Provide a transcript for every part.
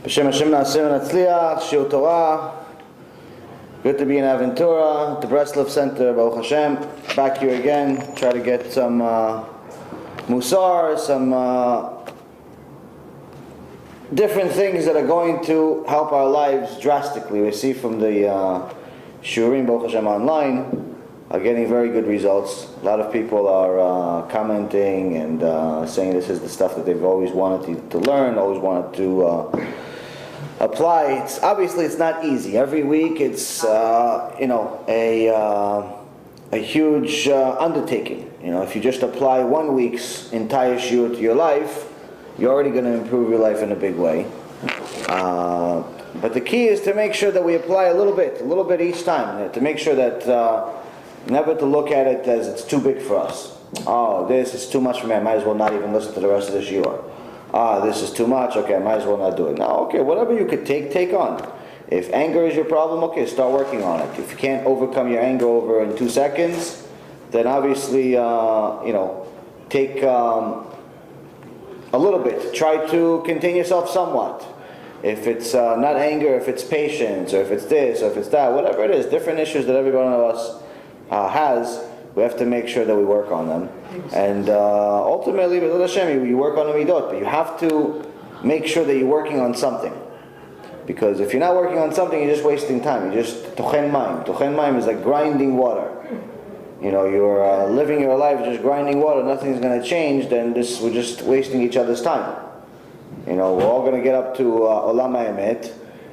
B'Shem Hashem Na'aseh V'Natzliach, Shiur Torah. Good to be in Aventura, the Breslov Center, Baruch Hashem. Back here again, try to get some musar, some different things that are going to help our lives drastically. We see from the Shurim, Baruch Hashem, online, are getting very good results. A lot of people are commenting and saying this is the stuff that they've always wanted to learn, always wanted to apply. It's obviously it's not easy. Every week it's a huge undertaking. If you just apply 1 week's entire shiur to your life, you're already going to improve your life in a big way. But the key is to make sure that we apply a little bit each time. To make sure that never to look at it as it's too big for us. Oh, this is too much for me. I might as well not even listen to the rest of the shiur. This is too much, okay, I might as well not do it. No, okay, whatever you could take on. If anger is your problem, okay, start working on it. If you can't overcome your anger over in 2 seconds, then obviously, take a little bit. Try to contain yourself somewhat. If it's not anger, if it's patience, or if it's this, or if it's that, whatever it is, different issues that every one of us has, we have to make sure that we work on them. And ultimately, with Hashem, you work on the midot, but you have to make sure that you're working on something. Because if you're not working on something, you're just wasting time. You're just tochen maim. Tochen maim is like grinding water. You're living your life just grinding water, nothing's going to change, then we're just wasting each other's time. We're all going to get up to Olam HaBa,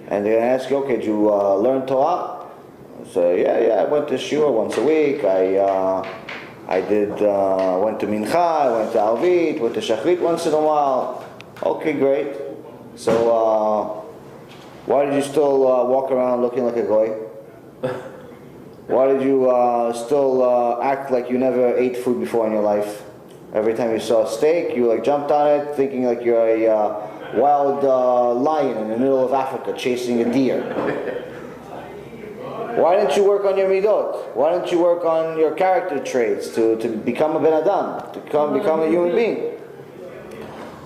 and they're going to ask you, okay, did you learn Torah? So yeah, I went to shiur once a week. I went to mincha, I went to HaBRIT, went to shachrit once in a while. Okay, great. So why did you still walk around looking like a goy? Why did you still act like you never ate food before in your life? Every time you saw a steak, you jumped on it, thinking like you're a wild lion in the middle of Africa chasing a deer. Why didn't you work on your midot? Why don't you work on your character traits to become a ben adam, to become a human being?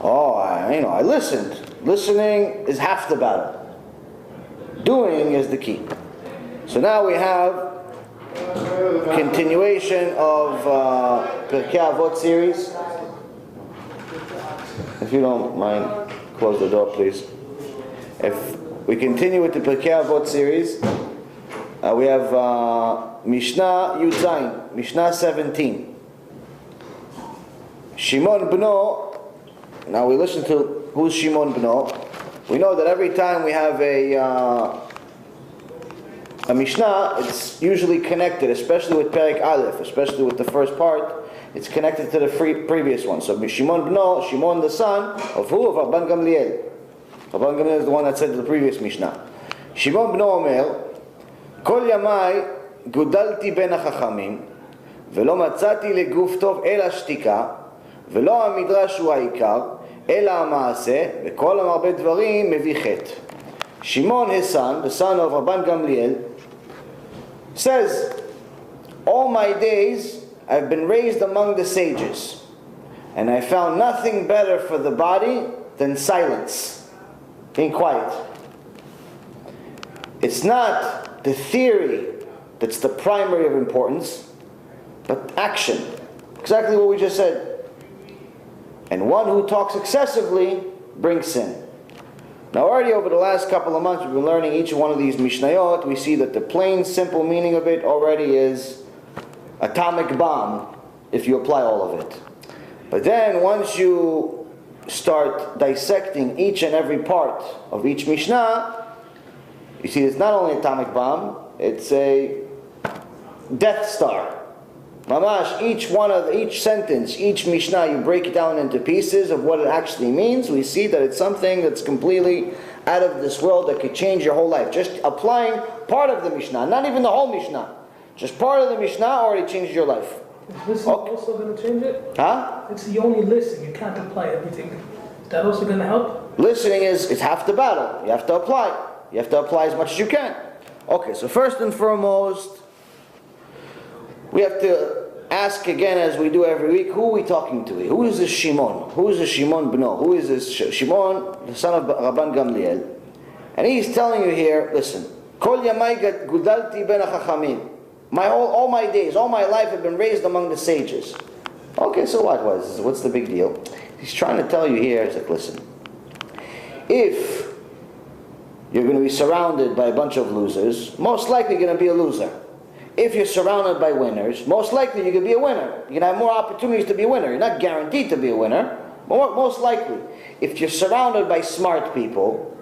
Oh, I listened. Listening is half the battle. Doing is the key. So now we have continuation of PirkeiAvot series. If you don't mind, close the door, please. If we continue with the PirkeiAvot series, we have Mishnah Yud Zayin, Mishnah 17. Shimon Bno. Now we listen to who's Shimon Bno. We know that every time we have a Mishnah, it's usually connected, especially with Perek Aleph, especially with the first part. It's connected to the previous one. So Shimon Bno, Shimon the son of who? Of Rabban Gamliel. Rabban Gamliel is the one that said the previous Mishnah. Shimon Bno Omer, כל ימיי גודלתי בין החכמים ולא מצאתי לגוף טוב אלא שתיקה ולא המדרש הוא העיקר אלא המעשה וכל המרבה דברים מביא חטא. Shimon, his son, the son of Rabban Gamliel, says, all my days I've been raised among the sages and I found nothing better for the body than silence, being quiet. It's not the theory that's the primary of importance, but action. Exactly what we just said. And one who talks excessively brings sin. Now already over the last couple of months we've been learning each one of these Mishnayot. We see that the plain, simple meaning of it already is atomic bomb if you apply all of it. But then once you start dissecting each and every part of each Mishnah, you see, it's not only an atomic bomb, it's a Death Star. Mamash, each sentence, each Mishnah, you break it down into pieces of what it actually means. We see that it's something that's completely out of this world that could change your whole life. Just applying part of the Mishnah, not even the whole Mishnah. Just part of the Mishnah already changes your life. Is listening also going to change it? Huh? It's the only listening. You can't apply everything. Is that also going to help? Listening it's half the battle. You have to apply. You have to apply as much as you can. Okay, so first and foremost, we have to ask again, as we do every week, who are we talking to? Who is this Shimon? Who is this Shimon Bno? Who is this Shimon, the son of Rabban Gamliel? And he's telling you here, listen, Kol yamai gudalti ben hachachamim. All my days, all my life have been raised among the sages. Okay, so what's the big deal? He's trying to tell you here, he's like, listen, if you're going to be surrounded by a bunch of losers, most likely you're going to be a loser. If you're surrounded by winners, most likely you're going to be a winner. You're going to have more opportunities to be a winner. You're not guaranteed to be a winner, but most likely. If you're surrounded by smart people,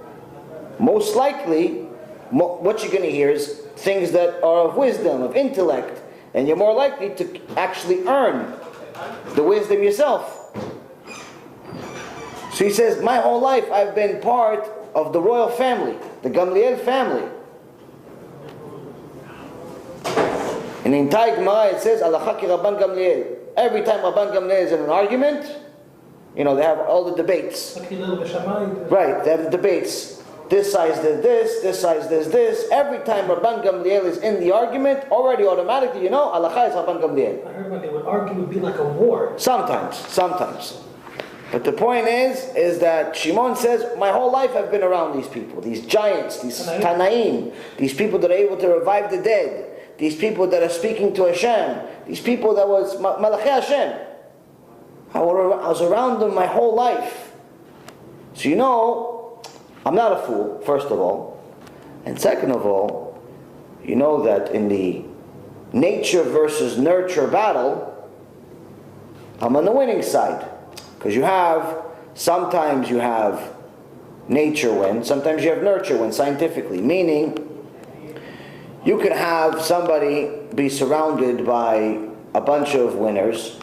most likely what you're going to hear is things that are of wisdom, of intellect, and you're more likely to actually earn the wisdom yourself. So he says, my whole life I've been part of the royal family, the Gamliel family. In the entire Gemara it says, Alacha ki Rabban Gamliel. Every time Rabban Gamliel is in an argument, they have all the debates. Right, they have the debates. This side does this, this side does this. Every time Rabban Gamliel is in the argument, already automatically, Alacha is Rabban Gamliel. I heard when they would argue, it would be like a war. Sometimes. But the point is that Shimon says, my whole life I've been around these people, these giants, these Tanaim, these people that are able to revive the dead, these people that are speaking to Hashem, these people that was Malachi Hashem. I was around them my whole life. So I'm not a fool, first of all. And second of all, you know that in the nature versus nurture battle, I'm on the winning side. Because sometimes you have nature win, sometimes you have nurture win, scientifically. Meaning, you could have somebody be surrounded by a bunch of winners,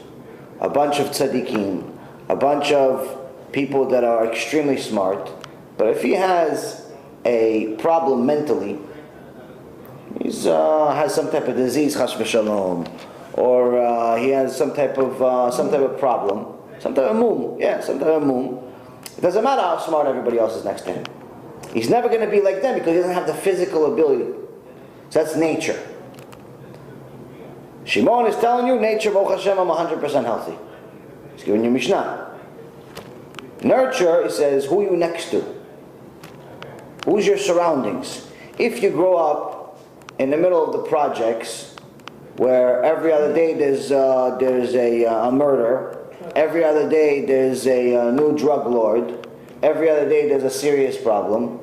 a bunch of tzaddikim, a bunch of people that are extremely smart, but if he has a problem mentally, he has some type of disease, chas v'shalom, or he has some type of problem, some type of moom. It doesn't matter how smart everybody else is next to him. He's never going to be like them because he doesn't have the physical ability. So that's nature. Shimon is telling you, nature, Baruch Hashem, I'm 100% healthy. He's giving you Mishnah. Nurture, it says, who are you next to? Who's your surroundings? If you grow up in the middle of the projects, where every other day there's a murder, every other day there's a new drug lord, every other day there's a serious problem,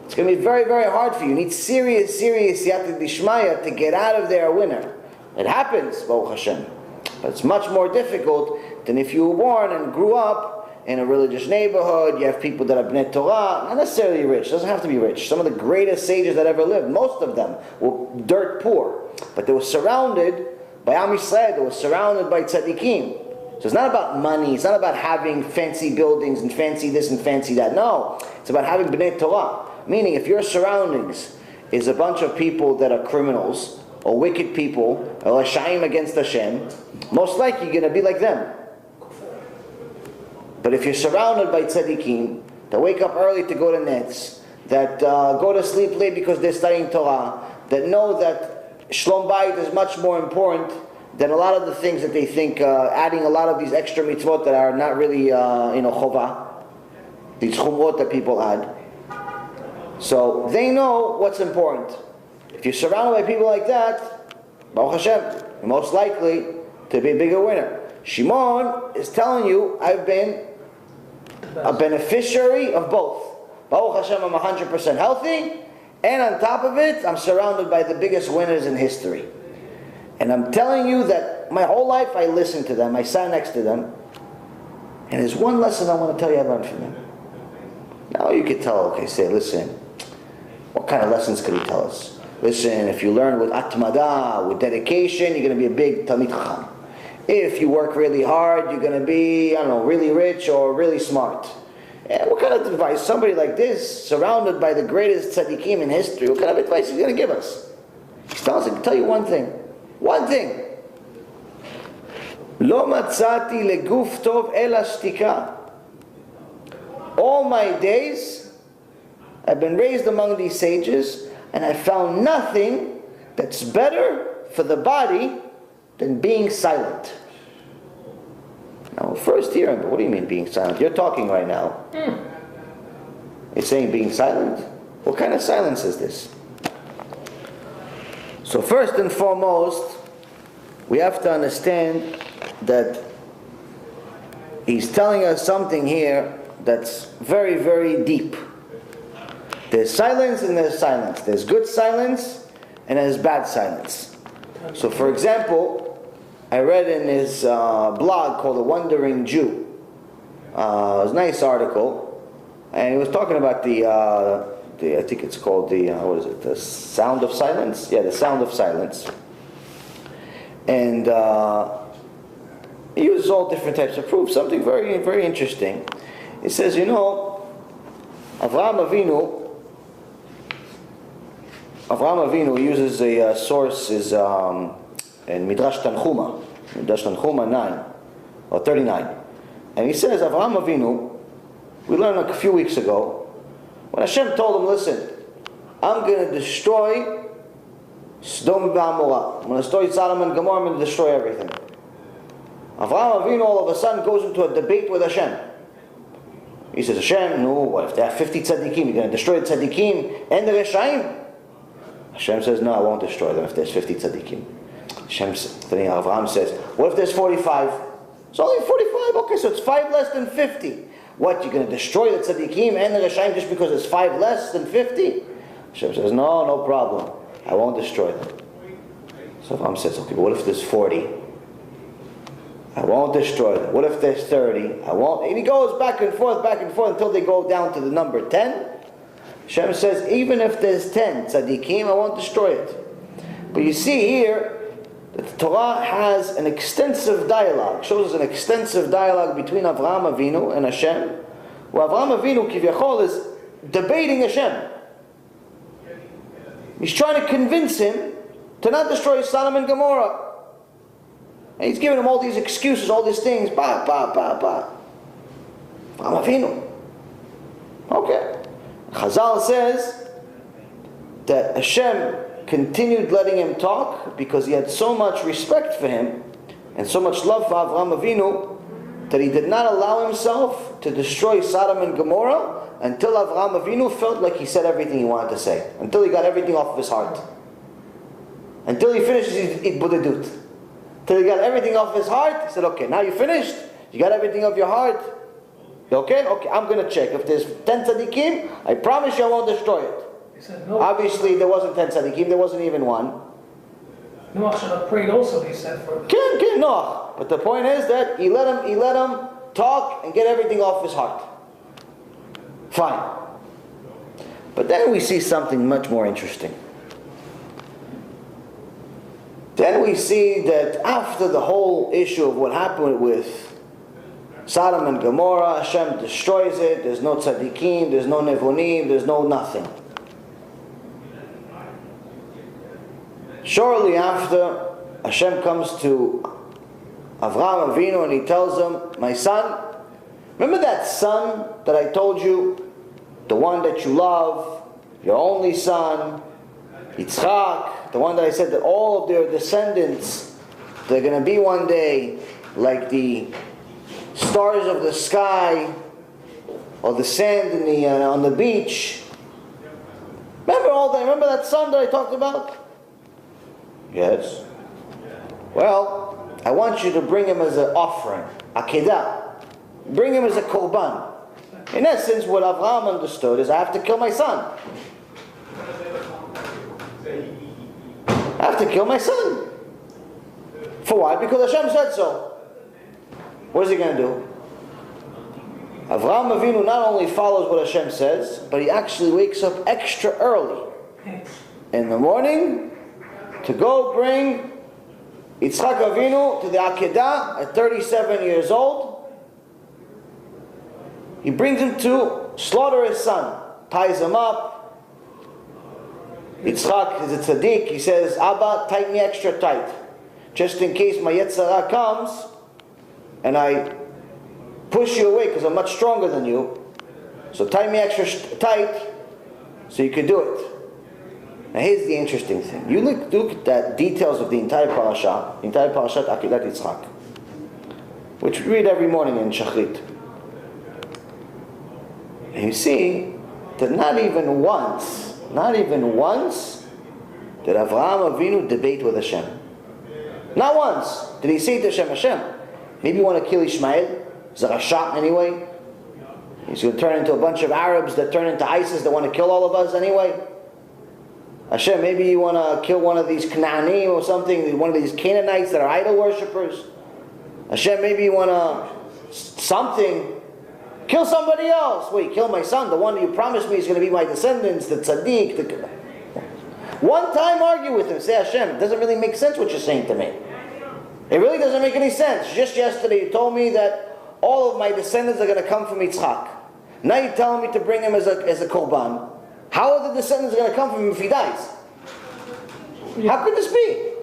it's going to be very, very hard for you. You need serious yatid dishmaya to get out of there a winner. It happens, Baruch Hashem. But it's much more difficult than if you were born and grew up in a religious neighborhood. You have people that are bnei Torah, not necessarily rich, doesn't have to be rich. Some of the greatest sages that ever lived, most of them were dirt poor. But they were surrounded by Am Yisrael, they were surrounded by tzaddikim. So it's not about money, it's not about having fancy buildings and fancy this and fancy that. No, it's about having bnei Torah. Meaning, if your surroundings is a bunch of people that are criminals, or wicked people, or Hashem against Hashem, most likely you're going to be like them. But if you're surrounded by tzaddikim, that wake up early to go to nets, that go to sleep late because they're studying Torah, that know that Shlom Bayit is much more important than a lot of the things that they think, adding a lot of these extra mitzvot that are not really, chovah, these chumrot that people add. So they know what's important. If you're surrounded by people like that, Baruch Hashem, you're most likely to be a bigger winner. Shimon is telling you, I've been a beneficiary of both. Baruch Hashem, I'm 100% healthy, and on top of it, I'm surrounded by the biggest winners in history. And I'm telling you that my whole life I listened to them, I sat next to them, and there's one lesson I want to tell you I learned from them. Now you could tell, okay, say, listen, what kind of lessons could he tell us? Listen, if you learn with atmada, with dedication, you're going to be a big Talmid Chacham. If you work really hard, you're going to be, really rich or really smart. And what kind of advice? Somebody like this, surrounded by the greatest tzaddikim in history, what kind of advice is he going to give us? He tells us, I'll tell you one thing. One thing. Lo matzati leguf tov ela shtika. All my days, I've been raised among these sages, and I found nothing that's better for the body than being silent. Now, first hearing, but what do you mean being silent? You're talking right now. You're saying being silent? What kind of silence is this? So first and foremost, we have to understand that he's telling us something here that's very, very deep. There's silence and there's silence. There's good silence and there's bad silence. So for example, I read in his blog called The Wandering Jew. It was a nice article, and he was talking about I think it's called the sound of silence? Yeah, the sound of silence. And he uses all different types of proof. Something very, very interesting. He says, Avraham Avinu uses a source is in Midrash Tanchuma 9 or 39, and he says Avraham Avinu, we learned a few weeks ago, when Hashem told him, listen, I'm going to destroy Sodom v'Amorah, I'm going to destroy Sodom and Gomorrah, I'm going to destroy everything. Avraham Avinu all of a sudden goes into a debate with Hashem. He says, Hashem, no, what if there are 50 tzaddikim? You're going to destroy the tzaddikim and the Reshaim? Hashem says, no, I won't destroy them if there's 50 tzaddikim. Avraham says, what if there's 45? It's only 45, okay, so it's 5 less than 50. What, you're going to destroy the tzaddikim and the Reshaim just because it's 5 less than 50? Hashem says, no problem. I won't destroy them. So Avraham says, okay, but what if there's 40? I won't destroy them. What if there's 30? I won't. And he goes back and forth until they go down to the number 10. Hashem says, even if there's 10 tzaddikim, I won't destroy it. But you see here, that the Torah has an extensive dialogue, shows us an extensive dialogue between Avraham Avinu and Hashem, where Avraham Avinu, Kivyachol, is debating Hashem. He's trying to convince him to not destroy Sodom and Gomorrah. And he's giving him all these excuses, all these things. Avraham Avinu. Okay. Chazal says that Hashem continued letting him talk because he had so much respect for him and so much love for Avraham Avinu that he did not allow himself to destroy Sodom and Gomorrah until Avraham Avinu felt like he said everything he wanted to say, until he got everything off of his heart, until he finishes his Buddhadut, until he got everything off his heart. He said, okay, now you finished, you got everything off your heart, okay, I'm going to check. If there's 10 tzaddikim, I promise you I won't destroy it. He said no. Obviously there wasn't 10 tzaddikim, there wasn't even one. Noach should have prayed also, he said, for it. Ken Noach. But the point is that he let him talk and get everything off his heart. Fine. But then we see something much more interesting. Then we see that after the whole issue of what happened with Sodom and Gomorrah, Hashem destroys it, there's no tzaddikim, there's no nevonim, there's no nothing. Shortly after, Hashem comes to Avraham Avinu and he tells him, my son, remember that son that I told you, the one that you love, your only son, Yitzchak, the one that I said that all of their descendants, they're going to be one day like the stars of the sky or the sand on the beach. Remember that son that I talked about? Yes. Well, I want you to bring him as an offering, akedah. Bring him as a korban. In essence, what Avraham understood is I have to kill my son. I have to kill my son. For why? Because Hashem said so. What is he going to do? Avraham Avinu not only follows what Hashem says, but he actually wakes up extra early in the morning to go bring Yitzchak Avinu to the Akedah at 37 years old. He brings him to slaughter his son, ties him up. Yitzchak is a tzaddik. He says, Abba, tie me extra tight, just in case my Yetzirah comes and I push you away because I'm much stronger than you. So tie me extra tight so you can do it. Now here's the interesting thing. You look at the details of the entire parasha, Akedat Yitzchak, which we read every morning in Shachrit. And you see that not even once did Avraham Avinu debate with Hashem. Not once did he say to Hashem, Hashem, maybe you want to kill Ishmael? He's a Rasha anyway. He's going to turn into a bunch of Arabs that turn into ISIS that want to kill all of us anyway. Hashem, maybe you want to kill one of these Canaanim or something, one of these Canaanites that are idol worshippers. Hashem, maybe you want to something. Kill somebody else. Wait, kill my son, the one that you promised me is going to be my descendants, the tzaddik. One time argue with him. Say, Hashem, it doesn't really make sense what you're saying to me. It really doesn't make any sense. Just yesterday you told me that all of my descendants are going to come from Yitzchak. Now you're telling me to bring him as a korban. How are the descendants going to come from him if he dies? How could this be?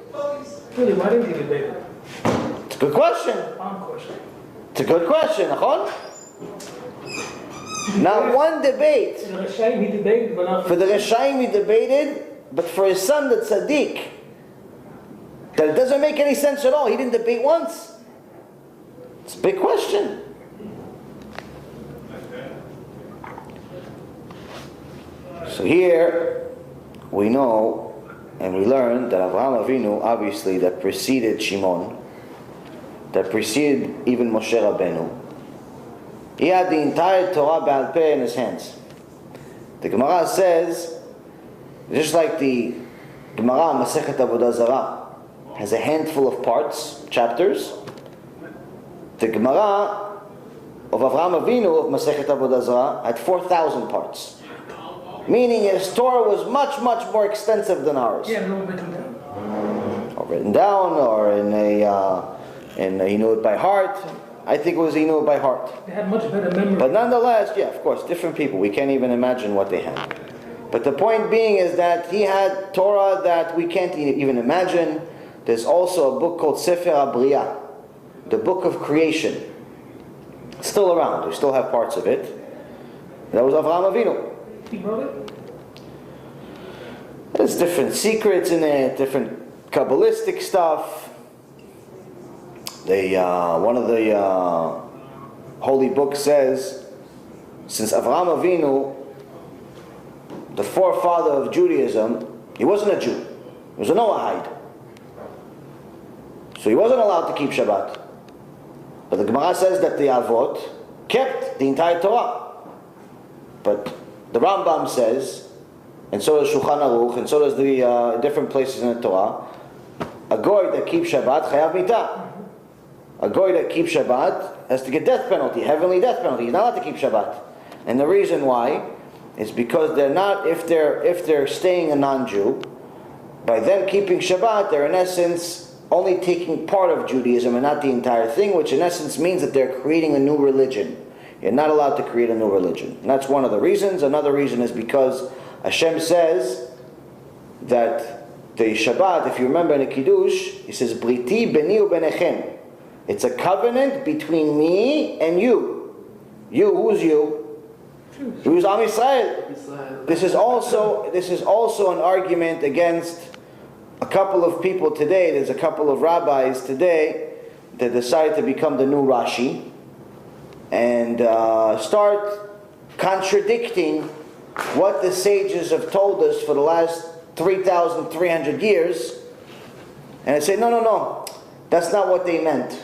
Really, why didn't he debate it? It's a good question. It's a good question, Nachon? Not one debate. For the Reshaim he debated, but not for the Reshaim he debated, but for his son, the tzaddik, that it doesn't make any sense at all. He didn't debate once. It's a big question. So here we know and we learn that Avraham Avinu, obviously, that preceded Shimon, that preceded even Moshe Rabbeinu, he had the entire Torah Ba'al Peh in his hands. The Gemara says, just like the Gemara Masechet Avodah Zarah has a handful of parts, chapters, the Gemara of Avraham Avinu of Masechet Avodah Zarah had 4,000 parts. Meaning his Torah was much, much more extensive than ours. Yeah, no written down. Or written down, or he knew it by heart. I think it was he knew it by heart. They had much better memory. But nonetheless, yeah, of course, different people. We can't even imagine what they had. But the point being is that he had Torah that we can't even imagine. There's also a book called Sefer HaBriah, the book of creation. It's still around. We still have parts of it. That was Avraham Avinu. He wrote it? There's different secrets in it, different Kabbalistic stuff. One of the holy books says, since Avraham Avinu, the forefather of Judaism, he wasn't a Jew. He was a Noahide. So he wasn't allowed to keep Shabbat. But the Gemara says that the Avot kept the entire Torah. But the Rambam says, and so does Shulchan Aruch, and so does the different places in the Torah, a goy that keeps Shabbat chayav mitah. A goy that keeps Shabbat has to get death penalty, heavenly death penalty. He's not allowed to keep Shabbat. And the reason why is because they're not, if they're staying a non-Jew, by them keeping Shabbat, they're in essence only taking part of Judaism and not the entire thing, which in essence means that they're creating a new religion. You're not allowed to create a new religion. And that's one of the reasons. Another reason is because Hashem says that the Shabbat, if you remember in the Kiddush, he says, Briti beni ubenechem. It's a covenant between me and you. You, who's you? Who's Am Yisrael? This is also an argument against a couple of people today. There's a couple of rabbis today that decided to become the new Rashi and start contradicting what the sages have told us for the last 3,300 years. And I say, no, that's not what they meant.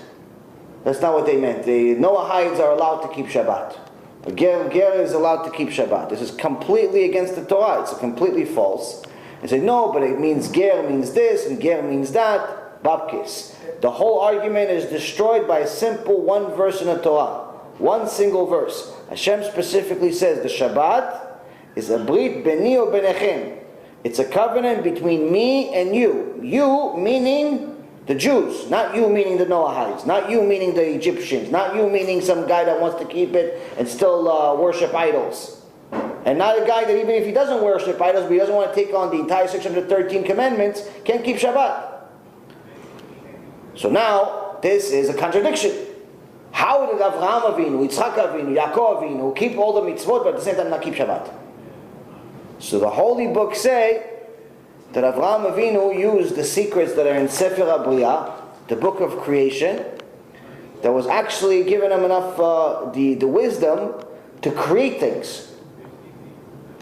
That's not what they meant. The Noahides are allowed to keep Shabbat. A Ger is allowed to keep Shabbat. This is completely against the Torah. It's completely false. They say, no, but it means Ger means this and Ger means that. Babkis. The whole argument is destroyed by a simple one verse in the Torah. One single verse. Hashem specifically says the Shabbat is a brit beni o benechem. It's a covenant between me and you. You meaning the Jews, not you meaning the Noahides, not you meaning the Egyptians, not you meaning some guy that wants to keep it and still worship idols. And not a guy that even if he doesn't worship idols, but he doesn't want to take on the entire 613 commandments, can't keep Shabbat. So now, this is a contradiction. How did Avraham Avinu, Yitzchak Avinu, Yaakov Avinu keep all the mitzvot, but at the same time not keep Shabbat? So the holy books say that Avraham Avinu used the secrets that are in Sefer HaBriah, the book of creation, that was actually given him enough the wisdom to create things.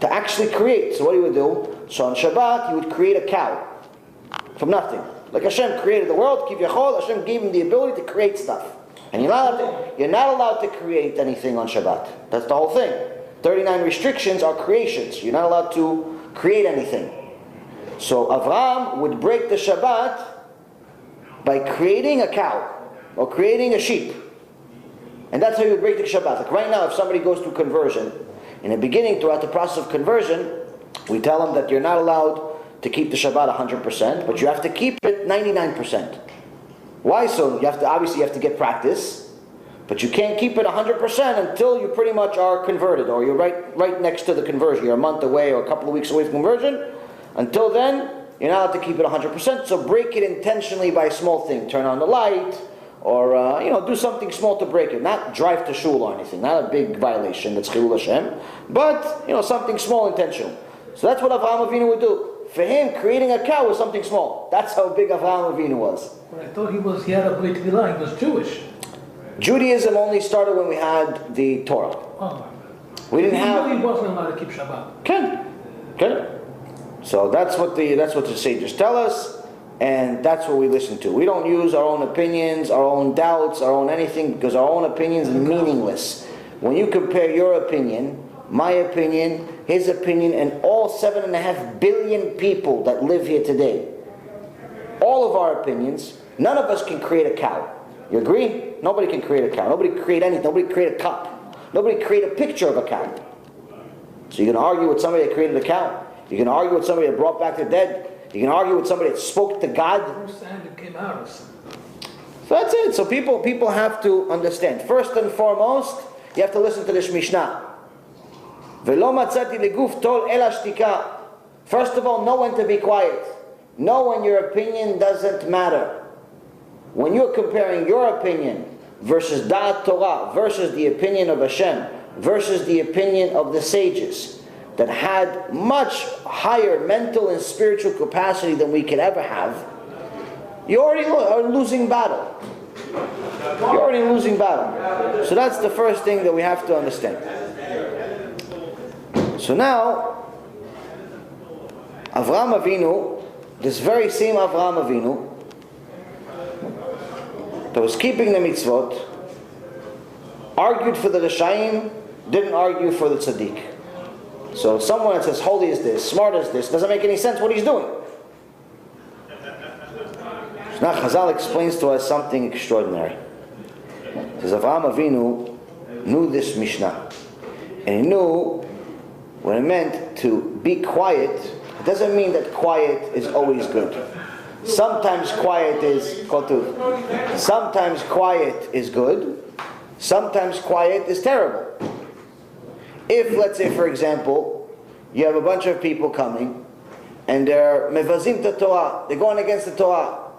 to actually create. So what he would do, so on Shabbat, he would create a cow from nothing. Like Hashem created the world, Hashem gave him the ability to create stuff. And you're not allowed to create anything on Shabbat. That's the whole thing. 39 restrictions are creations. You're not allowed to create anything. So Avraham would break the Shabbat by creating a cow or creating a sheep. And that's how you would break the Shabbat. Like right now, if somebody goes through conversion, in the beginning, throughout the process of conversion, we tell them that you're not allowed to keep the Shabbat 100%, but you have to keep it 99%. Why so? Obviously you have to get practice, but you can't keep it 100% until you pretty much are converted, or you're right next to the conversion. You're a month away or a couple of weeks away from conversion. Until then, you're not allowed to keep it 100%, so break it intentionally by a small thing. Turn on the light, or do something small to break it. Not drive to shul or anything, not a big violation, that's Chilul Hashem, but something small, intentional. So that's what Avraham Avinu would do. For him, creating a cow was something small. That's how big Avraham Avinu was. But I thought he had a Brit Milah, he was Jewish. Judaism only started when we had the Torah. Oh. We didn't have. He wasn't allowed to keep Shabbat. Okay. So that's what the sages tell us, and that's what we listen to. We don't use our own opinions, our own doubts, our own anything, because our own opinions are meaningless. When you compare your opinion, my opinion, his opinion, and all 7.5 billion people that live here today, all of our opinions, none of us can create a cow. You agree? Nobody can create a cow. Nobody can create anything. Nobody can create a cup. Nobody can create a picture of a cow. So you can argue with somebody that created a cow. You can argue with somebody that brought back the dead. You can argue with somebody that spoke to God. It came out. So that's it. So people have to understand. First and foremost, you have to listen to this Mishnah. V'lo matzati leguf tol ela shtika. First of all, know when to be quiet. Know when your opinion doesn't matter. When you're comparing your opinion versus Da'at Torah, versus the opinion of Hashem, versus the opinion of the sages that had much higher mental and spiritual capacity than we could ever have, you already are losing battle. You're already losing battle. So that's the first thing that we have to understand. So now, Avraham Avinu, this very same Avraham Avinu, that was keeping the mitzvot, argued for the Rishayim, didn't argue for the tzaddik. So someone that says holy as this, smart as this, doesn't make any sense what he's doing. So now Chazal explains to us something extraordinary. He says Avraham Avinu knew this Mishnah, and he knew what it meant to be quiet. It doesn't mean that quiet is always good. Sometimes quiet is sometimes quiet is good. Sometimes quiet is terrible. If, let's say, for example, you have a bunch of people coming and they're mevazim the Torah, they're going against the Torah.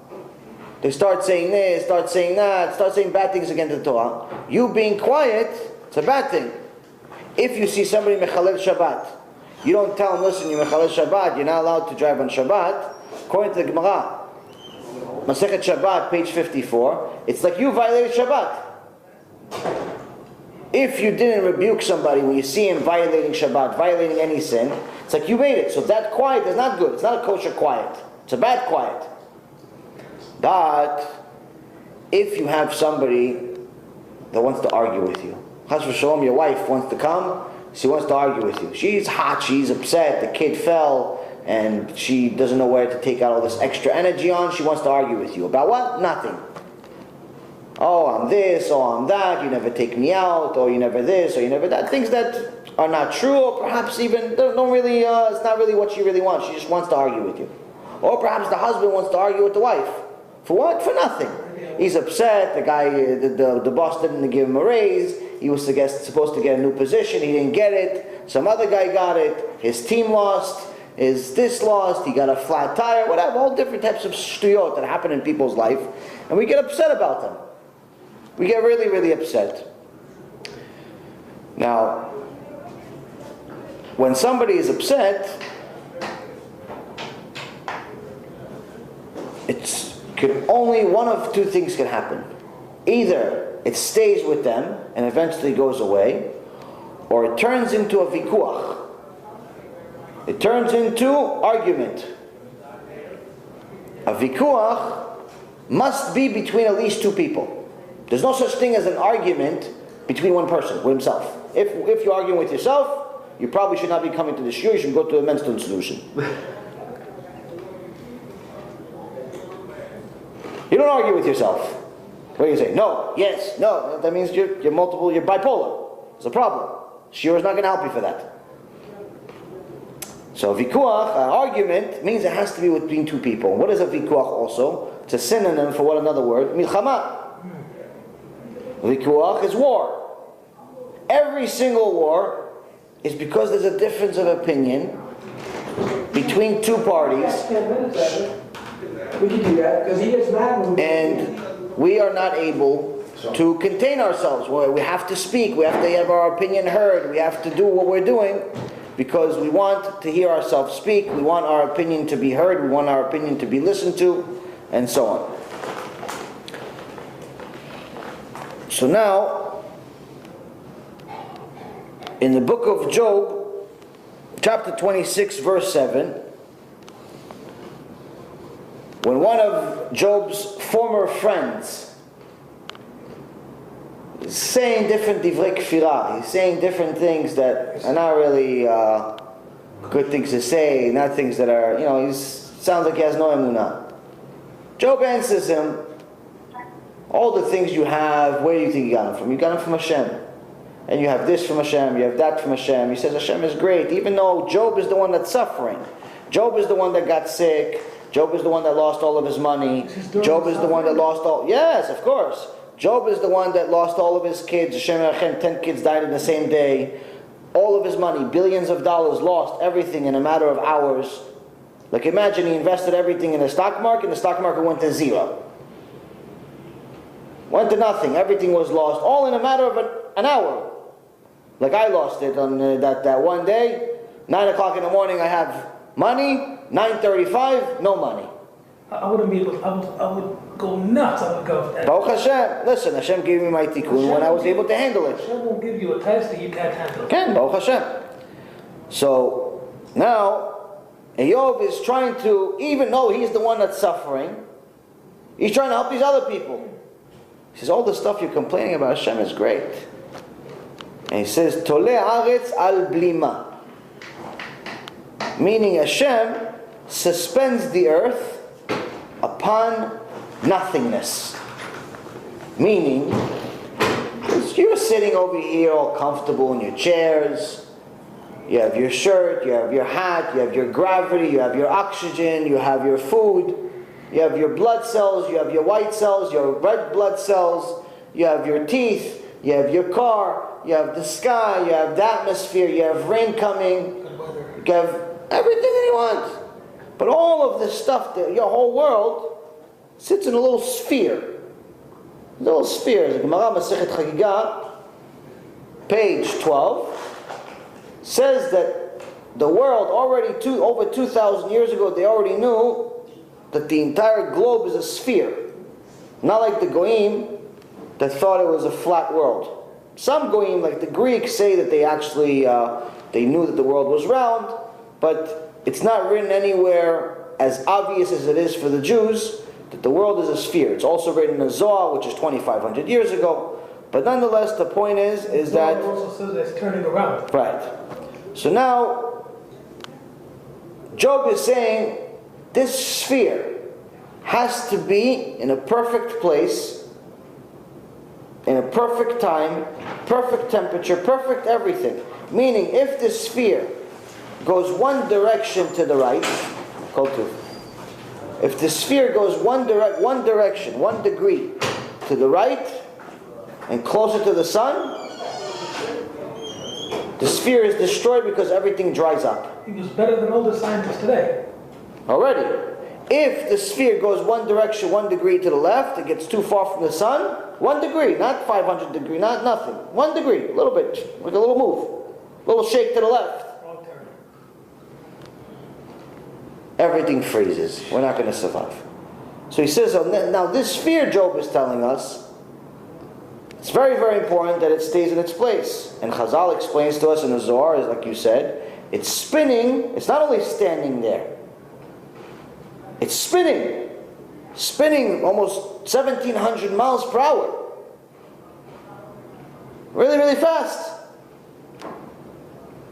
They start saying this, start saying that, start saying bad things against the Torah. You being quiet, it's a bad thing. If you see somebody mechalel Shabbat, you don't tell them, listen, you mechalel Shabbat, you're not allowed to drive on Shabbat. According to the Gemara, Masechet Shabbat, page 54, it's like you violated Shabbat. If you didn't rebuke somebody when you see him violating Shabbat, violating any sin, it's like you made it. So that quiet is not good. It's not a kosher quiet. It's a bad quiet. But if you have somebody that wants to argue with you, Chas v'shalom, your wife wants to come, she wants to argue with you. She's hot, she's upset, the kid fell, and she doesn't know where to take out all this extra energy on. She wants to argue with you. About what? Nothing. Oh, I'm this, oh, I'm that, you never take me out, or you never this, or you never that. Things that are not true, or perhaps even don't really, it's not really what she really wants. She just wants to argue with you. Or perhaps the husband wants to argue with the wife. For what? For nothing. He's upset, the guy, the boss didn't give him a raise, he was supposed to get a new position, he didn't get it, some other guy got it, his team lost, is this lost, he got a flat tire, whatever, all different types of shtuyot that happen in people's life, and we get upset about them. We get really, really upset. Now, when somebody is upset, only one of two things can happen. Either it stays with them and eventually goes away, or it turns into a vikuach. it turns into argument. A vikuach must be between at least two people. There's no such thing as an argument between one person, with himself. If you're arguing with yourself, you probably should not be coming to the shiur, you should go to a men's solution. You don't argue with yourself. What do you say? No, yes, no. That means you're bipolar. It's a problem. Shiur is not going to help you for that. So vikuach, an argument, means it has to be between two people. What is a vikuach also? It's a synonym for what another word? Milchama. Vikuach is war. Every single war is because there's a difference of opinion between two parties. We can do that, because he is mad. And we are not able to contain ourselves. We have to speak, we have to have our opinion heard, we have to do what we're doing because we want to hear ourselves speak, we want our opinion to be heard, we want our opinion to be listened to, and so on. So now, in the book of Job, chapter 26, verse 7, when one of Job's former friends is saying different divrei kfirah, he's saying different things that are not really good things to say, not things that are, he sounds like he has no emunah. Job answers him, all the things you have, where do you think you got them from? You got them from Hashem. And you have this from Hashem, you have that from Hashem. He says Hashem is great, even though Job is the one that's suffering. Job is the one that got sick. Job is the one that lost all of his money. Job is the one that lost all... Yes, of course. Job is the one that lost all of his kids. Hashem Erachem, 10 kids died in the same day. All of his money, billions of dollars, lost everything in a matter of hours. Like imagine he invested everything in the stock market, and the stock market went to zero. Went to nothing. Everything was lost. All in a matter of an hour. Like I lost it on that one day. 9 o'clock in the morning I have money. 9:35, no money. I wouldn't be able. I would go nuts. I would go. Baruch Hashem. Listen, Hashem gave me my tikkun when I was able to handle it. Hashem won't give you a test that you can't handle. Ken, Baruch Hashem. So now, Eyob is trying to, even though he's the one that's suffering, he's trying to help these other people. He says, all the stuff you're complaining about Hashem is great. And he says, Tole Aretz al blima. Meaning Hashem suspends the earth upon nothingness. Meaning, you're sitting over here all comfortable in your chairs, you have your shirt, you have your hat, you have your gravity, you have your oxygen, you have your food, you have your blood cells, you have your white cells, your red blood cells, you have your teeth, you have your car, you have the sky, you have the atmosphere, you have rain coming, you have everything that you want. But all of this stuff, your whole world, sits in a little sphere. A little sphere. The Gemara Masechet Chagiga, page 12, says that the world already, over 2,000 years ago, they already knew that the entire globe is a sphere. Not like the Goyim that thought it was a flat world. Some Goyim, like the Greeks, say that they actually, they knew that the world was round, but it's not written anywhere as obvious as it is for the Jews that the world is a sphere. It's also written in the Zohar, which is 2,500 years ago. But nonetheless, the point is that... It also says that it's turning around. Right. So now, Job is saying this sphere has to be in a perfect place, in a perfect time, perfect temperature, perfect everything. Meaning, if this sphere goes one direction to the right, if the sphere goes one direction, 1 degree to the right, and closer to the sun, the sphere is destroyed because everything dries up. He was better than all the scientists today. Already. If the sphere goes one direction, 1 degree to the left, it gets too far from the sun, 1 degree, not 500 degree, not nothing. 1 degree, a little bit, like a little move, a little shake to the left. Everything freezes. We're not going to survive. So he says, now this sphere, Job is telling us, it's very, very important that it stays in its place. And Chazal explains to us in the Zohar, like you said, it's spinning. It's not only standing there. It's spinning. Spinning almost 1,700 miles per hour. Really, really fast.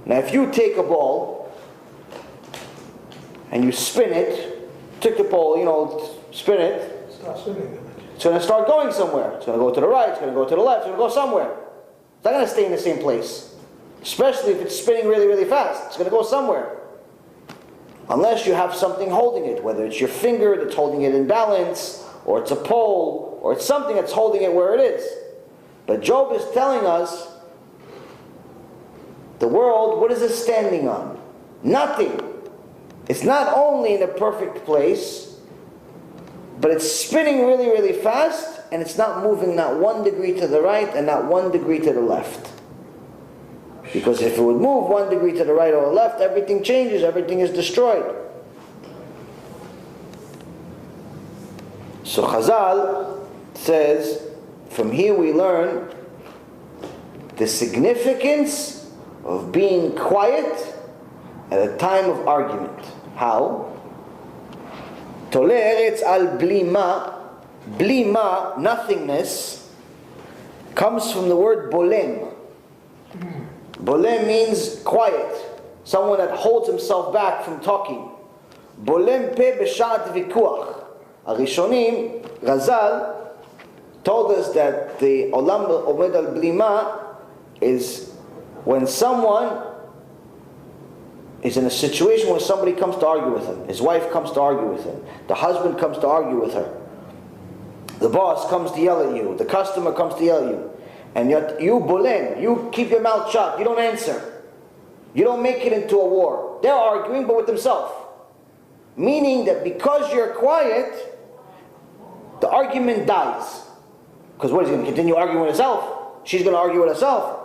Now if you take a ball and you spin it, take the ball, spin it, Start swimming. it's going to start going somewhere. It's going to go to the right, it's going to go to the left, it's going to go somewhere. It's not going to stay in the same place. Especially if it's spinning really, really fast. It's going to go somewhere. Unless you have something holding it, whether it's your finger that's holding it in balance, or it's a pole, or it's something that's holding it where it is. But Job is telling us, the world, what is it standing on? Nothing. It's not only in a perfect place, but it's spinning really, really fast, and it's not moving not 1 degree to the right and not 1 degree to the left. Because if it would move 1 degree to the right or the left, everything changes, everything is destroyed. So Chazal says, from here we learn the significance of being quiet at a time of argument. How? Tole eretz al blima. Blima, nothingness, comes from the word bolem. Bolem means quiet. Someone that holds himself back from talking. Bolem pe b'shat vikuach. Arishonim, Chazal, told us that the Olam Omed al Blima is when someone is in a situation where somebody comes to argue with him. His wife comes to argue with him. The husband comes to argue with her. The boss comes to yell at you. The customer comes to yell at you. And yet you bolem, you keep your mouth shut. You don't answer. You don't make it into a war. They're arguing, but with themselves. Meaning that because you're quiet, the argument dies. Because what is he going to continue arguing with herself? She's going to argue with herself.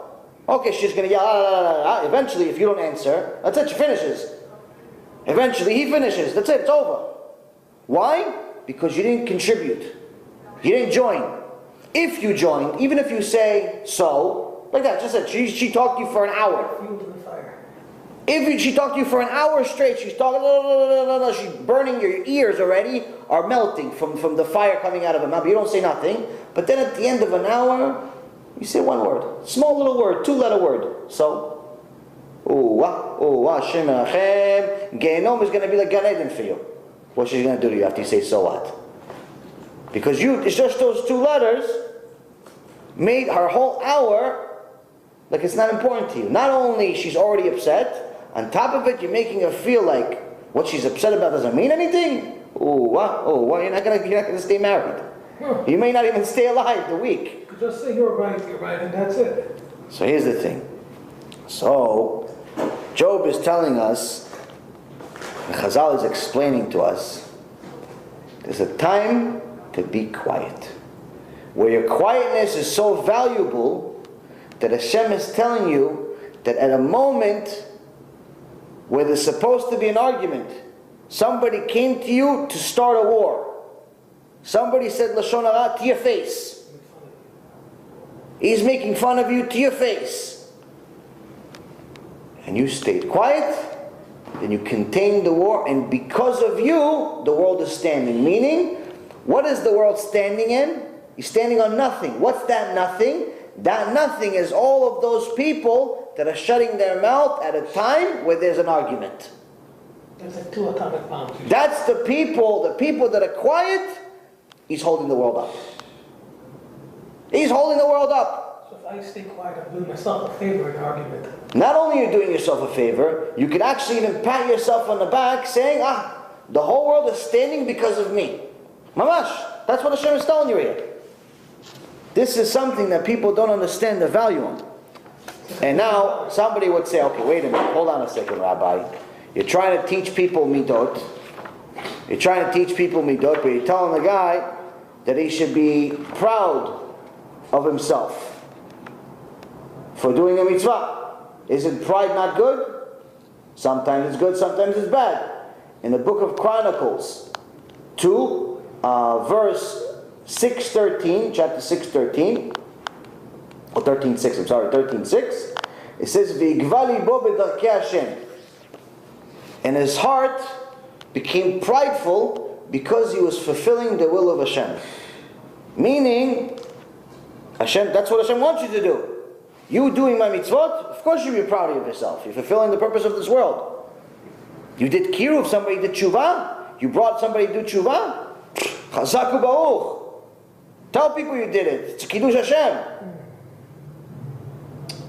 Okay, she's going to yell, la, la, la, la. Eventually, if you don't answer, that's it, she finishes. Eventually, he finishes. That's it, it's over. Why? Because you didn't contribute. You didn't join. If you join, even if you say so, like that, just said, she talked to you for an hour. Fuel to the fire. If she talked to you for an hour straight, she's talking, she's burning, your ears already are melting from the fire coming out of her mouth. You don't say nothing. But then at the end of an hour, you say one word. Small little word, 2-letter word. So, Hashem Menachem, Gehenom is going to be like Gan Eden for you. What's she going to do to you after you say so what? Because it's just those 2 letters made her whole hour like it's not important to you. Not only she's already upset, on top of it you're making her feel like what she's upset about doesn't mean anything. You're not gonna stay married. You may not even stay alive the week. You just say you're right, and that's it. So here's the thing. So Job is telling us, and Chazal is explaining to us, there's a time to be quiet. Where your quietness is so valuable that Hashem is telling you that at a moment where there's supposed to be an argument, somebody came to you to start a war. Somebody said Lashon Hara to your face. He's making fun of you to your face. And you stayed quiet, then you contained the war, and because of you, the world is standing. Meaning, what is the world standing in? He's standing on nothing. What's that nothing? That nothing is all of those people that are shutting their mouth at a time where there's an argument. There's like 2 atomic bombs. That's the people that are quiet, he's holding the world up. He's holding the world up. So if I stay quiet, I'm doing myself a favor in argument. Not only are you doing yourself a favor, you can actually even pat yourself on the back saying, the whole world is standing because of me. Mamash, that's what Hashem is telling you here. This is something that people don't understand the value on. And now, somebody would say, okay, wait a minute, hold on a second, Rabbi. You're trying to teach people midot. You're trying to teach people midot, but you're telling the guy that he should be proud of himself for doing a mitzvah. Isn't pride not good? Sometimes it's good, sometimes it's bad. In the book of Chronicles 2, verse 6:13, chapter 6:13, or 13:6, I'm sorry, 13:6, it says, "V'igva libo b'darkei Hashem." and his heart became prideful because he was fulfilling the will of Hashem. Meaning, Hashem, that's what Hashem wants you to do. You doing my mitzvot, of course you'll be proud of yourself. You're fulfilling the purpose of this world. You did kiruv, somebody did tshuva, you brought somebody to do tshuva, chazaku baruch. Tell people you did it. It's a kiddush Hashem.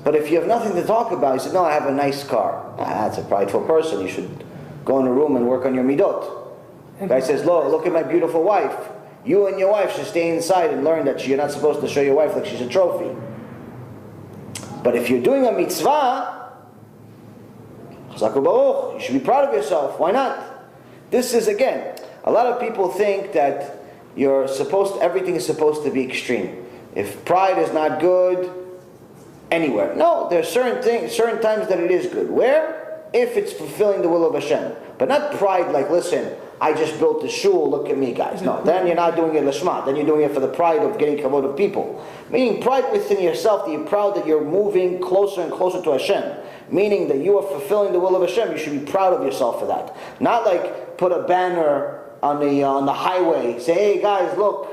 But if you have nothing to talk about, you say, no, I have a nice car. That's a prideful person. You should go in a room and work on your midot. The guy says, look at my beautiful wife. You and your wife should stay inside and learn that you're not supposed to show your wife like she's a trophy. But if you're doing a mitzvah, chazaku baruch, you should be proud of yourself. Why not? This is, again, a lot of people think that everything is supposed to be extreme. If pride is not good anywhere. No, there are certain times that it is good. Where? If it's fulfilling the will of Hashem. But not pride like, listen, I just built the shul, look at me guys. No, then you're not doing it lishma. Then you're doing it for the pride of getting kavod of people. Meaning pride within yourself, that you're proud that you're moving closer and closer to Hashem. Meaning that you are fulfilling the will of Hashem. You should be proud of yourself for that. Not like put a banner on the highway, say, hey guys, look,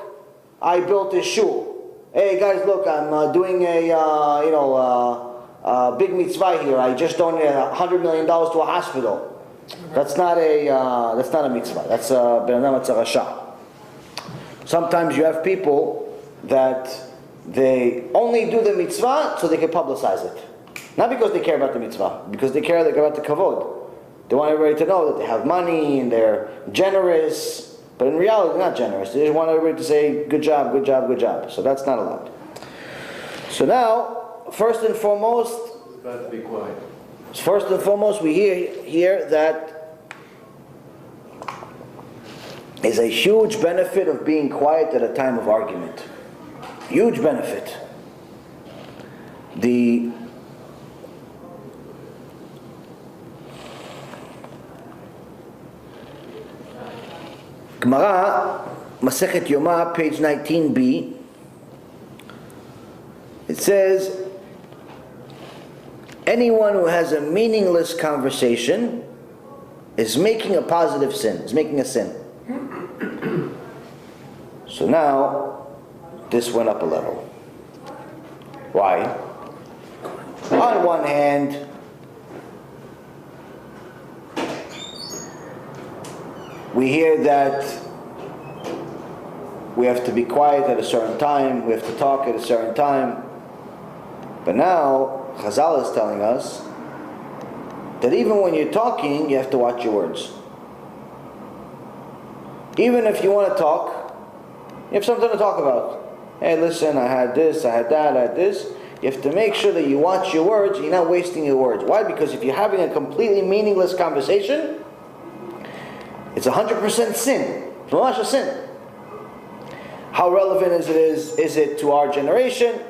I built this shul. Hey guys, look, I'm doing a big mitzvah here. I just donated $100 million to a hospital. That's not a mitzvah. That's a rasha. Sometimes you have people that they only do the mitzvah so they can publicize it. Not because they care about the mitzvah, because they care about the kavod. They want everybody to know that they have money and they're generous, but in reality they're not generous. They just want everybody to say, good job, good job, good job. So that's not allowed. So now, first and foremost, be quiet. First and foremost, we hear here that is a huge benefit of being quiet at a time of argument. Huge benefit. The Gemara, Masechet Yoma, page 19b, it says, anyone who has a meaningless conversation is making a positive sin, is making a sin. So now, this went up a level. Why? On one hand, we hear that we have to be quiet at a certain time, we have to talk at a certain time. But now, Chazal is telling us that even when you're talking, you have to watch your words. Even if you want to talk, you have something to talk about. Hey, listen, I had this, I had that, I had this. You have to make sure that you watch your words, you're not wasting your words. Why? Because if you're having a completely meaningless conversation, it's 100% sin. It's not a sin. How relevant is it to our generation?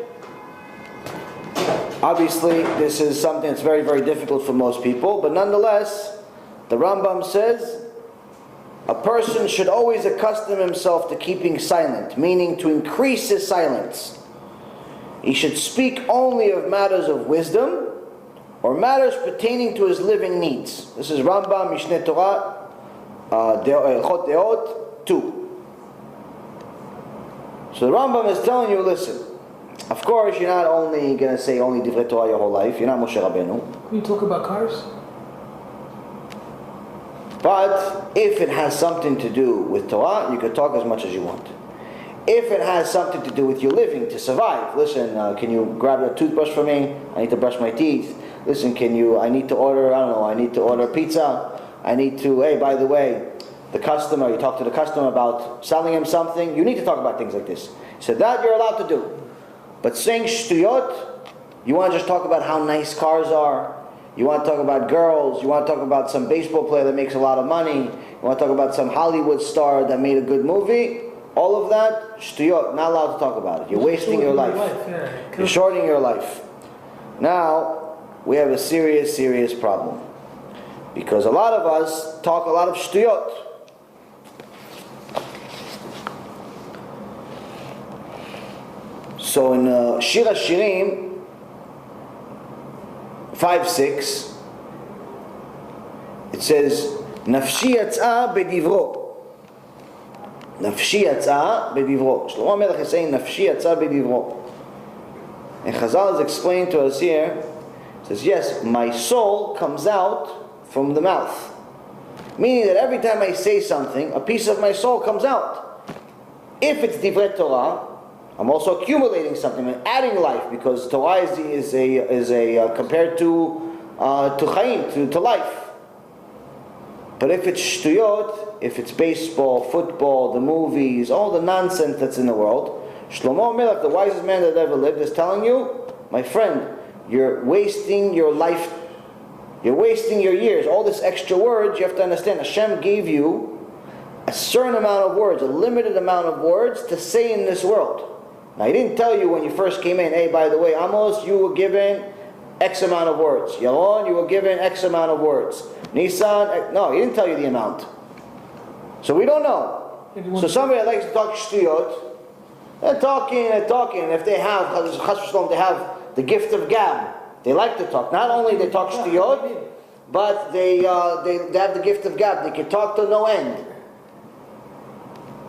Obviously, this is something that's very, very difficult for most people, but nonetheless, the Rambam says, a person should always accustom himself to keeping silent, meaning to increase his silence. He should speak only of matters of wisdom, or matters pertaining to his living needs. This is Rambam, Mishneh Torah, Chot Deot 2. So the Rambam is telling you, listen, of course you're not only going to say only Divrei Torah your whole life, you're not Moshe Rabbeinu. Can you talk about cars? But if it has something to do with Torah, you can talk as much as you want. If it has something to do with your living, to survive, listen, can you grab a toothbrush for me? I need to brush my teeth. Listen, I need to order pizza. I need to, hey, by the way, you talk to the customer about selling him something. You need to talk about things like this. So that you're allowed to do. But saying shtuyot, you want to just talk about how nice cars are. You want to talk about girls. You want to talk about some baseball player that makes a lot of money. You want to talk about some Hollywood star that made a good movie. All of that, shtuyot, not allowed to talk about it. You're wasting your life. You're shortening your life. Now, we have a serious, serious problem. Because a lot of us talk a lot of shtuyot. So in Shir HaShirim 5:6, it says, Nafshi yatsa bedivro. Nafshi yatsa bedivro. Shlomo HaMelech is saying, Nafshi yatsa bedivro. And Chazal is explained to us here, it says, yes, my soul comes out from the mouth. Meaning that every time I say something, a piece of my soul comes out. If it's Divrei Torah, I'm also accumulating something, I'm adding life, because Torah is a compared to Chaim, to life. But if it's Shtuyot, if it's baseball, football, the movies, all the nonsense that's in the world, Shlomo HaMelech, the wisest man that ever lived, is telling you, my friend, you're wasting your life, you're wasting your years. All this extra words, you have to understand, Hashem gave you a certain amount of words, a limited amount of words to say in this world. Now, He didn't tell you when you first came in, hey, by the way, Amos, you were given X amount of words. Yaron, you were given X amount of words. Nisan, no, He didn't tell you the amount. So we don't know. So somebody that likes to talk shtuyot, they're talking, and if they have, they have the gift of gab, they like to talk. Not only they talk shtuyot, but they have the gift of gab. They can talk to no end.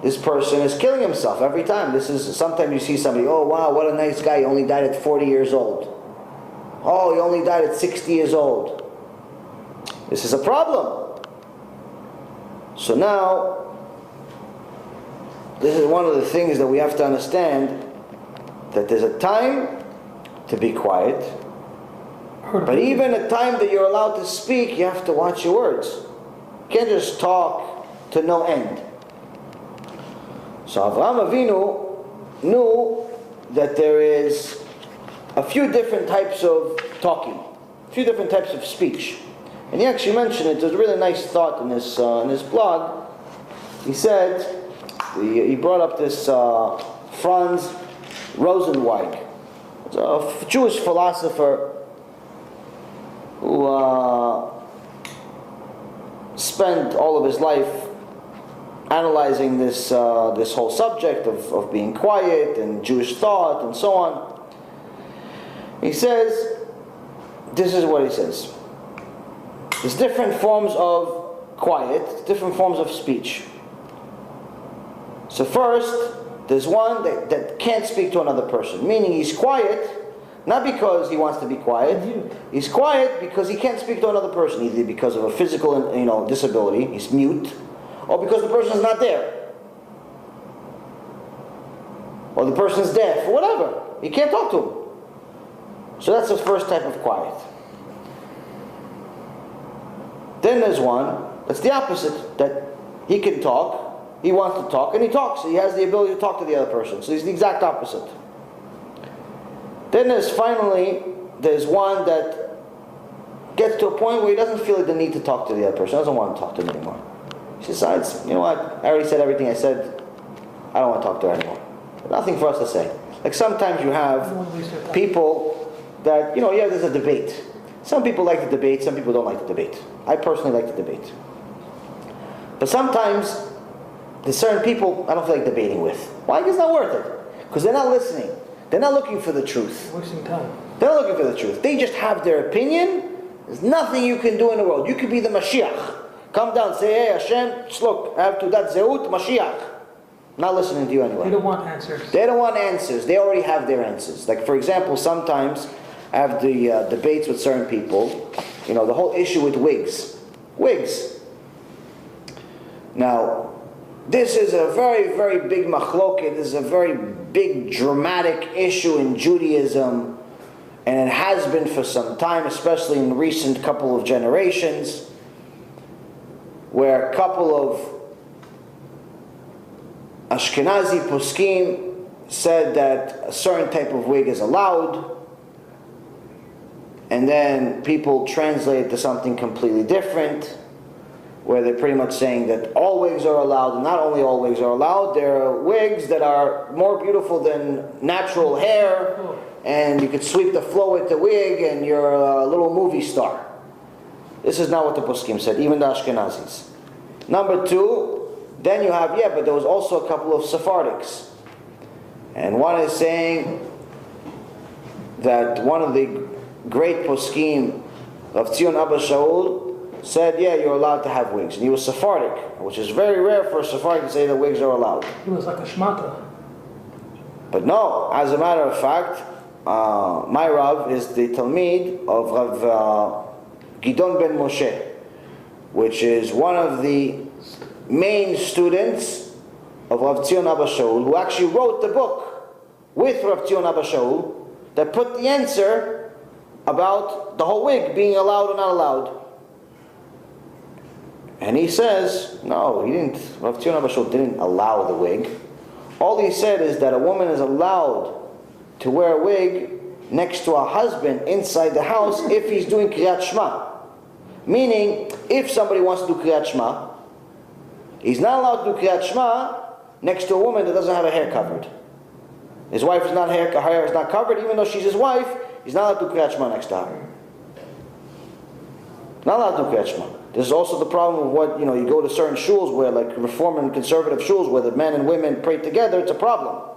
This person is killing himself every time. Sometimes you see somebody, oh wow, what a nice guy, he only died at 40 years old. Oh, he only died at 60 years old. This is a problem. So now, this is one of the things that we have to understand, that there's a time to be quiet, but even a time that you're allowed to speak, you have to watch your words. You can't just talk to no end. So Avraham Avinu knew that there is a few different types of talking, a few different types of speech. And he actually mentioned it. There's a really nice thought in his blog. He said, he brought up this Franz Rosenzweig. It's a Jewish philosopher who spent all of his life analyzing this whole subject of being quiet and Jewish thought and so on. He says, this is what he says. There's different forms of quiet, different forms of speech. So first, there's one that can't speak to another person, meaning he's quiet, not because he wants to be quiet. He's quiet because he can't speak to another person, either because of a physical disability, he's mute, or because the person is not there, or the person is deaf, or whatever. He can't talk to him. So that's the first type of quiet. Then there's one that's the opposite, that he can talk, he wants to talk, and he talks. He has the ability to talk to the other person. So he's the exact opposite. Then there's one that gets to a point where he doesn't feel the need to talk to the other person, doesn't want to talk to them anymore. He decides, you know what, I already said everything I said, I don't want to talk to her anymore. Nothing for us to say. Like sometimes you have people that, there's a debate. Some people like the debate, some people don't like the debate. I personally like the debate. But sometimes, there's certain people I don't feel like debating with. Why? Because it's not worth it. Because they're not listening. They're not looking for the truth. Wasting time. They're not looking for the truth. They just have their opinion. There's nothing you can do in the world. You could be the Mashiach. Come down, say, hey Hashem, look, I have to that Zeut Mashiach. Not listening to you anyway. They don't want answers. They don't want answers. They already have their answers. Like for example, sometimes I have the debates with certain people. The whole issue with wigs. Wigs. Now, this is a very, very big machloket. This is a very big, dramatic issue in Judaism. And it has been for some time, especially in the recent couple of generations, where a couple of Ashkenazi poskim said that a certain type of wig is allowed, and then people translate it to something completely different, where they're pretty much saying that all wigs are allowed, and not only all wigs are allowed, there are wigs that are more beautiful than natural hair, and you could sweep the floor with the wig and you're a little movie star. This is not what the poskim said, even the Ashkenazis. Number two, then you have, but there was also a couple of Sephardics. And one is saying that one of the great poskim, Rav Tzion Abba Shaul, said, yeah, you're allowed to have wigs. And he was Sephardic, which is very rare for a Sephardic to say that wigs are allowed. He was like a shmata. But no, as a matter of fact, my Rav is the Talmid of Rav Gidon ben Moshe, which is one of the main students of Rav Tzion Abba Shaul, who actually wrote the book with Rav Tzion Abba Shaul that put the answer about the whole wig being allowed or not allowed. And he says, no, he didn't. Rav Tzion Abba Shaul didn't allow the wig. All he said is that a woman is allowed to wear a wig next to a husband inside the house if he's doing Kriyat Shema. Meaning, if somebody wants to do Kriyat Shema, he's not allowed to do Kriyat Shema next to a woman that doesn't have her hair covered. His wife is not her hair is not covered, even though she's his wife, he's not allowed to do Kriyat Shema next to her. Not allowed to do Kriyat Shema. There's also the problem of what, you go to certain shuls where, like Reform and conservative shuls, where the men and women pray together, it's a problem.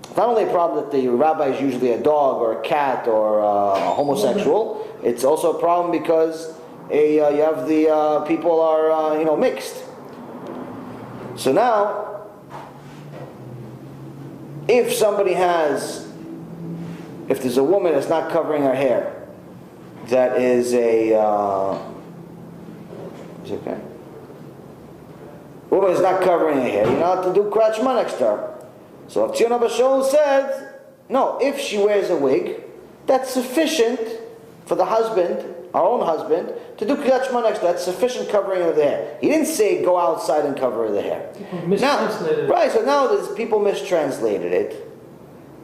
It's not only a problem that the rabbi is usually a dog or a cat or a homosexual, it's also a problem because you have the people are, mixed. So now, if there's a woman that's not covering her hair, that is okay. Woman is not covering her hair, you're not allowed to do Kriyat Shema next to her. So Rav Tzion Abba Shaul said, no, if she wears a wig, that's sufficient for the husband, our own husband, to do Kriyat Shema next to her. That's sufficient covering of the hair. He didn't say go outside and cover the hair. People mistranslated it. Right, so now people mistranslated it.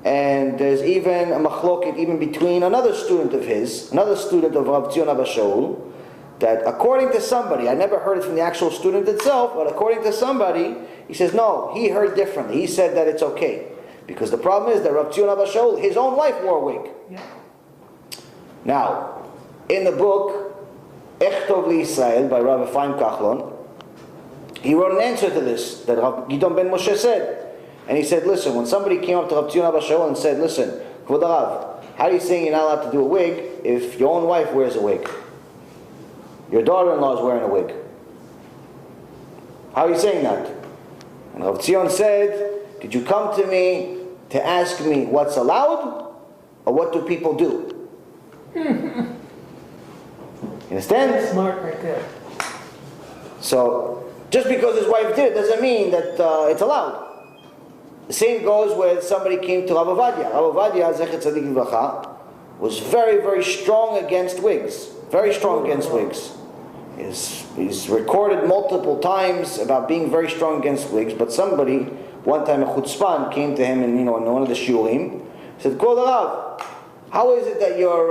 And there's even a machloket even between another student of his, another student of Rav Tzion Abba Shaul, that according to somebody, I never heard it from the actual student itself, but according to somebody, he says, no, he heard differently. He said that it's okay. Because the problem is that Rav Tzion Abba Shaul, his own wife wore a wig. Yeah. Now, in the book, Ech Tov L'Yisrael, by Rabbi Chaim Kachlon, he wrote an answer to this, that Rav Gidon ben Moshe said. And he said, listen, when somebody came up to Rav Tzion Abba Shaul and said, listen, Kvod Rav, how are you saying you're not allowed to do a wig if your own wife wears a wig? Your daughter-in-law is wearing a wig. How are you saying that? And Rav Tzion said, did you come to me to ask me what's allowed, or what do people do? You understand? That's smart right there. So, just because his wife did it doesn't mean that it's allowed. The same goes when somebody came to Rav Ovadia. Rav Ovadia, Zechet Tzadik Livracha, was very, very strong against wigs. Very strong against wigs. He's recorded multiple times about being very strong against wigs, but somebody, one time a chutzpan, came to him in one of the shulim, said, Kvod Rav, how is it that your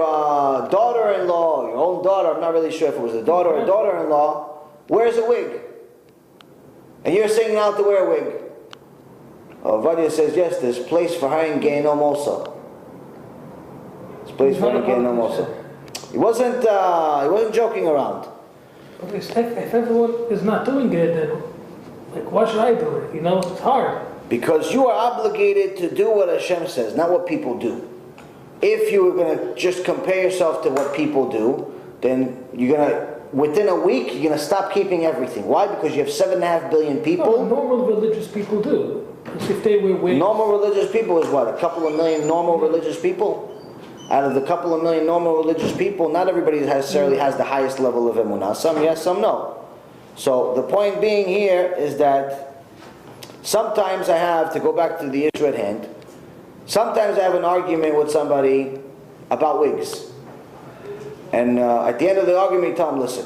daughter-in-law, your own daughter, I'm not really sure if it was a daughter or a daughter-in-law, wears a wig? And you're saying you're not allowed to wear a wig? Vadia says, yes, there's place for her in Gehinom also. There's place for her in Gehinom also. He wasn't joking around. But if everyone is not doing it, then why should I do it? It's hard. Because you are obligated to do what Hashem says, not what people do. If you were going to just compare yourself to what people do, then you're going to, within a week, you're going to stop keeping everything. Why? Because you have 7.5 billion people. No, normal religious people do. If they wear wigs. Normal religious people is what? A couple of million normal religious people? Out of the couple of million normal religious people, not everybody necessarily has the highest level of emunah. Some yes, some no. So the point being here is that sometimes I have, to go back to the issue at hand, sometimes I have an argument with somebody about wigs. And at the end of the argument, you tell them, listen,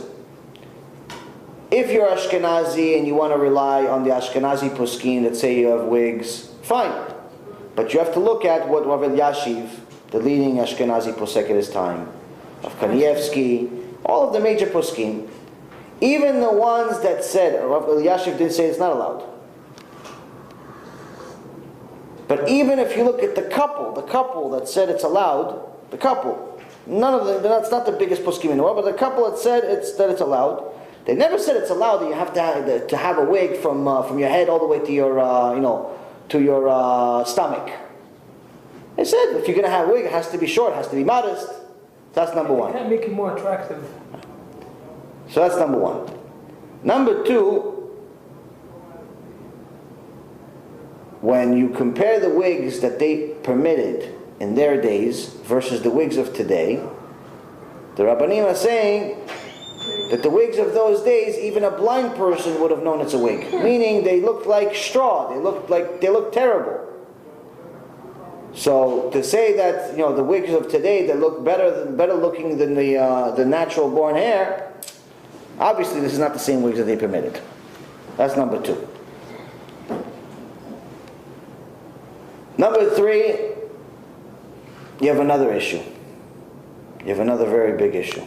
if you're Ashkenazi and you want to rely on the Ashkenazi poskim that say you have wigs, fine. But you have to look at what Rav Elyashiv, the leading Ashkenazi posek at his time, of Kanievsky, all of the major poskim, even the ones that said, Rav Elyashiv did say it's not allowed. But even if you look at the couple that said it's allowed, the couple, none of them, that's not the biggest poskim in the world, but the couple that said that it's allowed, they never said it's allowed that you have to have a wig from your head all the way to your to your stomach. They said if you're going to have a wig, it has to be short, it has to be modest. That's number one. You can't make it more attractive. So that's number one. Number two, when you compare the wigs that they permitted in their days versus the wigs of today, the Rabbanim are saying that the wigs of those days, even a blind person would have known it's a wig. Meaning they looked like straw. They looked terrible. So to say that the wigs of today that look better looking than the natural born hair, obviously this is not the same wigs that they permitted. That's number two. Number three, you have another issue. You have another very big issue.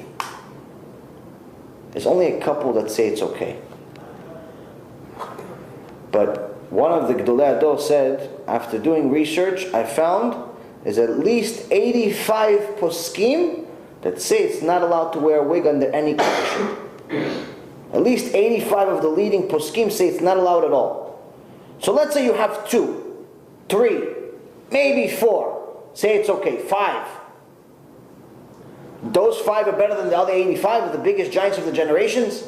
There's only a couple that say it's okay. But one of the Gedolei Hador said, after doing research, I found there's at least 85 poskim that say it's not allowed to wear a wig under any condition. At least 85 of the leading poskim say it's not allowed at all. So let's say you have 2, 3, maybe 4. Say it's okay. 5. Those 5 are better than the other 85 of the biggest giants of the generations?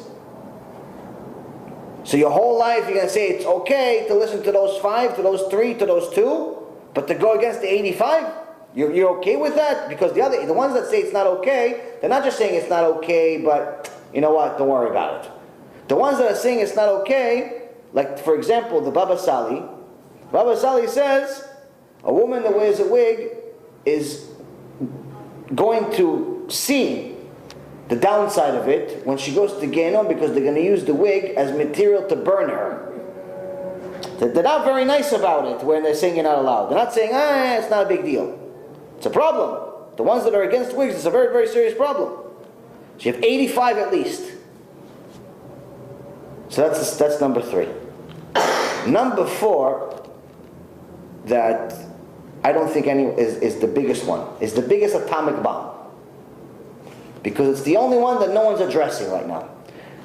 So your whole life you're going to say it's okay to listen to those 5, to those 3, to those 2, but to go against the 85? You're okay with that? Because the ones that say it's not okay, they're not just saying it's not okay, but you know what, don't worry about it. The ones that are saying it's not okay, like for example the Baba Sali. Baba Sali says a woman that wears a wig is going to see the downside of it when she goes to Gehenom, because they're going to use the wig as material to burn her. They're not very nice about it when they're saying you're not allowed. They're not saying, it's not a big deal. It's a problem. The ones that are against wigs, it's a very, very serious problem. So you have 85 at least. So that's number 3. Number 4, that I don't think is the biggest one, is the biggest atomic bomb. Because it's the only one that no one's addressing right now.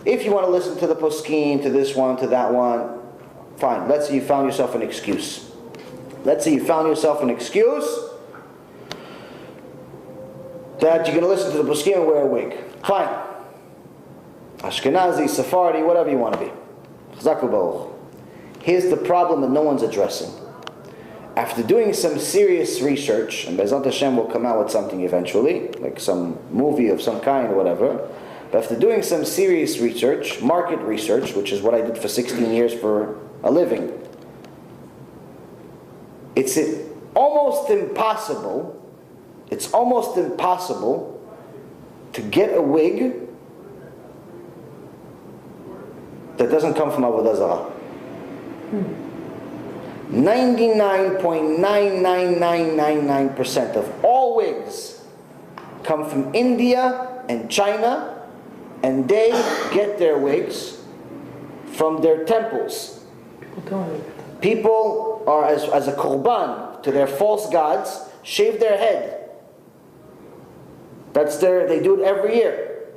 If you want to listen to the poskim, to this one, to that one, fine. Let's say you found yourself an excuse. Let's say you found yourself an excuse that you're going to listen to the poskim and wear a wig. Fine. Ashkenazi, Sephardi, whatever you want to be. Chazak u'baruch. Here's the problem that no one's addressing. After doing some serious research, and Be'ezrat Hashem will come out with something eventually, like some movie of some kind or whatever, but after doing some serious research, market research, which is what I did for 16 years for a living, it's almost impossible to get a wig that doesn't come from Avodah Zarah. 99.99999% of all wigs come from India and China, and they get their wigs from their temples. People are, as a korban to their false gods, shave their head. They do it every year.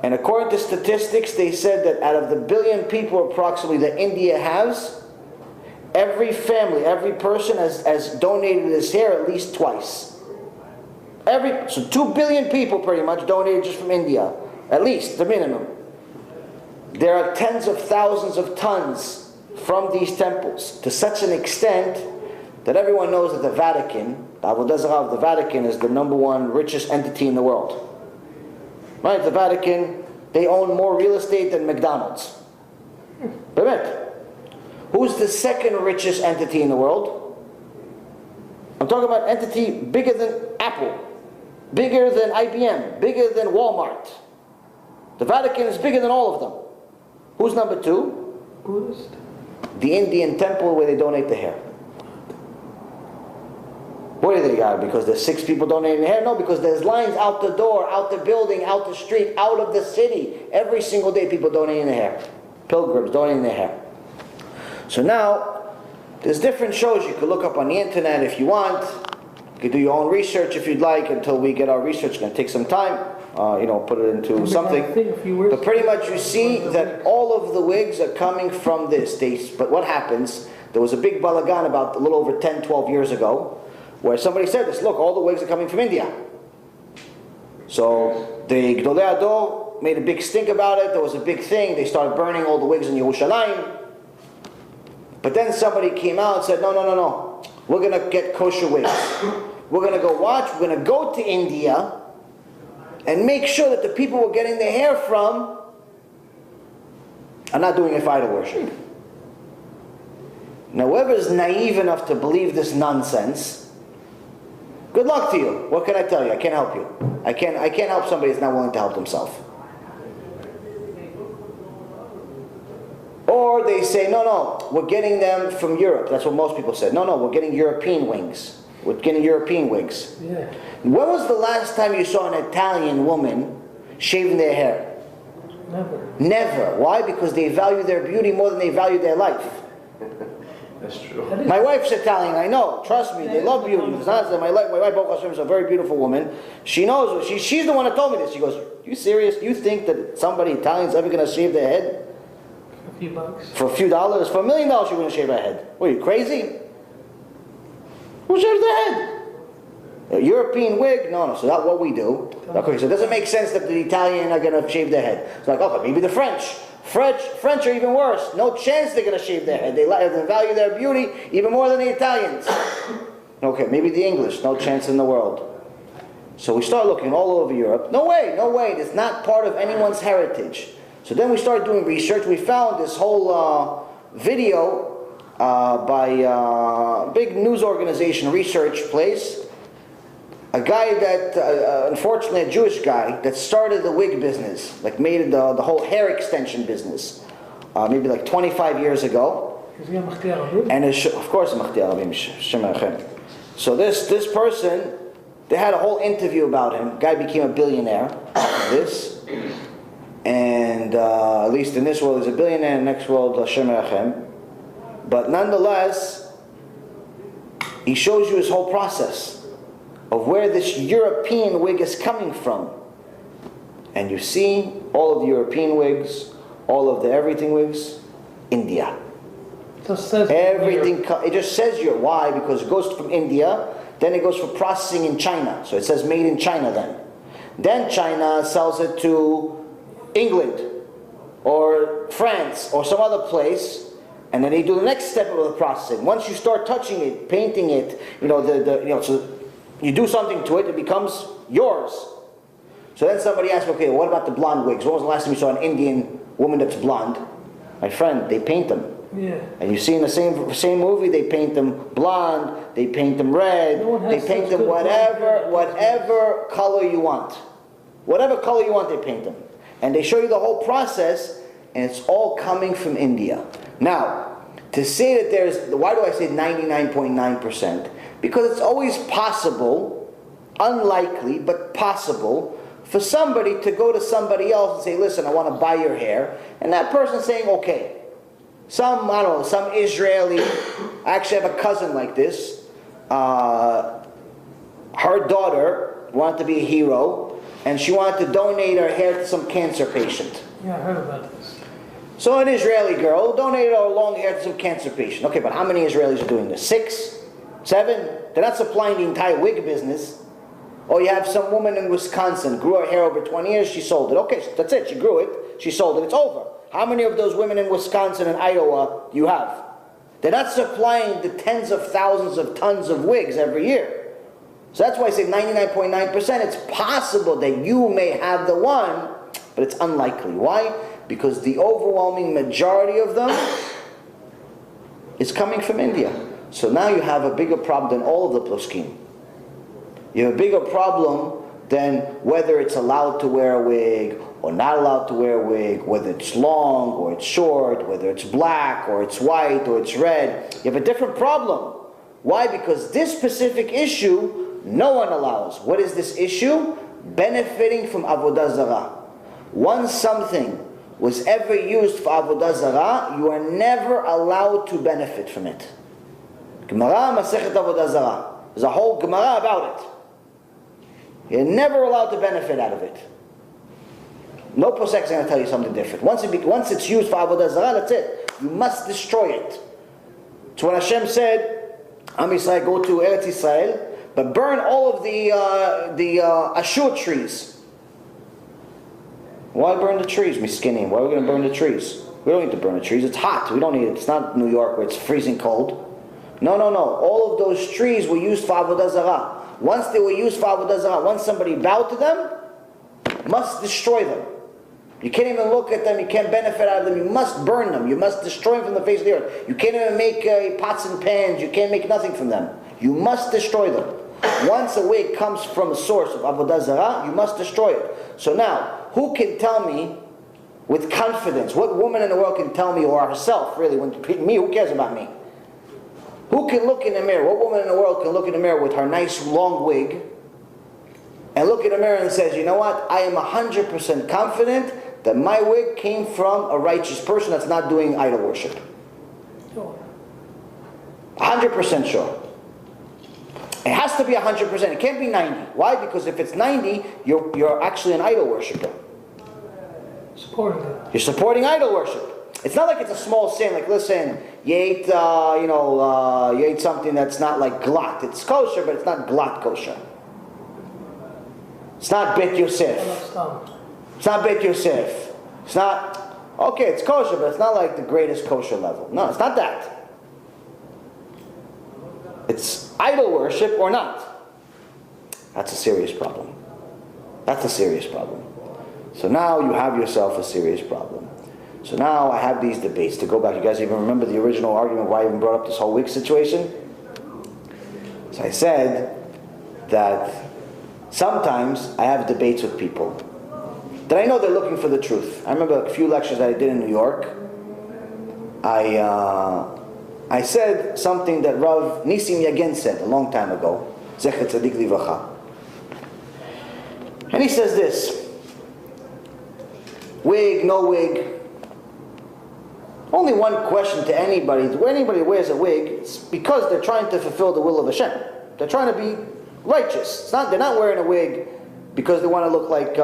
And according to statistics, they said that out of the 1 billion people approximately that India has, every family, every person has donated his hair at least twice. So 2 billion people pretty much donated just from India. At least, the minimum. There are tens of thousands of tons from these temples, to such an extent that everyone knows that the Vatican, the Avodah Zarah of the Vatican, is the #1 richest entity in the world. Right? The Vatican, they own more real estate than McDonald's. באמת. Who's the second richest entity in the world? I'm talking about entity bigger than Apple, bigger than IBM, bigger than Walmart. The Vatican is bigger than all of them. Who's number 2? Buddhist. The Indian temple where they donate the hair. What do they got? Because there's 6 people donating the hair? No, because there's lines out the door, out the building, out the street, out of the city. Every single day people donating the hair. Pilgrims donating their hair. So now, there's different shows you could look up on the internet if you want. You could do your own research if you'd like, until we get our research. It's going to take some time. Put it into something. But pretty much you see that all of the wigs are coming from this. But what happens, there was a big balagan about a little over 10, 12 years ago, where somebody said this, look, all the wigs are coming from India. So the Gedolei Hador made a big stink about it. There was a big thing. They started burning all the wigs in Yerushalayim. But then somebody came out and said, no, no, no, no. We're going to get kosher wigs. We're going to go watch. We're going to go to India and make sure that the people we're getting their hair from are not doing it for idol worship. Now, whoever is naive enough to believe this nonsense, good luck to you. What can I tell you? I can't help you. I can't help somebody who's not willing to help themselves. Or they say, no, no, we're getting them from Europe. That's what most people said. No, no, we're getting European wings. We're getting European wigs. Yeah. When was the last time you saw an Italian woman shaving their hair? Never. Never. Why? Because they value their beauty more than they value their life. That's true. My wife's Italian, I know. Trust me, they love beauty. It's not that my wife, Baruch Hashem, is a very beautiful woman. She knows. She's the one that told me this. She goes, "You serious? You think that somebody Italian's ever going to shave their head? A few bucks. For a few dollars? For $1 million, she wouldn't shave her head. What, are you crazy? Who shaves their head? A European wig? No, no. So that's what we do. Okay, so it doesn't make sense that the Italian are going to shave their head. It's like, okay, maybe the French. French are even worse. No chance they're going to shave their head. They value their beauty even more than the Italians. Okay, maybe the English. No chance in the world. So we start looking all over Europe. No way, no way. It's not part of anyone's heritage. So then we started doing research. We found this whole video by a big news organization, research place. A guy that, unfortunately a Jewish guy, that started the wig business, like made the whole hair extension business, maybe like 25 years ago. And of course, so this person, they had a whole interview about him. Guy became a billionaire after this. And at least in this world he's a billionaire, in the next world, Hashem Erachem. But nonetheless, he shows you his whole process of where this European wig is coming from. And you see all of the European wigs, all of the everything wigs, India. Everything, it just says here. Why? Because it goes from India, then it goes for processing in China. So it says made in China then. Then China sells it to England or France or some other place, and then they do the next step of the processing. Once you start touching it, painting it, so you do something to it, it becomes yours. So then somebody asks, okay, what about the blonde wigs? When was the last time you saw an Indian woman that's blonde? My friend, they paint them. Yeah. And you see in the same movie, they paint them blonde, they paint them red, they paint them whatever color you want. Whatever color you want, they paint them. And they show you the whole process, and it's all coming from India. Now, to say that there's, why do I say 99.9%? Because it's always possible, unlikely, but possible, for somebody to go to somebody else and say, listen, I want to buy your hair. And that person saying, okay. Some Israeli, I actually have a cousin like this. Her daughter wanted to be a hero, and she wanted to donate her hair to some cancer patient. Yeah, I heard about this. So an Israeli girl donated her long hair to some cancer patient. Okay, but how many Israelis are doing this? 6? 7? They're not supplying the entire wig business. Or you have some woman in Wisconsin, grew her hair over 20 years, she sold it. Okay, that's it, she grew it, she sold it, it's over. How many of those women in Wisconsin and Iowa do you have? They're not supplying the tens of thousands of tons of wigs every year. So that's why I say 99.9%. It's possible that you may have the one, but it's unlikely. Why? Because the overwhelming majority of them is coming from India. So now you have a bigger problem than all of the poskim. You have a bigger problem than whether it's allowed to wear a wig or not allowed to wear a wig, whether it's long or it's short, whether it's black or it's white or it's red. You have a different problem. Why? Because this specific issue, no one allows. What is this issue? Benefiting from Avodah Zarah. Once something was ever used for Avodah Zarah, you are never allowed to benefit from it. Gemara Masechet Avodah Zarah. There's a whole Gemara about it. You're never allowed to benefit out of it. No posek is going to tell you something different. Once it's used for Avodah Zarah, that's it. You must destroy it. So when Hashem said, Am Yisrael, go to Eretz Yisrael, but burn all of the Ashur trees. Why burn the trees? Miskinim. Why are we going to burn the trees? We don't need to burn the trees. It's hot. We don't need it. It's not New York where it's freezing cold. No. All of those trees were used for Avodah Zarah. Once they were used for Avodah Zarah, once somebody bowed to them, must destroy them. You can't even look at them. You can't benefit out of them. You must burn them. You must destroy them from the face of the earth. You can't even make pots and pans. You can't make nothing from them. You must destroy them. Once a wig comes from a source of Avodah Zarah, you must destroy it. So now, who can tell me with confidence, what woman in the world can tell me, or herself really, me, who cares about me? Who can look in the mirror? What woman in the world can look in the mirror with her nice long wig and look in the mirror and says, you know what, I am 100% confident that my wig came from a righteous person that's not doing idol worship? 100% sure. It has to be 100%. It can't be 90. Why? Because if it's 90, you're actually an idol worshiper. Supporting it. You're supporting idol worship. It's not like it's a small sin. Like, listen, you ate, you ate something that's not like glat. It's kosher, but it's not glat kosher. It's not Bet Yosef. It's not Bet Yosef. It's not, okay, it's kosher, but it's not like the greatest kosher level. No, it's not that. It's idol worship or not. That's a serious problem. That's a serious problem. So now you have yourself a serious problem. So now I have these debates. To go back, you guys even remember the original argument why I even brought up this whole wig situation? So I said that sometimes I have debates with people that I know they're looking for the truth. I remember a few lectures that I did in New York. I said something that Rav Nisim Yagen said a long time ago. Zecher Tzadik Livracha. And he says this: wig, no wig. Only one question to anybody: when anybody wears a wig, it's because they're trying to fulfill the will of Hashem. They're trying to be righteous. It's not, they're not wearing a wig because they want to look like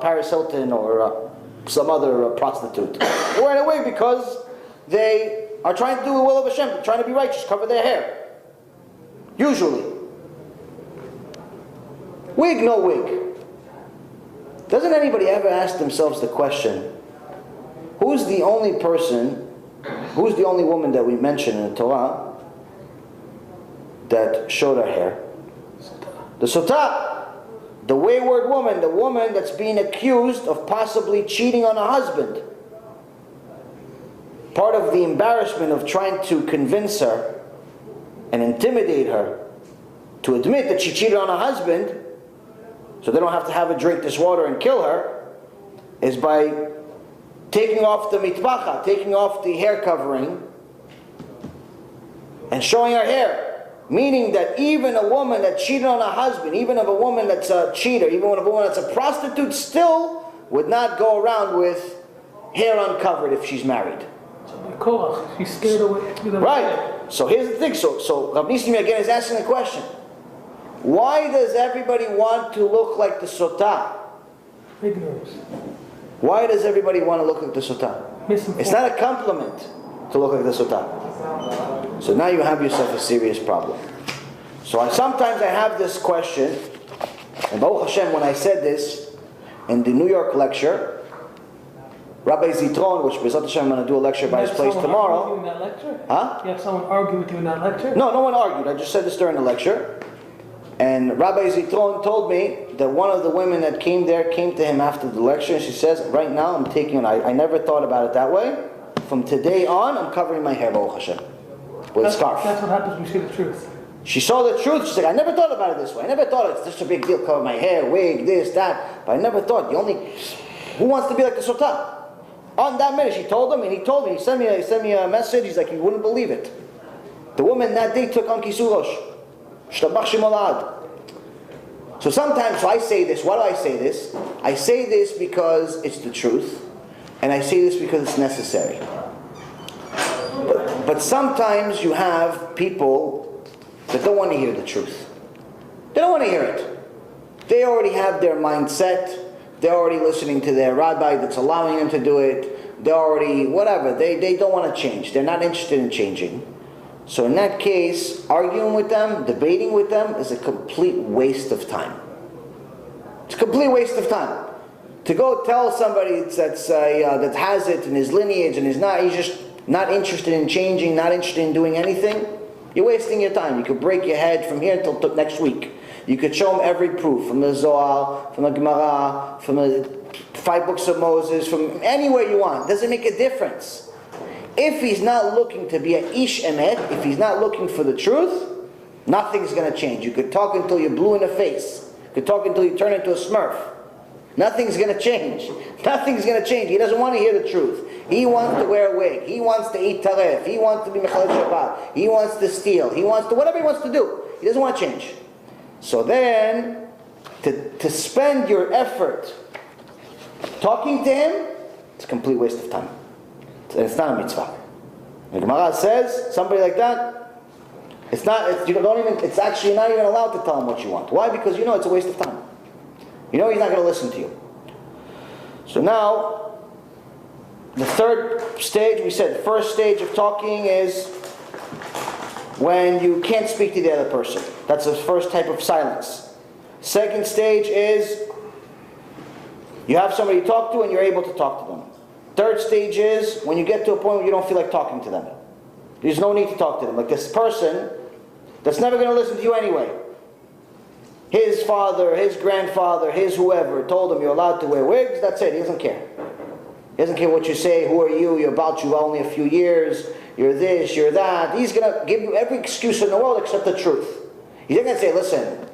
Paris Hilton or some other prostitute. They're wearing a wig because they are trying to do the will of Hashem. They're trying to be righteous, cover their hair. Usually. Wig, no wig. Doesn't anybody ever ask themselves the question, who's the only woman that we mention in the Torah that showed her hair? The Sotah, the wayward woman, the woman that's being accused of possibly cheating on her husband. Part of the embarrassment of trying to convince her and intimidate her to admit that she cheated on her husband, so they don't have to have her drink this water and kill her, is by taking off the mitbacha, taking off the hair covering, and showing her hair. Meaning that even a woman that cheated on her husband, even of a woman that's a cheater, even of a woman that's a prostitute, still would not go around with hair uncovered if she's married. She's scared away. Right. So here's the thing. So Rabbi Nisim again is asking the question: why does everybody want to look like the Sotah? Ignorance. Why does everybody want to look like the Sotah? It's not a compliment to look like the Sotah. So now you have yourself a serious problem. So sometimes I have this question, and Baruch Hashem, when I said this in the New York lecture, Rabbi Zitron, which B'ezrat Hashem I'm going to do a lecture by his place tomorrow. You in that lecture? Huh? You have someone argue with you in that lecture? No, no one argued. I just said this during the lecture. And Rabbi Zitron told me that one of the women that came there came to him after the lecture, and she says, right now I'm taking it. I never thought about it that way. From today on, I'm covering my hair, Baruch Hashem, with a scarf. That's what happens when you see the truth. She saw the truth. She's like, I never thought about it this way. I never thought it's such a big deal, cover my hair, wig, this, that. But I never thought, who wants to be like the Sotah? On that minute, she told him, and he told me, he sent me a message, he's like, you wouldn't believe it. The woman that day took on Kisurosh. So sometimes, I say this. Why do I say this? I say this because it's the truth, and I say this because it's necessary. But sometimes you have people that don't want to hear the truth. They don't want to hear it. They already have their mindset. They're already listening to their rabbi that's allowing them to do it. They're already, whatever. They don't want to change. They're not interested in changing. So in that case, arguing with them, debating with them is a complete waste of time. It's a complete waste of time. to go tell somebody that has it in his lineage and he's just not interested in changing, not interested in doing anything, you're wasting your time. You could break your head from here until next week. You could show him every proof, from the Zohar, from the Gemara, from the 5 books of Moses, from anywhere you want. Doesn't make a difference. If he's not looking to be an ish emet, if he's not looking for the truth, nothing's going to change. You could talk until you're blue in the face. You could talk until you turn into a smurf. Nothing's going to change. Nothing's going to change. He doesn't want to hear the truth. He wants to wear a wig. He wants to eat taref. He wants to be mechalel Shabbat. He wants to steal. He wants to, whatever he wants to do. He doesn't want to change. So then, to spend your effort talking to him, it's a complete waste of time. It's not a mitzvah. The Gemara says, somebody like that, it's actually not even allowed to tell him what you want. Why? Because you know it's a waste of time. You know he's not going to listen to you. So now, the third stage, we said the first stage of talking is when you can't speak to the other person. That's the first type of silence. Second stage is you have somebody to talk to and you're able to talk to them. Third stage is when you get to a point where you don't feel like talking to them. There's no need to talk to them. Like this person that's never going to listen to you anyway. His father, his grandfather, his whoever told him you're allowed to wear wigs. That's it. He doesn't care. He doesn't care what you say. Who are you? You're about you only a few years. You're this, you're that. He's going to give you every excuse in the world except the truth. He's not going to say, listen,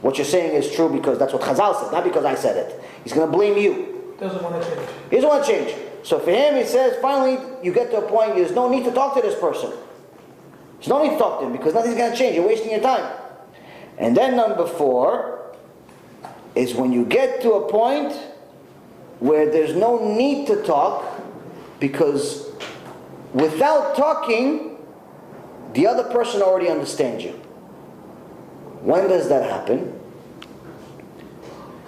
what you're saying is true because that's what Chazal said, not because I said it. He's going to blame you. Doesn't want to change. He doesn't want to change. So for him, he says, finally, you get to a point, there's no need to talk to this person. There's no need to talk to him because nothing's going to change. You're wasting your time. And then number 4 is when you get to a point where there's no need to talk because without talking, the other person already understands you. When does that happen?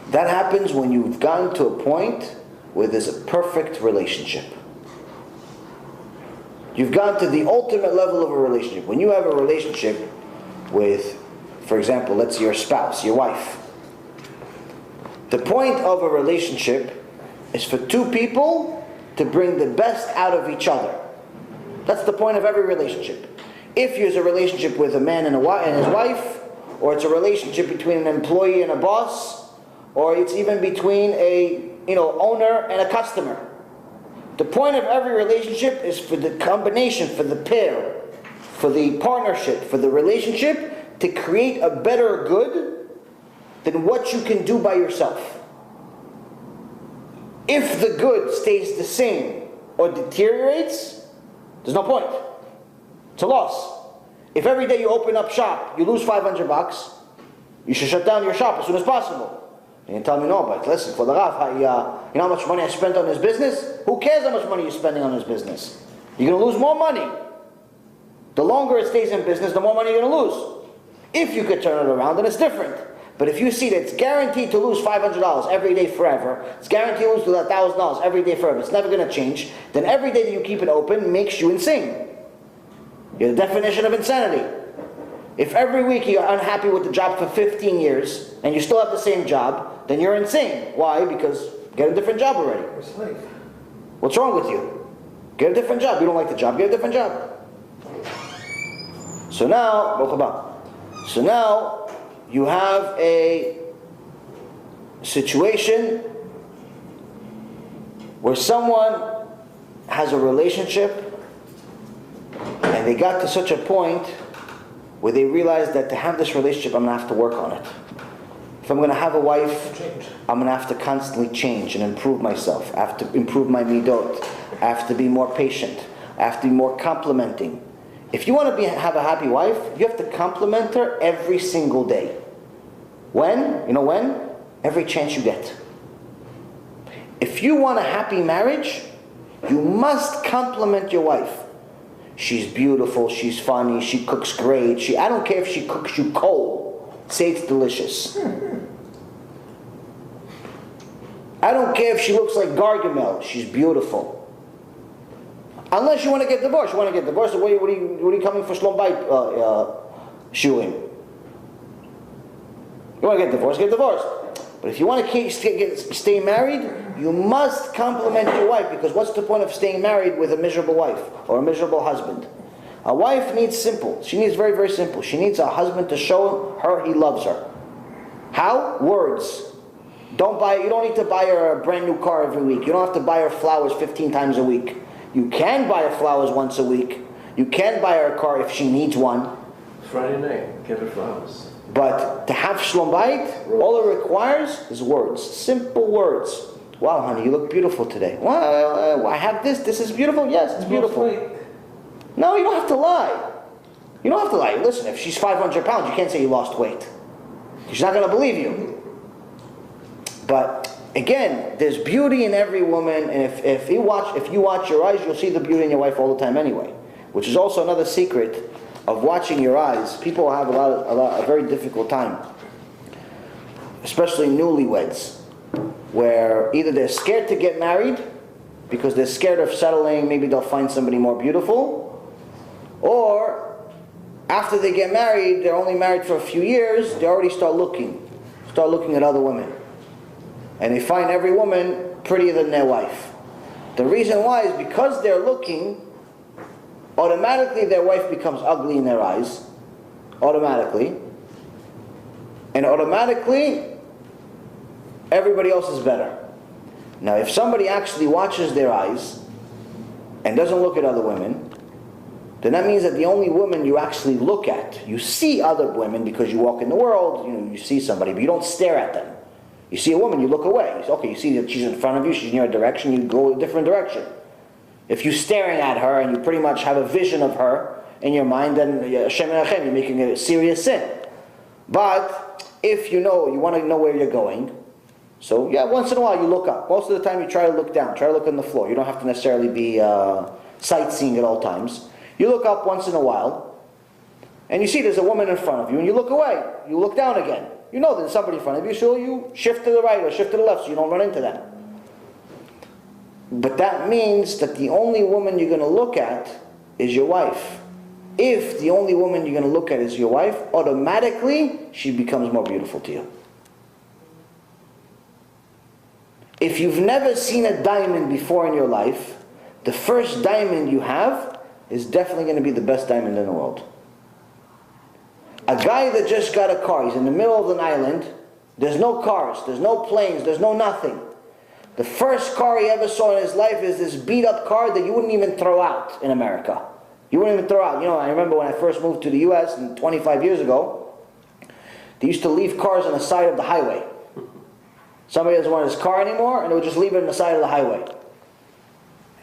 That happens when you've gotten to a point where there's a perfect relationship. You've gotten to the ultimate level of a relationship. When you have a relationship with, for example, let's say your spouse, your wife. The point of a relationship is for 2 people to bring the best out of each other. That's the point of every relationship. If there's a relationship with a man and his wife, or it's a relationship between an employee and a boss, or it's even between a owner and a customer. The point of every relationship is for the combination, for the pair, for the partnership, for the relationship to create a better good than what you can do by yourself. If the good stays the same or deteriorates, there's no point. It's a loss. If every day you open up shop, you lose $500, you should shut down your shop as soon as possible. And you tell me, no, but listen, for the Rav, you know how much money I spent on his business? Who cares how much money you're spending on his business? You're going to lose more money. The longer it stays in business, the more money you're going to lose. If you could turn it around, then it's different. But if you see that it's guaranteed to lose $500 every day forever, it's guaranteed to lose $1,000 every day forever, it's never going to change, then every day that you keep it open makes you insane. You're the definition of insanity. If every week you're unhappy with the job for 15 years, and you still have the same job, then you're insane. Why? Because get a different job already. You're a slave. What's wrong with you? Get a different job. You don't like the job, get a different job. So now, you have a situation where someone has a relationship and they got to such a point where they realize that to have this relationship, I'm going to have to work on it. If I'm going to have a wife, I'm going to have to constantly change and improve myself. I have to improve my midot. I have to be more patient. I have to be more complimenting. If you want to have a happy wife, you have to compliment her every single day. When? You know when? Every chance you get. If you want a happy marriage, you must compliment your wife. She's beautiful, she's funny, she cooks great. I don't care if she cooks you cold. Say it's delicious. I don't care if she looks like Gargamel. She's beautiful. Unless you want to get divorced. You want to get divorced, what are you coming for Shlom Bayit shulim? You want to get divorced, get divorced. But if you want to stay married, you must compliment your wife, because what's the point of staying married with a miserable wife or a miserable husband? A wife needs simple. She needs very, very simple. She needs a husband to show her he loves her. How? Words. You don't need to buy her a brand new car every week. You don't have to buy her flowers 15 times a week. You can buy her flowers once a week. You can buy her a car if she needs one. Friday night, give her flowers. But to have shalom bayit, all it requires is words. Simple words. Wow, honey, you look beautiful today. Wow, I have this. This is beautiful. Yes, it's beautiful. No, you don't have to lie. You don't have to lie. Listen, if she's 500 pounds, you can't say you lost weight. She's not going to believe you. But again, there's beauty in every woman, and if you watch your eyes, you'll see the beauty in your wife all the time anyway. Which is also another secret of watching your eyes. People have a very difficult time, especially newlyweds, where either they're scared to get married because they're scared of settling. Maybe they'll find somebody more beautiful, or after they get married, they're only married for a few years, they already start looking at other women. And they find every woman prettier than their wife. The reason why is because they're looking, automatically their wife becomes ugly in their eyes. Automatically. And automatically, everybody else is better. Now, if somebody actually watches their eyes and doesn't look at other women, then that means that the only woman you actually look at, you see other women because you walk in the world, you see somebody, but you don't stare at them. You see a woman, you look away. Okay, you see that she's in front of you, she's in your direction, you go a different direction. If you're staring at her and you pretty much have a vision of her in your mind, then you're making a serious sin. But if you want to know where you're going, so yeah, once in a while you look up. Most of the time you try to look down, try to look on the floor. You don't have to necessarily be sightseeing at all times. You look up once in a while, and you see there's a woman in front of you, and you look away. You look down again. You know there's somebody in front of you, so you shift to the right or shift to the left so you don't run into them. But that means that the only woman you're going to look at is your wife. If the only woman you're going to look at is your wife, automatically she becomes more beautiful to you. If you've never seen a diamond before in your life, the first diamond you have is definitely going to be the best diamond in the world. A guy that just got a car, he's in the middle of an island, there's no cars, there's no planes, there's no nothing. The first car he ever saw in his life is this beat up car that you wouldn't even throw out in America. You wouldn't even throw out. I remember when I first moved to the US 25 years ago, they used to leave cars on the side of the highway. Somebody doesn't want his car anymore, and they would just leave it on the side of the highway.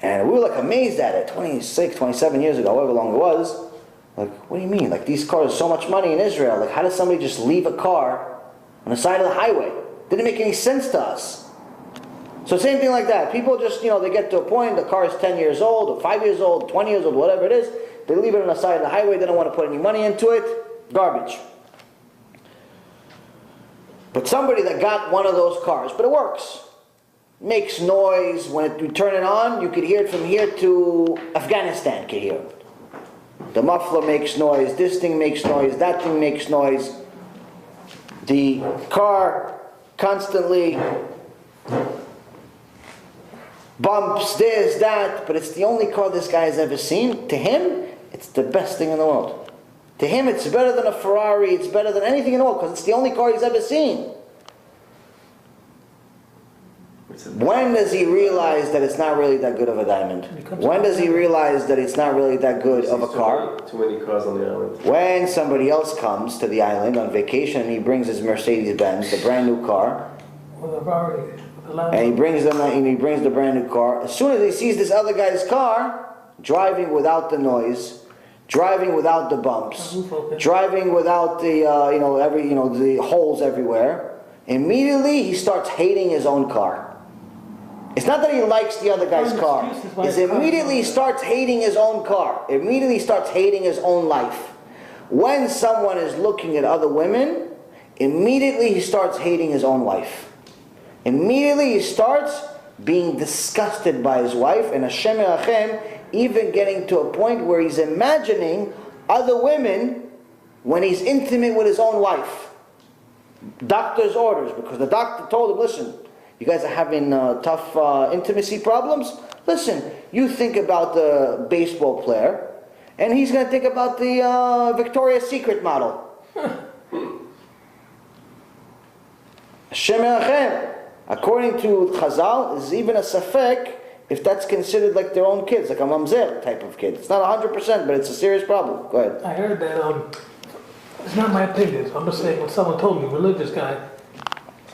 And we were like amazed at it, 26, 27 years ago, however long it was. Like, what do you mean? Like, these cars are so much money in Israel. Like, how does somebody just leave a car on the side of the highway? Didn't make any sense to us. So same thing like that. People just, they get to a point, the car is 10 years old, or 5 years old, 20 years old, whatever it is. They leave it on the side of the highway. They don't want to put any money into it. Garbage. But somebody that got one of those cars, but it works. Makes noise. When you turn it on, you could hear it from here to Afghanistan, can hear it. The muffler makes noise, this thing makes noise, that thing makes noise. The car constantly bumps this, that, but it's the only car this guy has ever seen. To him, it's the best thing in the world. To him, it's better than a Ferrari, it's better than anything in the world, because it's the only car he's ever seen. When does he realize that it's not really that good of a diamond? When does he realize that it's not really that good of a car? Too many cars on the island. When somebody else comes to the island on vacation and he brings his Mercedes-Benz, the brand new car, and he brings the brand new car. As soon as he sees this other guy's car driving without the noise, driving without the bumps, driving without the the holes everywhere, immediately he starts hating his own car. It's not that he likes the other guy's car. It's immediately he starts hating his own car. Immediately starts hating his own life. When someone is looking at other women, immediately he starts hating his own wife. Immediately he starts being disgusted by his wife, and Hashem Erachem, even getting to a point where he's imagining other women when he's intimate with his own wife. doctor's orders because the doctor told him, listen, you guys are having tough intimacy problems? Listen, you think about the baseball player, and he's going to think about the Victoria's Secret model. Hashem Elachem. According to Chazal, there's even a safek if that's considered like their own kids, like a mamzer type of kid. It's not 100%, but it's a serious problem. Go ahead. I heard that, it's not my opinion, so I'm just saying what someone told me, religious guy.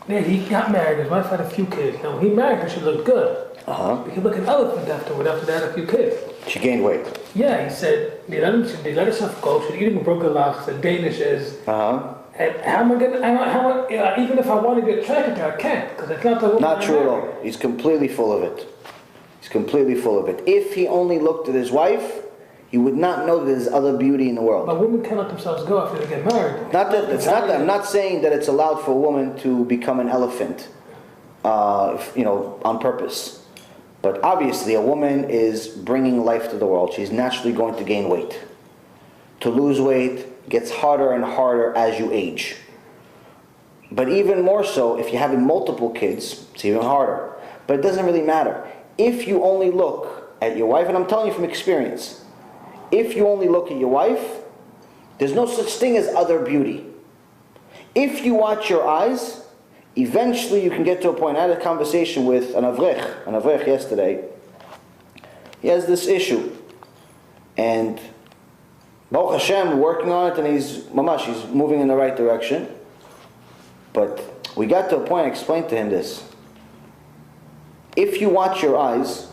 Yeah, he got married, his wife had a few kids. Now, when he married her, she looked good. But he looked an elephant after they had a few kids. She gained weight. Yeah, he said, they let herself go, she's eating brocolach, the Danish is. And how am I gonna, even if I want to get attracted to her, I can't, because it's not the woman. Not true at all. He's completely full of it. He's completely full of it. If he only looked at his wife, he would not know that there's other beauty in the world. But women can let themselves go after they get married. I'm not saying that it's allowed for a woman to become an elephant, on purpose. But obviously, a woman is bringing life to the world. She's naturally going to gain weight. To lose weight gets harder and harder as you age. But even more so, if you're having multiple kids, it's even harder. But it doesn't really matter. If you only look at your wife, and I'm telling you from experience, if you only look at your wife, there's no such thing as other beauty. If you watch your eyes, eventually you can get to a point. I had a conversation with an avrech yesterday. He has this issue. And Baruch Hashem, working on it, and he's moving in the right direction. But we got to a point, I explained to him this. If you watch your eyes,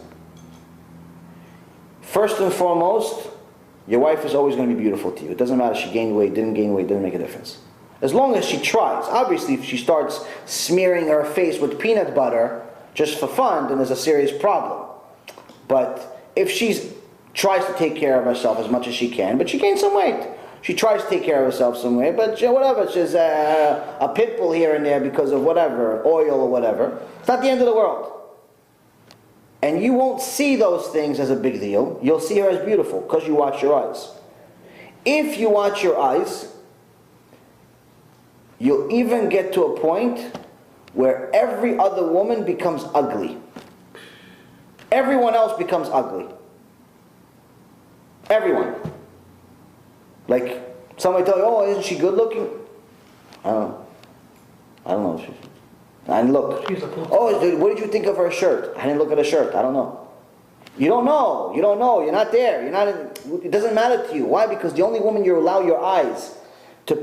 first and foremost, your wife is always going to be beautiful to you. It doesn't matter if she gained weight, didn't gain weight, doesn't make a difference. As long as she tries. Obviously, if she starts smearing her face with peanut butter just for fun, then there's a serious problem. But if she tries to take care of herself as much as she can, but she gained some weight. She tries to take care of herself some way, but whatever, it's just a pit bull here and there because of whatever, oil or whatever. It's not the end of the world. And you won't see those things as a big deal. You'll see her as beautiful because you watch your eyes. If you watch your eyes, you'll even get to a point where every other woman becomes ugly. Everyone else becomes ugly. Everyone. Like, somebody tell you, oh, isn't she good looking? I don't know. I didn't look. Oh, what did you think of her shirt? I didn't look at her shirt. I don't know. You don't know. You don't know. You're not there. It doesn't matter to you. Why? Because the only woman you allow your eyes to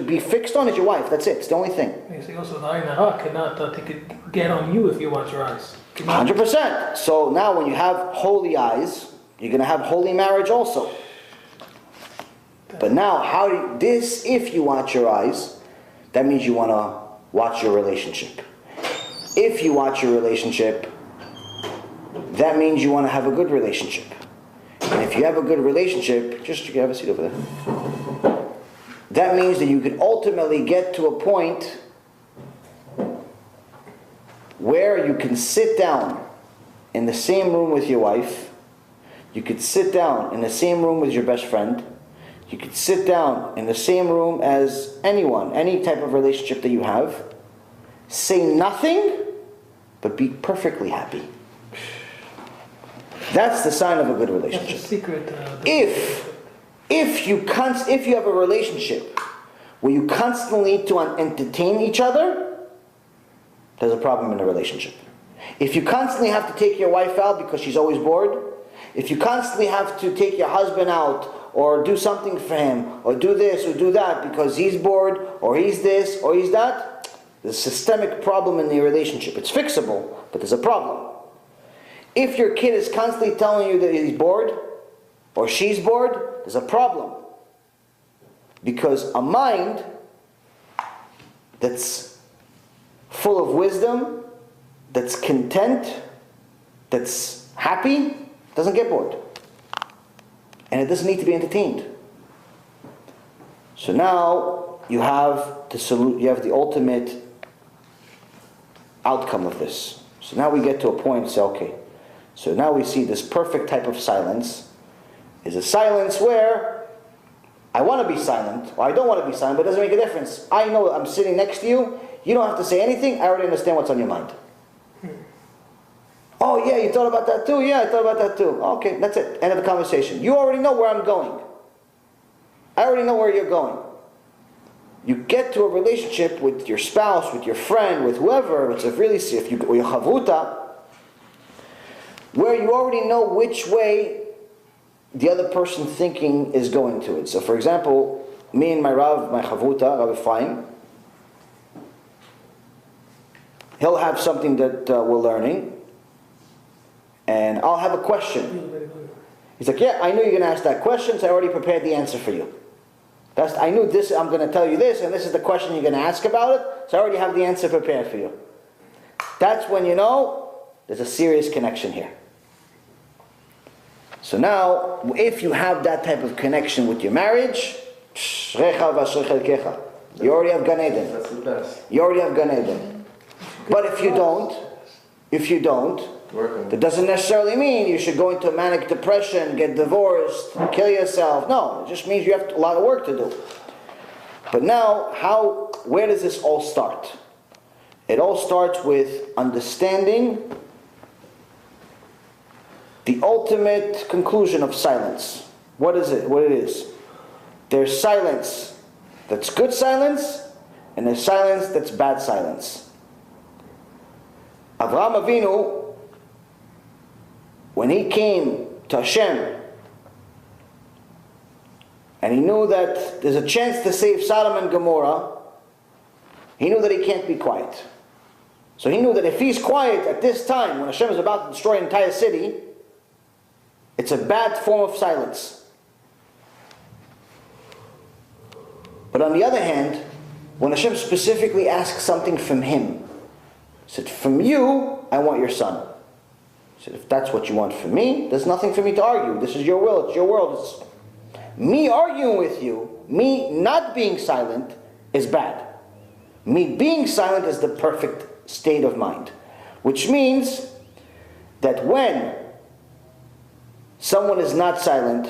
be fixed on is your wife. That's it. It's the only thing. You see, also, the Ayin Hara cannot get on you if you watch your eyes. 100%. So now when you have holy eyes, you're going to have holy marriage also. But now, if you watch your eyes, that means you want to watch your relationship. If you watch your relationship, that means you want to have a good relationship. And if you have a good relationship, you can have a seat over there. That means that you can ultimately get to a point where you can sit down in the same room with your wife. You could sit down in the same room with your best friend. You could sit down in the same room as anyone, any type of relationship that you have. Say nothing, but be perfectly happy. That's the sign of a good relationship. That's the secret. If you have a relationship where you constantly need to entertain each other, there's a problem in the relationship. If you constantly have to take your wife out because she's always bored, if you constantly have to take your husband out or do something for him, or do this or do that because he's bored, or he's this or he's that, there's a systemic problem in the relationship. It's fixable, but there's a problem. If your kid is constantly telling you that he's bored, or she's bored, there's a problem. Because a mind that's full of wisdom, that's content, that's happy, doesn't get bored. And it doesn't need to be entertained. So now you have the ultimate outcome of this. So now we get to a point and say, okay, so now we see this perfect type of silence is a silence where I want to be silent, or I don't want to be silent, but it doesn't make a difference. I know I'm sitting next to you. You don't have to say anything. I already understand what's on your mind. Oh, yeah, you thought about that too? Yeah, I thought about that too. Okay, that's it. End of the conversation. You already know where I'm going. I already know where you're going. You get to a relationship with your spouse, with your friend, with whoever, it's a really, if you, or your chavruta, where you already know which way the other person thinking is going to it. So for example, me and my Rav, my chavruta, Rabbi Fine, he'll have something that we're learning, and I'll have a question. He's like, yeah, I knew you're going to ask that question, so I already prepared the answer for you. I knew this, I'm going to tell you this, and this is the question you're going to ask about it, so I already have the answer prepared for you. That's when you know there's a serious connection here. So now, if you have that type of connection with your marriage, you already have Gan Eden. That's the best. You already have Gan Eden. But if you don't, that doesn't necessarily mean you should go into a manic depression, get divorced, kill yourself. No, it just means you have a lot of work to do. But now, where does this all start? It all starts with understanding the ultimate conclusion of silence. What is it? What it is? There's silence that's good silence, and there's silence that's bad silence. Avraham Avinu, when he came to Hashem, and he knew that there's a chance to save Sodom and Gomorrah, he knew that he can't be quiet. So he knew that if he's quiet at this time, when Hashem is about to destroy an entire city, it's a bad form of silence. But on the other hand, when Hashem specifically asks something from him, he said, from you, I want your son. He said, if that's what you want from me, there's nothing for me to argue. This is your will, it's your world. It's me arguing with you, me not being silent, is bad. Me being silent is the perfect state of mind. Which means that when someone is not silent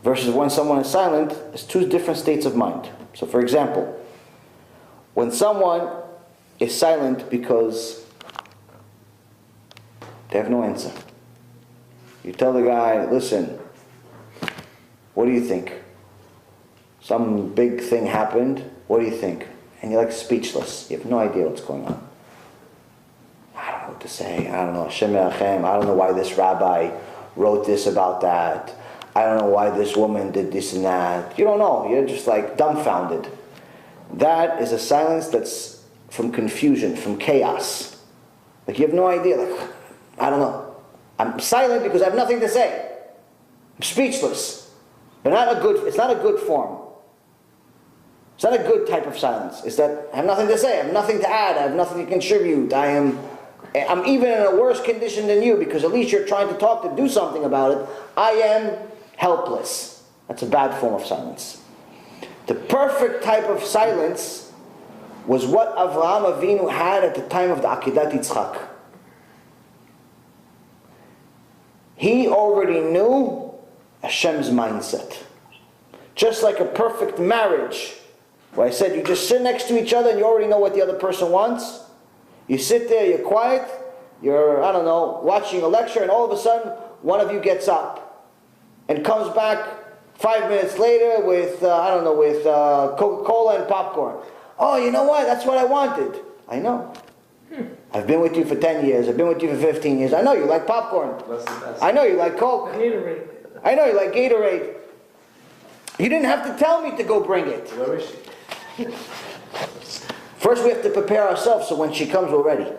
versus when someone is silent, there's two different states of mind. So for example, when someone is silent because they have no answer. You tell the guy, listen, what do you think? Some big thing happened, what do you think? And you're like speechless. You have no idea what's going on. I don't know what to say. I don't know. Hashem Yirachem. I don't know why this rabbi wrote this about that. I don't know why this woman did this and that. You don't know. You're just like dumbfounded. That is a silence that's from confusion, from chaos. Like you have no idea. Like, I don't know. I'm silent because I have nothing to say. I'm speechless. But it's not a good form. It's not a good type of silence. It's that I have nothing to say, I have nothing to add, I have nothing to contribute. I'm even in a worse condition than you because at least you're trying to talk to do something about it. I am helpless. That's a bad form of silence. The perfect type of silence was what Avraham Avinu had at the time of the Akedat Yitzchak. He already knew Hashem's mindset. Just like a perfect marriage, where I said you just sit next to each other and you already know what the other person wants. You sit there, you're quiet, you're, I don't know, watching a lecture, and all of a sudden, one of you gets up and comes back 5 minutes later with, Coca-Cola and popcorn. Oh, you know what? That's what I wanted. I know. I've been with you for 10 years. I've been with you for 15 years. I know you like popcorn. That's the best. I know you like Coke. Gatorade. I know you like Gatorade. You didn't have to tell me to go bring it. Where is she? First we have to prepare ourselves so when she comes we're ready.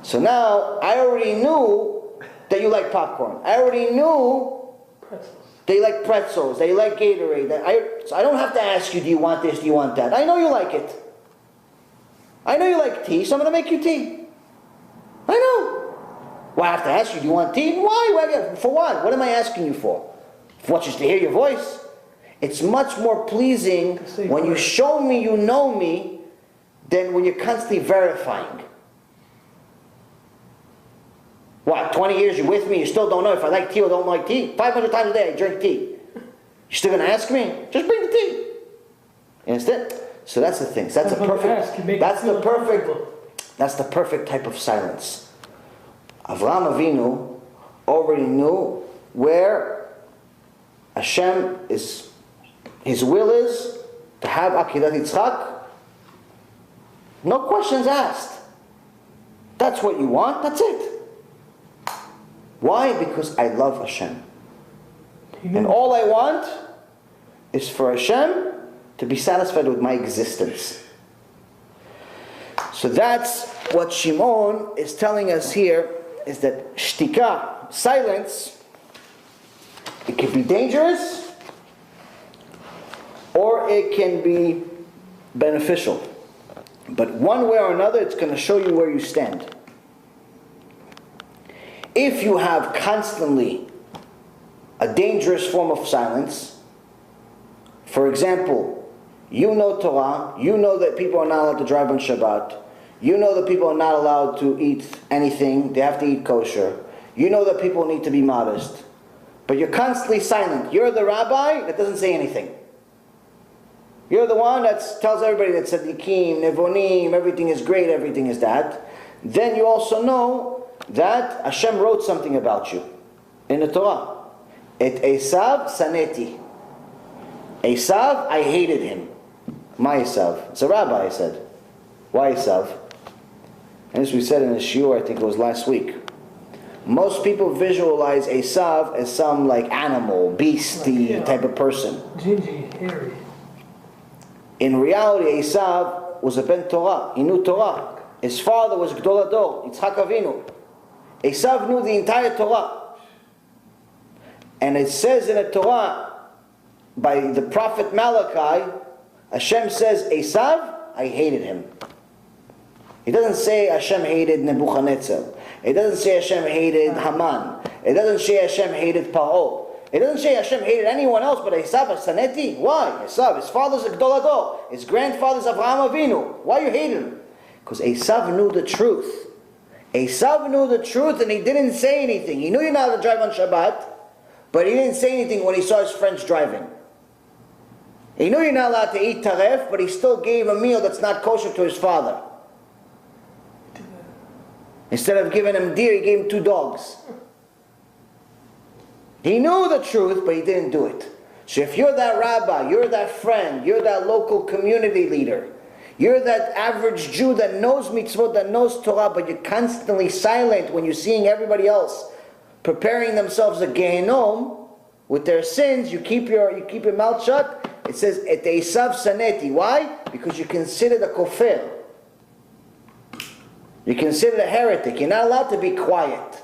So now, I already knew that you like popcorn. I already knew Pretzels. that you like pretzels, that you like Gatorade. So I don't have to ask you, do you want this, do you want that? I know you like it. I know you like tea, so I'm going to make you tea. I know. Well, I have to ask you, do you want tea? Why? For what? What am I asking you for? For what, just to hear your voice? It's much more pleasing when you show me you know me than when you're constantly verifying. What, 20 years you're with me, you still don't know if I like tea or don't like tea? 500 times a day I drink tea. You're still going to ask me? Just bring the tea. You understand? So that's the thing. So that's the perfect type of silence. Avraham Avinu already knew where Hashem is, his will is to have Akedat Yitzchak. No questions asked. That's what you want, that's it. Why? Because I love Hashem. And all I want is for Hashem to be satisfied with my existence. So that's what Shimon is telling us here, is that shtika, silence, it can be dangerous or it can be beneficial. But one way or another, it's going to show you where you stand. If you have constantly a dangerous form of silence, for example, you know Torah, you know that people are not allowed to drive on Shabbat, you know that people are not allowed to eat anything, they have to eat kosher, you know that people need to be modest, but you're constantly silent. You're the rabbi that doesn't say anything. You're the one that tells everybody that tzaddikim, nevonim, everything is great, everything is that. Then you also know that Hashem wrote something about you in the Torah. Et Esav saneti. Esav, I hated him. My Esav. It's a rabbi, I said. Why Esav? And as we said in the shiur, I think it was last week, most people visualize Esav as some like animal, beastie type of person. Gingy, hairy. In reality, Esav was a ben Torah. He knew Torah. His father was Gdol Ador, Yitzchak Avinu. Esav knew the entire Torah. And it says in the Torah, by the prophet Malachi, Hashem says, Esav, I hated him. It doesn't say Hashem hated Nebuchadnezzar. It doesn't say Hashem hated Haman. It doesn't say Hashem hated Paro. It doesn't say Hashem hated anyone else but Esav Saneti. Why? Esav, his father's a Gdol Ador. His grandfather's Avraham Avinu. Why you hate him? Because Esav knew the truth. Esav knew the truth and he didn't say anything. He knew you're not allowed to drive on Shabbat, but he didn't say anything when he saw his friends driving. He knew you're not allowed to eat taref, but he still gave a meal that's not kosher to his father. Instead of giving him deer, he gave him 2 dogs. He knew the truth, but he didn't do it. So if you're that rabbi, you're that friend, you're that local community leader, you're that average Jew that knows mitzvot, that knows Torah, but you're constantly silent when you're seeing everybody else preparing themselves a Gehenom with their sins, you keep your mouth shut. It says, Et Esav Saneti. Why? Because you're considered a kofir. You're considered a heretic. You're not allowed to be quiet.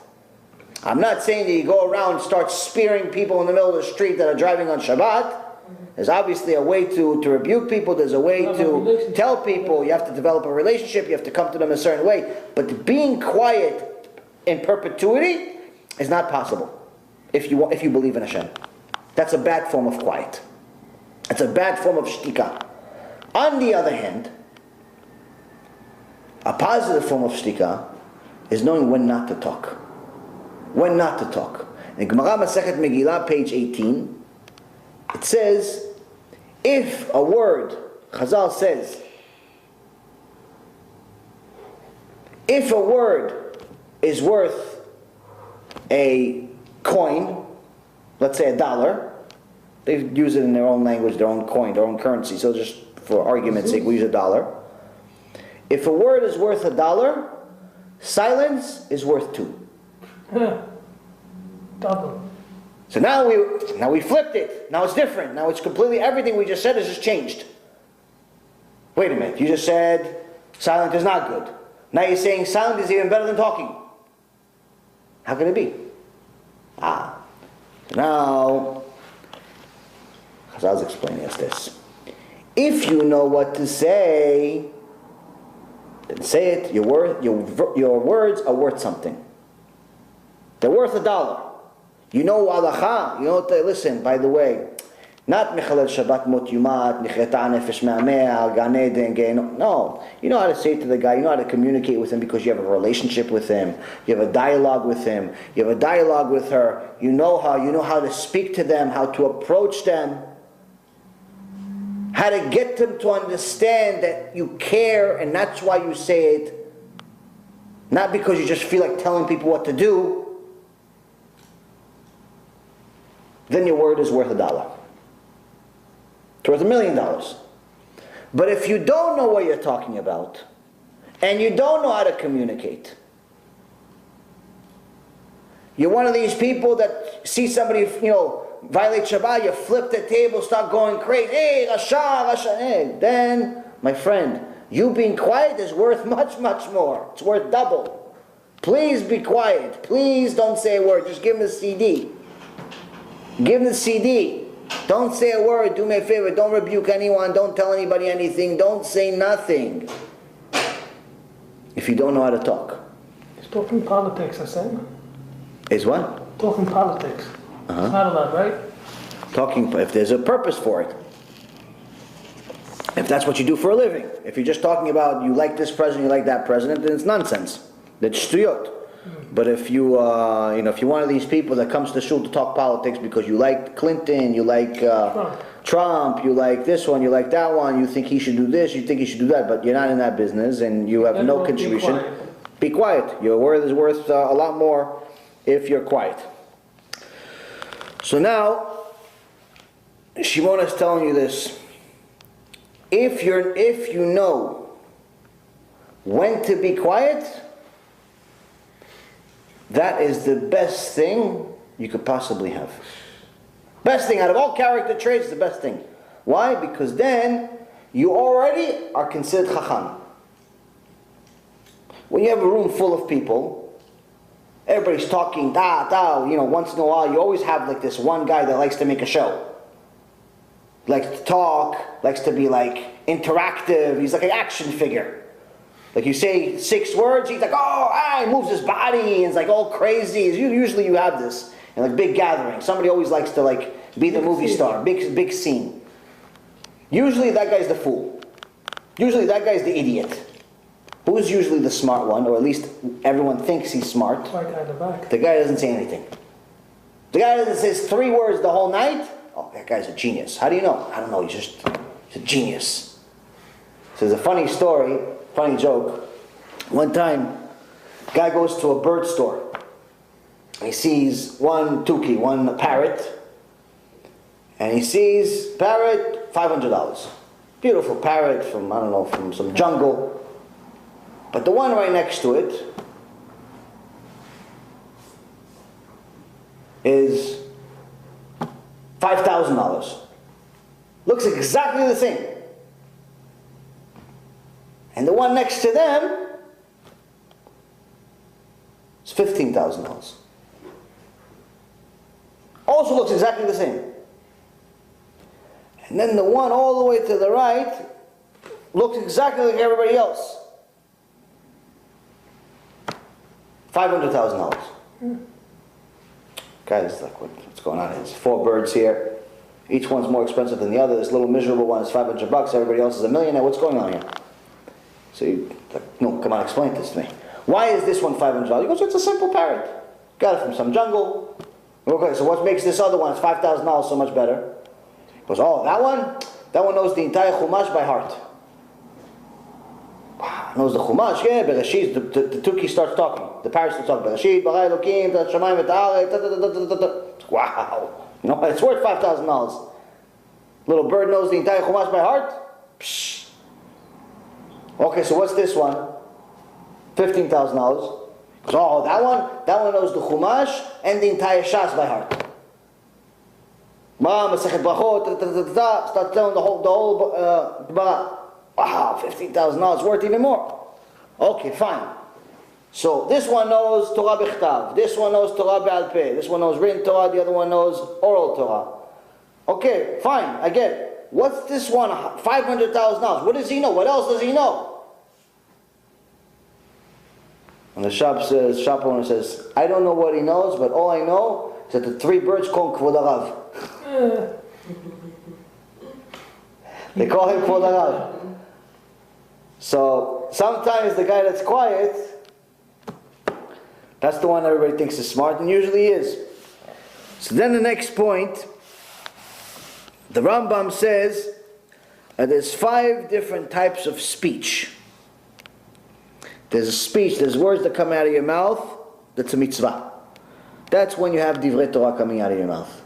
I'm not saying that you go around and start spearing people in the middle of the street that are driving on Shabbat. There's obviously a way to rebuke people. There's a way to tell people. You have to develop a relationship. You have to come to them a certain way. But being quiet in perpetuity is not possible if you believe in Hashem. That's a bad form of quiet. It's a bad form of shtika. On the other hand, a positive form of shtika is knowing when not to talk. When not to talk. In Gemara Masechet Megillah, page 18, it says, if a word, Chazal says, if a word is worth a coin, let's say $1, they use it in their own language, their own coin, their own currency, so just for argument's sake, we use $1. If a word is worth $1, silence is worth 2. Double. So now we flipped it. Now it's different. Now it's completely, everything we just said has just changed. Wait a minute, you just said silent is not good. Now you're saying silent is even better than talking. How can it be? Now, Chazal's explaining us this. If you know what to say, then say it. Your words are worth something. They're worth $1. You know halacha. You know, listen, by the way, Not Mechalel Shabbat Mot Yumat, Nichreta Nefesh Me'amea, Gan Eden, Gein. No. You know how to say to the guy, you know how to communicate with him because you have a relationship with him. You have a dialogue with him. You have a dialogue with her. You know how to speak to them, how to approach them. How to get them to understand that you care and that's why you say it. Not because you just feel like telling people what to do. Then your word is worth $1. It's worth $1 million. But if you don't know what you're talking about, and you don't know how to communicate, you're one of these people that see somebody, violate Shabbat, you flip the table, start going crazy. Hey, Rasha, Rasha. Hey. Then, my friend, you being quiet is worth much, much more. It's worth double. Please be quiet. Please don't say a word. Just give him the CD. Give him the CD. Don't say a word. Do me a favor. Don't rebuke anyone. Don't tell anybody anything. Don't say nothing. If you don't know how to talk. He's talking politics, I said. Is what? Talking politics. It's not allowed, right? Talking, if there's a purpose for it. If that's what you do for a living. If you're just talking about you like this president, you like that president, then it's nonsense. That's shtuyot. But if you, if you're one of these people that comes to shul to talk politics because you like Clinton, you like Trump, you like this one, you like that one, you think he should do this, you think he should do that, but you're not in that business and you have no contribution, be quiet. Your word is worth a lot more if you're quiet. So now, Shimon is telling you this. If you know when to be quiet, that is the best thing you could possibly have. Best thing out of all character traits, the best thing. Why? Because then you already are considered chacham. When you have a room full of people, everybody's talking, once in a while you always have like this one guy that likes to make a show. Likes to talk, likes to be like interactive, he's like an action figure. Like you say 6 words, he's like, he moves his body, and it's like all crazy. Usually you have this in like big gatherings. Somebody always likes to like be the movie star, big scene. Usually that guy's the fool. Usually that guy's the idiot. Who's usually the smart one, or at least everyone thinks he's smart? White guy in the back. The guy doesn't say anything. The guy that says 3 words the whole night, that guy's a genius. How do you know? I don't know, he's a genius. So there's a funny story, funny joke. One time, a guy goes to a bird store. He sees one tukki, one parrot, and he sees parrot, $500. Beautiful parrot from some jungle. But the one right next to it is $5,000. Looks exactly the same. And the one next to them is $15,000. Also looks exactly the same. And then the one all the way to the right looks exactly like everybody else. $500,000. Guys, like what's going on? There's 4 birds here. Each one's more expensive than the other. This little miserable one is $500. Everybody else is a millionaire. What's going on here? So no, come on, explain this to me. Why is this one $500? He goes, it's a simple parrot. Got it from some jungle. Okay, so what makes this other one, it's $5,000, so much better? He goes, that one knows the entire Chumash by heart. Knows the Chumash, yeah, Bereshit, the tukki starts talking. The parrot starts talking. Bereshit, Bara Elokim, Shamayim v'Ta'aret, wow. It's worth $5,000. Little bird knows the entire Chumash by heart? Psh. Okay, so what's this one? $15,000. That one knows the Chumash and the entire Shas by heart. Masechet Brachot, start telling the whole Gemara. Wow, $15,000 worth even more. Okay, fine. So this one knows Torah Bechtav, this one knows Torah Be'al Peh, this one knows written Torah, the other one knows oral Torah. Okay, fine, I get it. What's this one? $500,000. What does he know? What else does he know? And the shop owner says, I don't know what he knows, but all I know is that the 3 birds call him Kvod Harav. They call him Kvod Harav. So sometimes the guy that's quiet, that's the one everybody thinks is smart, and usually is. So then the next point, the Rambam says that there's 5 different types of speech. There's a speech, there's words that come out of your mouth, that's a mitzvah. That's when you have divrei Torah coming out of your mouth.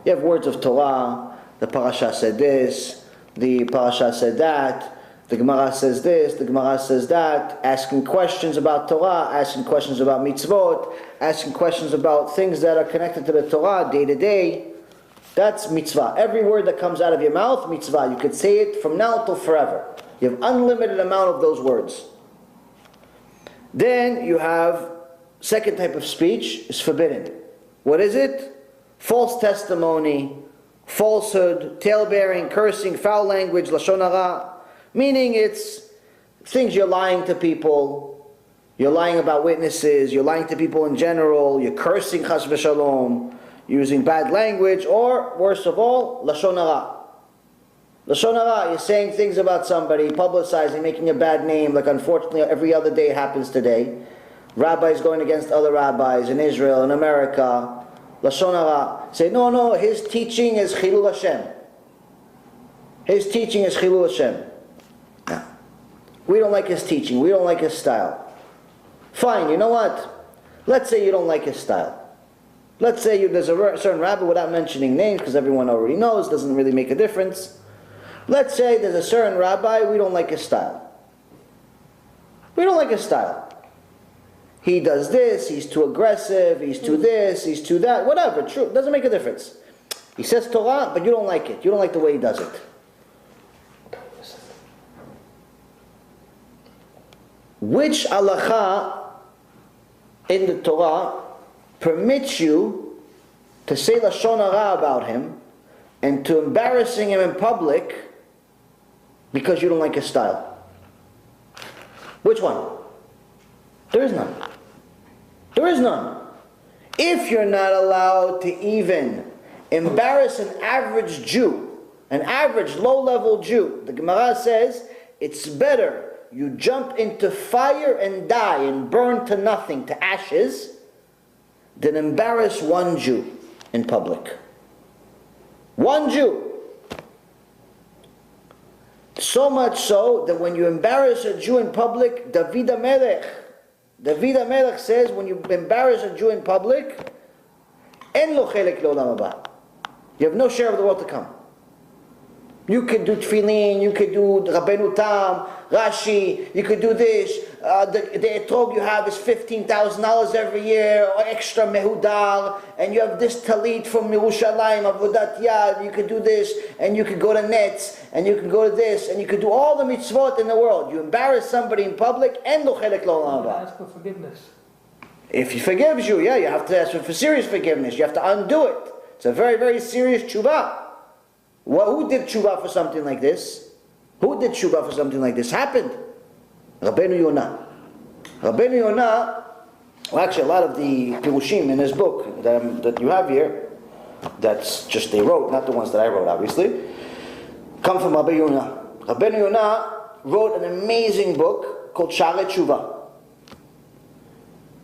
You have words of Torah, the parasha said this, the parasha said that, the Gemara says this, the Gemara says that, asking questions about Torah, asking questions about mitzvot, asking questions about things that are connected to the Torah day to day. That's mitzvah. Every word that comes out of your mouth, mitzvah. You could say it from now till forever. You have unlimited amount of those words. Then you have second type of speech is forbidden. What is it? False testimony, falsehood, tale-bearing, cursing, foul language, lashon hara. Meaning it's things you're lying to people, you're lying about witnesses, you're lying to people in general, you're cursing chas v'shalom, using bad language, or worst of all, lashon hara. Lashon hara, you're saying things about somebody, publicizing, making a bad name, like unfortunately every other day happens today. Rabbis going against other rabbis in Israel, in America. Lashon hara. Say, no, his teaching is chilul Hashem. His teaching is chilul Hashem. No. We don't like his teaching. We don't like his style. Fine, you know what? Let's say you don't like his style. Let's say there's a certain rabbi, without mentioning names, because everyone already knows, doesn't really make a difference. Let's say there's a certain rabbi, we don't like his style. We don't like his style. He does this, he's too aggressive, he's too this, he's too that, whatever, true, doesn't make a difference. He says Torah, but you don't like it. You don't like the way he does it. Which halacha in the Torah permits you to say lashon hara about him and to embarrassing him in public because you don't like his style? Which one? There is none. There is none. If you're not allowed to even embarrass an average Jew, an average low-level Jew, the Gemara says it's better you jump into fire and die and burn to nothing, to ashes, than embarrass one Jew in public. One Jew. So much so that when you embarrass a Jew in public, David HaMelech says, when you embarrass a Jew in public, En lo chelek le'olam haba. You have no share of the world to come. You could do tefillin, you could do Rabbeinu Tam, Rashi, you could do this. The etrog you have is $15,000 every year, or extra mehudar, and you have this talit from Yerushalayim, Avodat Yad, you could do this, and you could go to Nets, and you could go to this, and you could do all the mitzvot in the world. You embarrass somebody in public, and lo chelek le'olam haba. Ask for forgiveness. If he forgives you, yeah, you have to ask for serious forgiveness. You have to undo it. It's a very, very serious tshuva. Who did tshuva for something like this? Who did tshuva for something like this? Happened. Rabbeinu Yonah. Rabbeinu Yonah, well, actually a lot of the pirushim in his book that you have here, that's just they wrote, not the ones that I wrote obviously, come from Rabbeinu Yonah. Rabbeinu Yonah wrote an amazing book called Sha'arei Tshuva.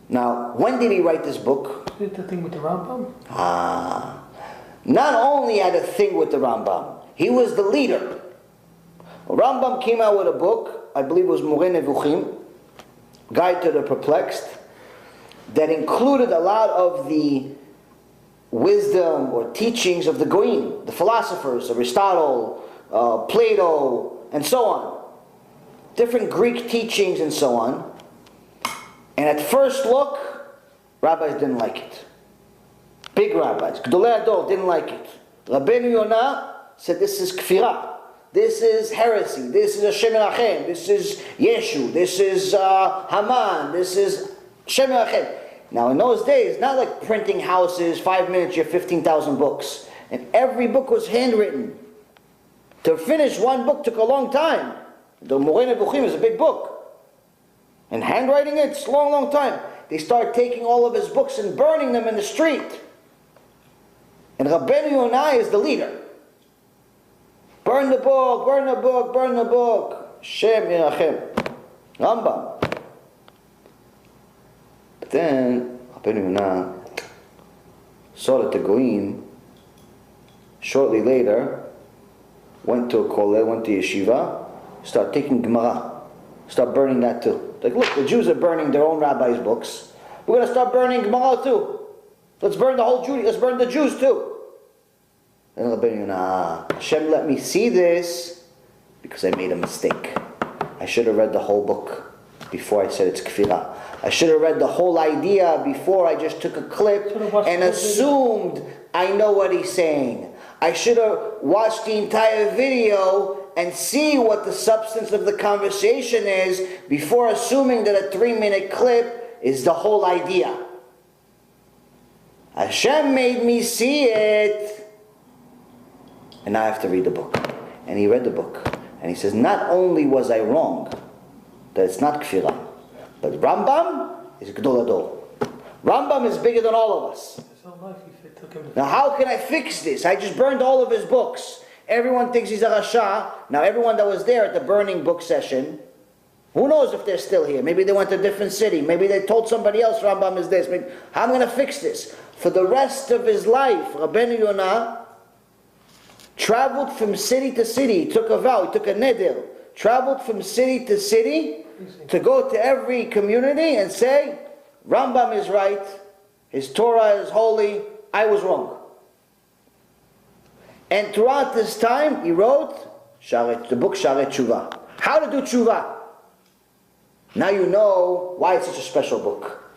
Now, when did he write this book? Did the thing with the Rambam? Not only had a thing with the Rambam, he was the leader. Rambam came out with a book, I believe it was Moreh Nevuchim, Guide to the Perplexed, that included a lot of the wisdom or teachings of the Goyim, the philosophers, Aristotle, Plato, and so on. Different Greek teachings and so on. And at first look, rabbis didn't like it. Big rabbis, Gdolei Ador, didn't like it. Rabbeinu Yonah said this is kfirah. This is heresy. This is Hashem Erachem. This is Yeshu. This is Haman. This is Hashem Erachem. Now in those days, not like printing houses, 5 minutes, you have 15,000 books. And every book was handwritten. To finish one book took a long time. The Moreh Nevuchim is a big book. And handwriting it's a long, long time. They start taking all of his books and burning them in the street. And Rabbeinu Yonah is the leader. Burn the book, burn the book, burn the book. Shem Yirachem. Rambam. But then, Rabbeinu Yonah saw that the Goyim, shortly later, went to a kollel, went to yeshiva, start taking Gemara, start burning that too. Like, look, the Jews are burning their own rabbis' books. We're going to start burning Gemara too. Let's burn the whole Judaism. Let's burn the Jews too. And Rabbeinu Yonah, Hashem let me see this because I made a mistake. I should have read the whole book before I said it's kfirah. I should have read the whole idea before I just took a clip and assumed I know what he's saying. I should have watched the entire video and see what the substance of the conversation is before assuming that a 3-minute clip is the whole idea. Hashem made me see it. And now I have to read the book. And he read the book. And he says, not only was I wrong, that it's not kfirah, but Rambam is Gdol Adol. Rambam is bigger than all of us. Now how can I fix this? I just burned all of his books. Everyone thinks he's a Rasha. Now everyone that was there at the burning book session, who knows if they're still here? Maybe they went to a different city. Maybe they told somebody else Rambam is this. How am I going to fix this? For the rest of his life, Rabbeinu Yonah traveled from city to city. He took a vow, he took a neder. Traveled from city to city to go to every community and say, Rambam is right, his Torah is holy, I was wrong. And throughout this time, he wrote the book Shaarei TeShuva. How to do tshuva. Now you know why it's such a special book.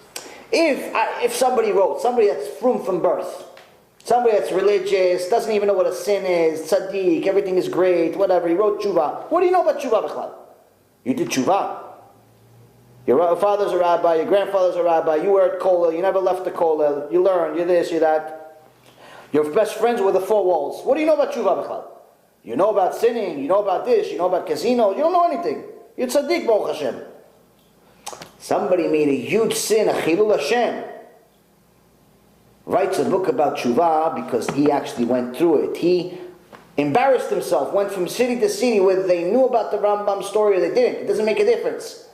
If somebody wrote, somebody that's from birth, somebody that's religious, doesn't even know what a sin is, tzaddik, everything is great, whatever, he wrote tshuva. What do you know about tshuva, b'chlal? You did tshuva. Your father's a rabbi, your grandfather's a rabbi, you were at kollel, you never left the kollel, you learned, you're this, you're that. Your best friends were the 4 walls. What do you know about tshuva, b'chlal? You know about sinning, you know about this, you know about casino, you don't know anything. You're tzaddik, Baruch Hashem. Somebody made a huge sin, a chilul Hashem. Writes a book about tshuva because he actually went through it. He embarrassed himself, went from city to city, whether they knew about the Rambam story or they didn't. It doesn't make a difference.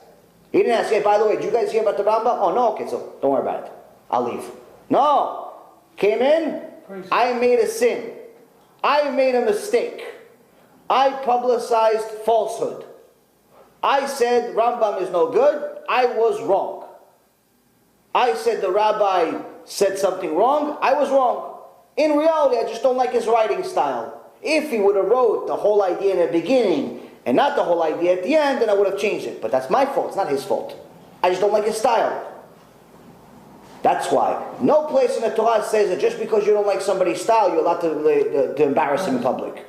He didn't ask, hey, by the way, did you guys hear about the Rambam? Oh, no, okay, so don't worry about it. I'll leave. No. Came in, I made a sin. I made a mistake. I publicized falsehood. I said Rambam is no good. I was wrong. I said the rabbi said something wrong. I was wrong. In reality, I just don't like his writing style. If he would have wrote the whole idea in the beginning and not the whole idea at the end, then I would have changed it. But that's my fault. It's not his fault. I just don't like his style. That's why. No place in the Torah says that just because you don't like somebody's style, you're allowed to embarrass him in public.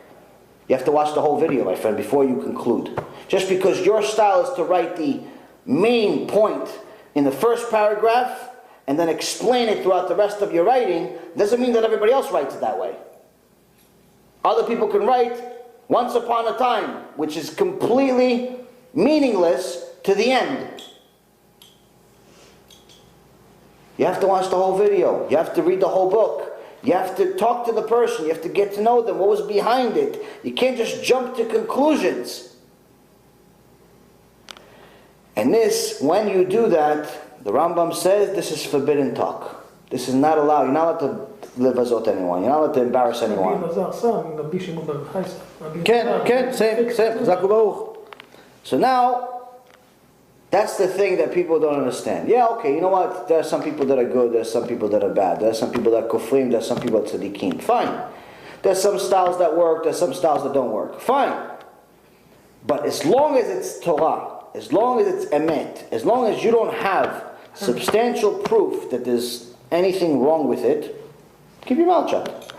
You have to watch the whole video, my friend, before you conclude. Just because your style is to write the main point in the first paragraph and then explain it throughout the rest of your writing, doesn't mean that everybody else writes it that way. Other people can write once upon a time, which is completely meaningless to the end. You have to watch the whole video. You have to read the whole book. You have to talk to the person. You have to get to know them. What was behind it? You can't just jump to conclusions. And this, when you do that, the Rambam says this is forbidden talk. This is not allowed. You're not allowed to livazot anyone. You're not allowed to embarrass anyone. Same. So now, that's the thing that people don't understand. Yeah, okay, you know what? There are some people that are good, there are some people that are bad. There are some people that are kufrim, there are some people that are tzaddikim. Fine. There are some styles that work, there are some styles that don't work. Fine. But as long as it's Torah, as long as it's emet, as long as you don't have substantial proof that there's anything wrong with it, keep your mouth shut.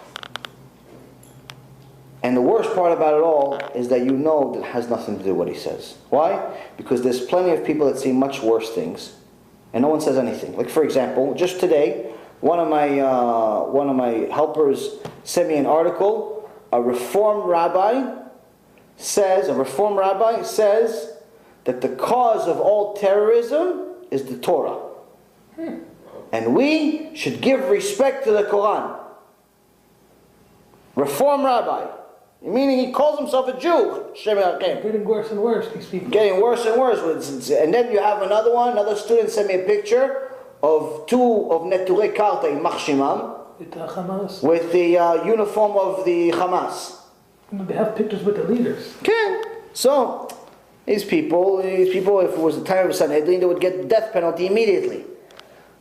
And the worst part about it all is that you know that it has nothing to do with what he says. Why? Because there's plenty of people that say much worse things, and no one says anything. Like, for example, just today, one of my helpers sent me an article. A Reform rabbi says that the cause of all terrorism is the Torah, and we should give respect to the Quran. Reform rabbi. Meaning he calls himself a Jew. Getting worse and worse, these people. Getting worse and worse. And then you have another student sent me a picture of two of Neturei Karta in Machshimam With the Hamas. with the uniform of the Hamas. They have pictures with the leaders. Okay. So, these people, if it was the time of Sanhedrin, they would get the death penalty immediately.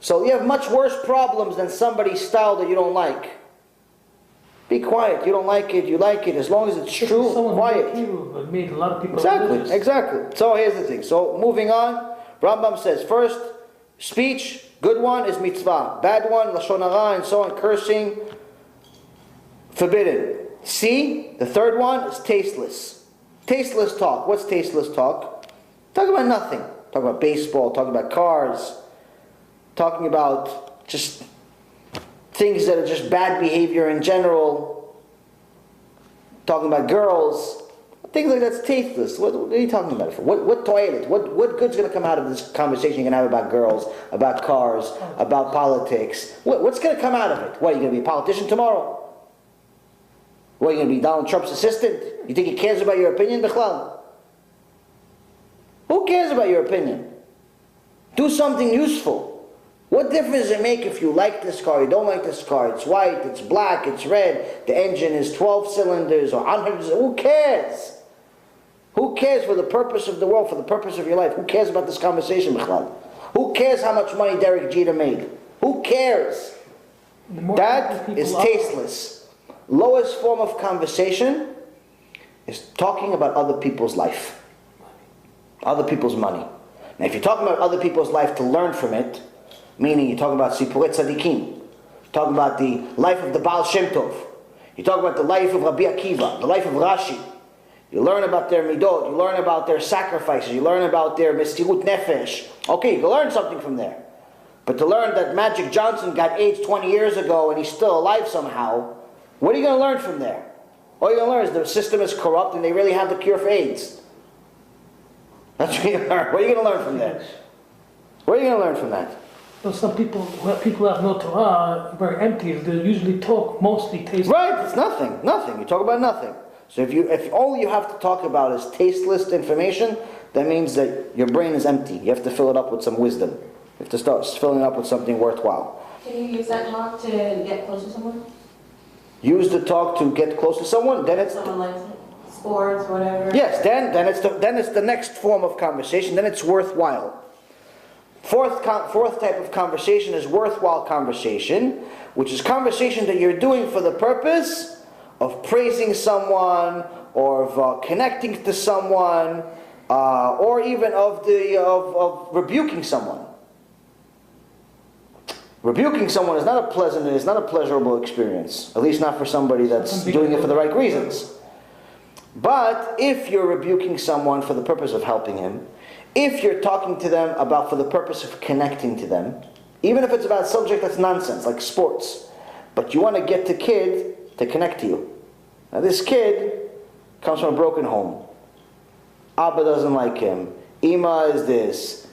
So you have much worse problems than somebody's style that you don't like. Be quiet. You don't like it, you like it. As long as it's true, quiet. But made a lot of people Exactly, exactly. So here's the thing. So moving on, Rambam says, first, speech, good one is mitzvah. Bad one, lashon hara, and so on, cursing, forbidden. C, the third one is tasteless. Tasteless talk. What's tasteless talk? Talk about nothing. Talk about baseball, talk about cars, talking about just things that are just bad behavior in general, talking about girls, things like that's tasteless. What are you talking about it for? What toilet? What good's going to come out of this conversation you're going to have about girls, about cars, about politics? What's going to come out of it? What, are you going to be a politician tomorrow? What, are you going to be Donald Trump's assistant? You think he cares about your opinion, Bichlal? Who cares about your opinion? Do something useful. What difference does it make if you like this car, you don't like this car? It's white, it's black, it's red, the engine is 12 cylinders or 100, who cares? Who cares for the purpose of the world, for the purpose of your life? Who cares about this conversation, Bichlal? Who cares how much money Derek Jeter made? Who cares? That is tasteless. Lowest form of conversation is talking about other people's life. Other people's money. Now if you're talking about other people's life to learn from it, meaning you're talking about Sipurei Tzadikim, you're talking about the life of the Baal Shem Tov, you talk about the life of Rabbi Akiva, the life of Rashi, you learn about their midot, you learn about their sacrifices, you learn about their mesirut nefesh. Okay, you can learn something from there. But to learn that Magic Johnson got AIDS 20 years ago and he's still alive somehow, what are you going to learn from there? All you're going to learn is the system is corrupt and they really have the cure for AIDS. That's what you're going to learn. What are you going to learn from that? What are you going to learn from that? So some people who have no Torah are very empty. They usually talk mostly tasteless. Right, it's nothing. Nothing. You talk about nothing. So if all you have to talk about is tasteless information, that means that your brain is empty. You have to fill it up with some wisdom. You have to start filling it up with something worthwhile. Can you use that talk to get close to someone? Use the talk to get close to someone, then it's... Someone likes sports, whatever. Yes, then it's the next form of conversation, then it's worthwhile. Fourth type of conversation is worthwhile conversation, which is conversation that you're doing for the purpose of praising someone, or of connecting to someone, or even of rebuking someone. Rebuking someone is not a pleasurable experience, at least not for somebody that's doing it for the right reasons. But if you're rebuking someone for the purpose of helping him, if you're talking to them for the purpose of connecting to them, even if it's about a subject that's nonsense, like sports, but you want to get the kid to connect to you. Now this kid comes from a broken home. Abba doesn't like him. Ima is this.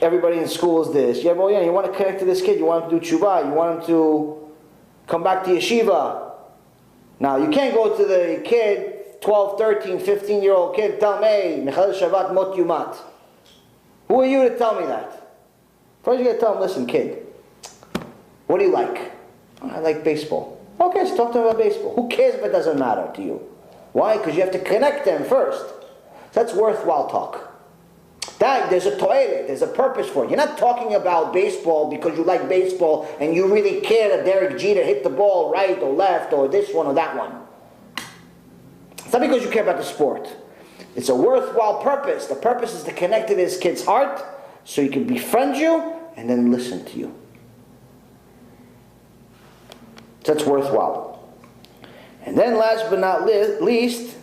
Everybody in school is this. You want to connect to this kid. You want him to do TeShuva. You want him to come back to yeshiva. Now, you can't go to the kid, 12, 13, 15-year-old kid, tell him, hey, Mechal Shabbat mot yumat. Who are you to tell me that? First you got to tell him, listen, kid, what do you like? I like baseball. Okay, so talk to him about baseball. Who cares if it doesn't matter to you? Why? Because you have to connect them first. So that's worthwhile talk. There's a toilet, there's a purpose for it. You're not talking about baseball because you like baseball and you really care that Derek Jeter hit the ball right or left or this one or that one. It's not because you care about the sport. It's a worthwhile purpose. The purpose is to connect to this kid's heart so he can befriend you and then listen to you. That's worthwhile. And then last but not least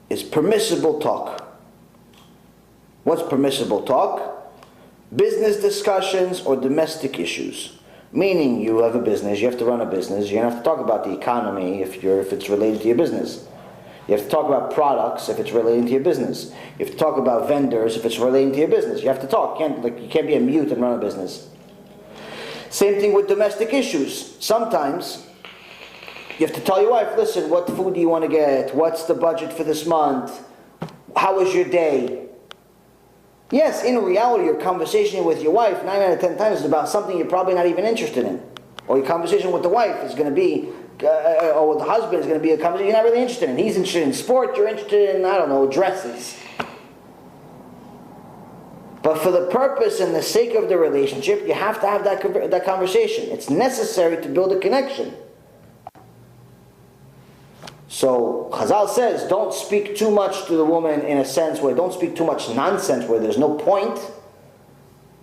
is permissible talk. What's permissible talk? Business discussions or domestic issues. Meaning you have a business, you have to run a business, you have to talk about the economy if it's related to your business. You have to talk about products if it's related to your business. You have to talk about vendors if it's relating to your business. You have to talk. You can't be a mute and run a business. Same thing with domestic issues. Sometimes You have to tell your wife, listen, what food do you want to get? What's the budget for this month? How was your day? Yes, in reality, your conversation with your wife 9 out of 10 times is about something you're probably not even interested in. Or your conversation with the wife is going to be, or with the husband is going to be a conversation you're not really interested in. He's interested in sport, you're interested in, I don't know, dresses. But for the purpose and the sake of the relationship, you have to have that conversation. It's necessary to build a connection. So Chazal says, don't speak too much to the woman in a sense where, don't speak too much nonsense where there's no point.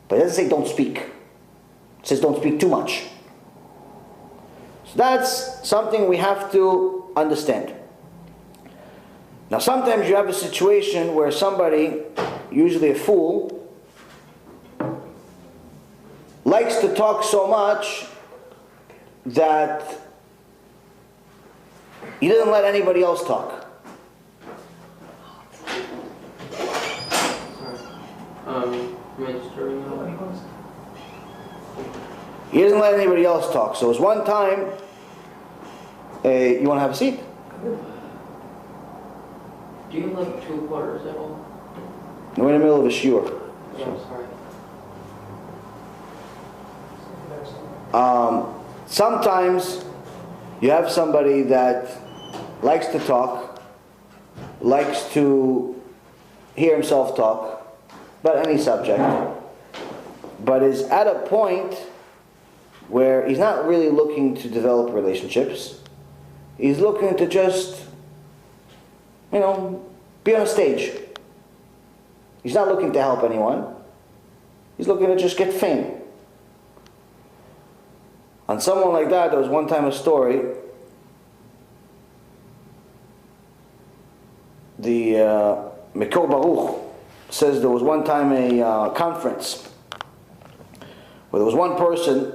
But it doesn't say don't speak. It says don't speak too much. So that's something we have to understand. Now sometimes you have a situation where somebody, usually a fool, likes to talk so much that he doesn't let anybody else talk. He doesn't let anybody else talk. So it was one time, you want to have a seat? Do you like 2 quarters at all? We're in the middle of a shiur. Yeah, I'm sorry. Sometimes you have somebody that likes to talk, likes to hear himself talk about any subject, but is at a point where he's not really looking to develop relationships. He's looking to just, be on a stage. He's not looking to help anyone. He's looking to just get fame. On someone like that, there was one time a story. The Mekor Baruch says there was one time a conference where there was one person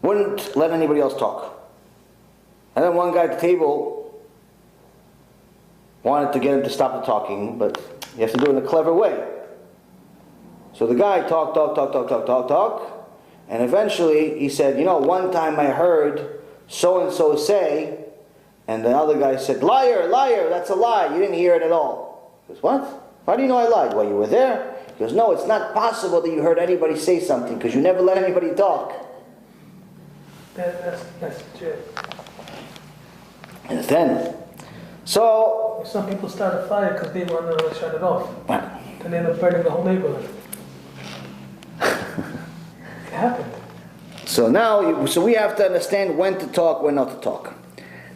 wouldn't let anybody else talk. And then one guy at the table wanted to get him to stop the talking, but you have to do it in a clever way. So the guy talked, and eventually he said, one time I heard so-and-so say, and the other guy said, liar, liar, that's a lie, you didn't hear it at all. He goes, what? How do you know I lied? Well, you were there. He goes, no, it's not possible that you heard anybody say something, because you never let anybody talk. That's legit. And then, so... Some people start a fire because they want to shut it off. Then they end up burning the whole neighborhood. It happened. So now, we have to understand when to talk, when not to talk.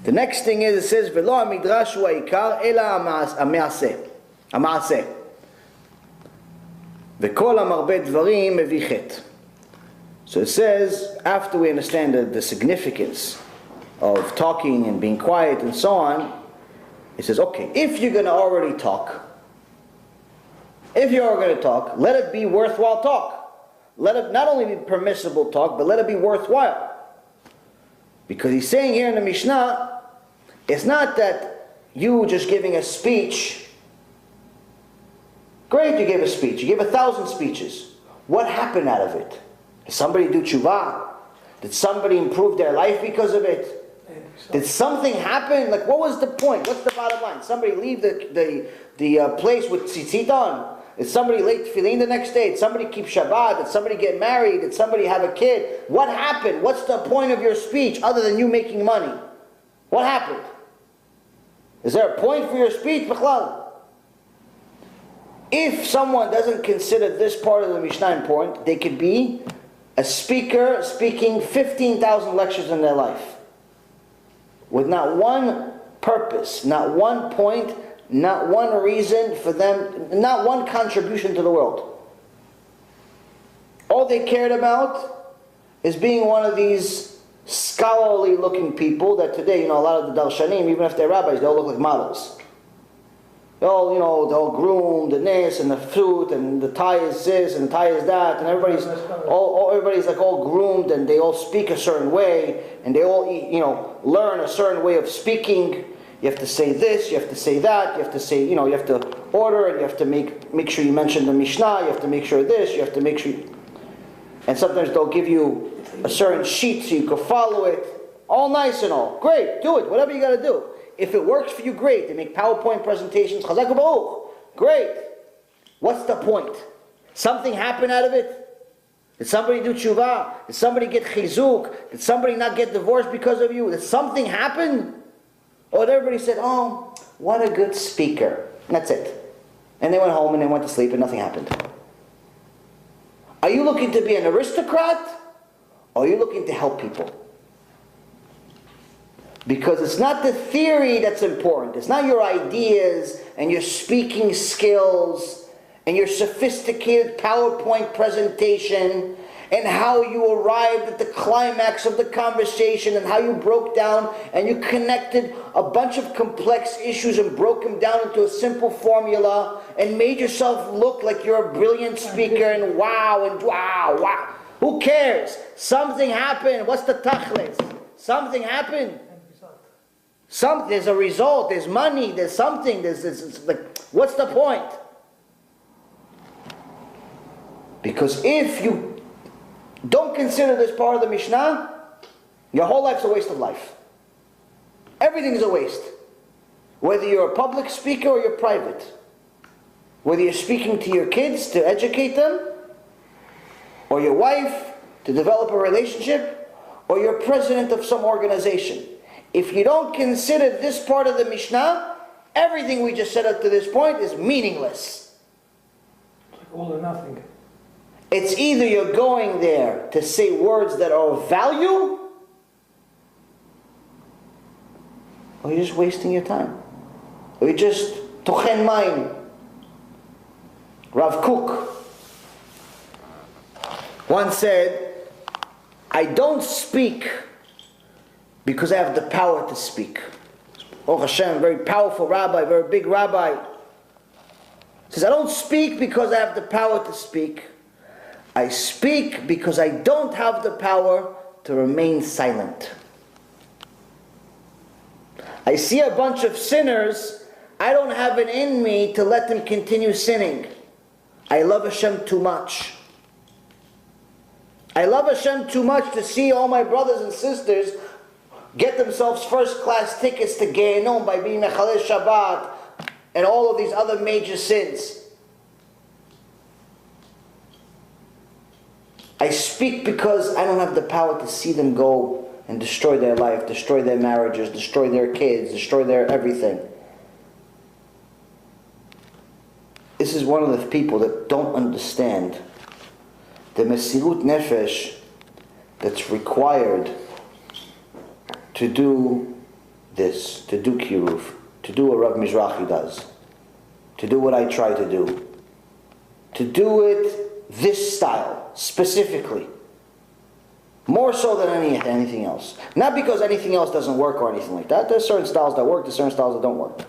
The next thing is, it says, "Velo hamidrash hu ha'ikar, ela ha'ma'aseh." Ha'ma'aseh. V'kol ha'marbe dvarim mevih chet. So it says, after we understand the significance of talking and being quiet and so on, it says, okay, if you're going to already talk, let it be worthwhile talk. Let it not only be permissible talk, but let it be worthwhile. Because he's saying here in the Mishnah, it's not that you just giving a speech. Great, you gave a speech. You gave 1,000 speeches. What happened out of it? Did somebody do TeShuva? Did somebody improve their life because of it? Did something happen? Like, what was the point? What's the bottom line? Somebody leave the place with tzitzit on? Did somebody late tefillin the next day? Did somebody keep Shabbat? Did somebody get married? Did somebody have a kid? What happened? What's the point of your speech other than you making money? What happened? Is there a point for your speech? If someone doesn't consider this part of the Mishnah important, they could be a speaker speaking 15,000 lectures in their life with not one purpose, not one point, not one reason for them, not one contribution to the world. All they cared about is being one of these scholarly looking people that today, a lot of the darshanim, even if they're rabbis, they all look like models. They're all groomed, and this, and the fruit, and the tie is this, and the tie is that, and everybody's like all groomed, and they all speak a certain way, and they all, learn a certain way of speaking. You have to say this, you have to say that, you have to say, you have to order, and you have to make sure you mention the Mishnah, you have to make sure this, you have to make sure, and sometimes they'll give you a certain sheet so you can follow it. All nice and all. Great, do it, whatever you got to do. If it works for you, great. They make PowerPoint presentations. Chazak u'baruch. Great. What's the point? Something happen out of it? Did somebody do TeShuva? Did somebody get chizuk? Did somebody not get divorced because of you? Did something happen? Or did everybody said, oh, what a good speaker. And that's it. And they went home and they went to sleep and nothing happened. Are you looking to be an aristocrat? Or are you looking to help people? Because it's not the theory that's important. It's not your ideas and your speaking skills and your sophisticated PowerPoint presentation and how you arrived at the climax of the conversation and how you broke down and you connected a bunch of complex issues and broke them down into a simple formula and made yourself look like you're a brilliant speaker and wow and wow, wow. Who cares? Something happened. What's the tachlis? Something happened. There's a result, there's money, there's something, like, what's the point? Because if you don't consider this part of the Mishnah, your whole life's a waste of life. Everything is a waste. Whether you're a public speaker or you're private. Whether you're speaking to your kids to educate them, or your wife to develop a relationship, or you're president of some organization. If you don't consider this part of the Mishnah, everything we just said up to this point is meaningless. It's like all or nothing. It's either you're going there to say words that are of value, or you're just wasting your time. Or you're just tochen mayim. Rav Kook once said, I don't speak because I have the power to speak. Oh Hashem, very powerful rabbi, very big rabbi. He says, I don't speak because I have the power to speak. I speak because I don't have the power to remain silent. I see a bunch of sinners, I don't have it in me to let them continue sinning. I love Hashem too much. I love Hashem too much to see all my brothers and sisters get themselves first-class tickets to Gehenom by being Mechalel Shabbat and all of these other major sins. I speak because I don't have the power to see them go and destroy their life, destroy their marriages, destroy their kids, destroy their everything. This is one of the people that don't understand the Mesirut Nefesh that's required to do this, to do KIRUV, to do what Rav Mizrahi does, to do what I try to do it this style, specifically. More so than anything else. Not because anything else doesn't work or anything like that. There's certain styles that work, there's certain styles that don't work.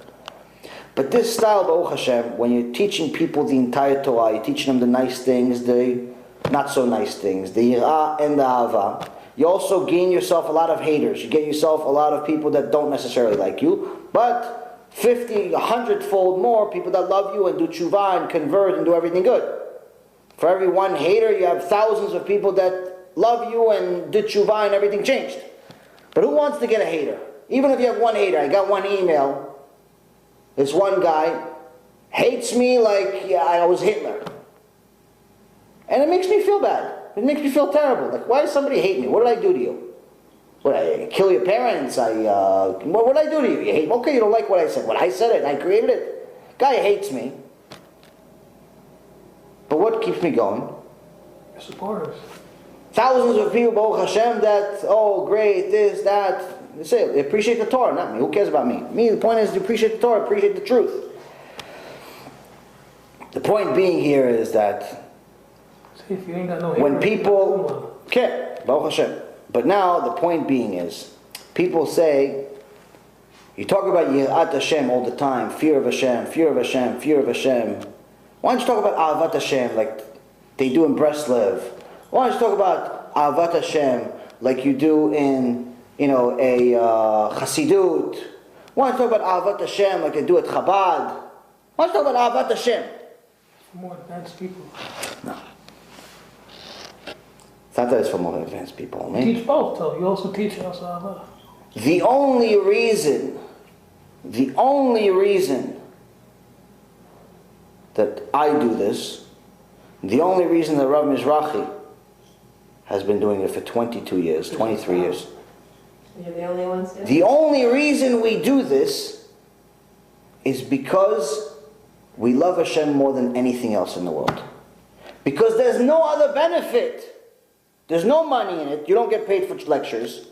But this style, Baruch Hashem, when you're teaching people the entire Torah, you're teaching them the nice things, the not so nice things, the Yirah and the Ahava, you also gain yourself a lot of haters. You get yourself a lot of people that don't necessarily like you, but 50, 100-fold more people that love you and do TeShuva and convert and do everything good. For every one hater, you have thousands of people that love you and did TeShuva and everything changed. But who wants to get a hater? Even if you have one hater, I got one email. This one guy hates me like I was Hitler. And it makes me feel bad. It makes me feel terrible. Like, why does somebody hate me? What did I do to you? What, I kill your parents? What did I do to you? You hate me? Okay, you don't like what I said. Well, I said it. I created it. Guy hates me. But what keeps me going? Your supporters. Thousands of people, Baruch Hashem, that, oh, great, this, that. They say, they appreciate the Torah, not me. Who cares about me? Me, the point is to appreciate the Torah, appreciate the truth. The point being here is that See, if you ain't got no when haters, people, okay, Baruch Hashem. But now the point being is, people say, you talk about Yirat Hashem all the time, fear of Hashem, fear of Hashem, fear of Hashem. Why don't you talk about Ahavat Hashem like they do in Breslev? Why don't you talk about Ahavat Hashem like you do in, a Chassidut? Why don't you talk about Ahavat Hashem like they do at Chabad? Why don't you talk about Ahavat Hashem? For more advanced people. No. It's not that it's for more advanced people only. You teach both, though. You also teach us. The only reason that I do this, the only reason that Rav Mizrahi has been doing it for 22 years, 23 years. You're the only ones doing it? The only reason we do this is because we love Hashem more than anything else in the world. Because there's no other benefit. There's no money in it. You don't get paid for lectures.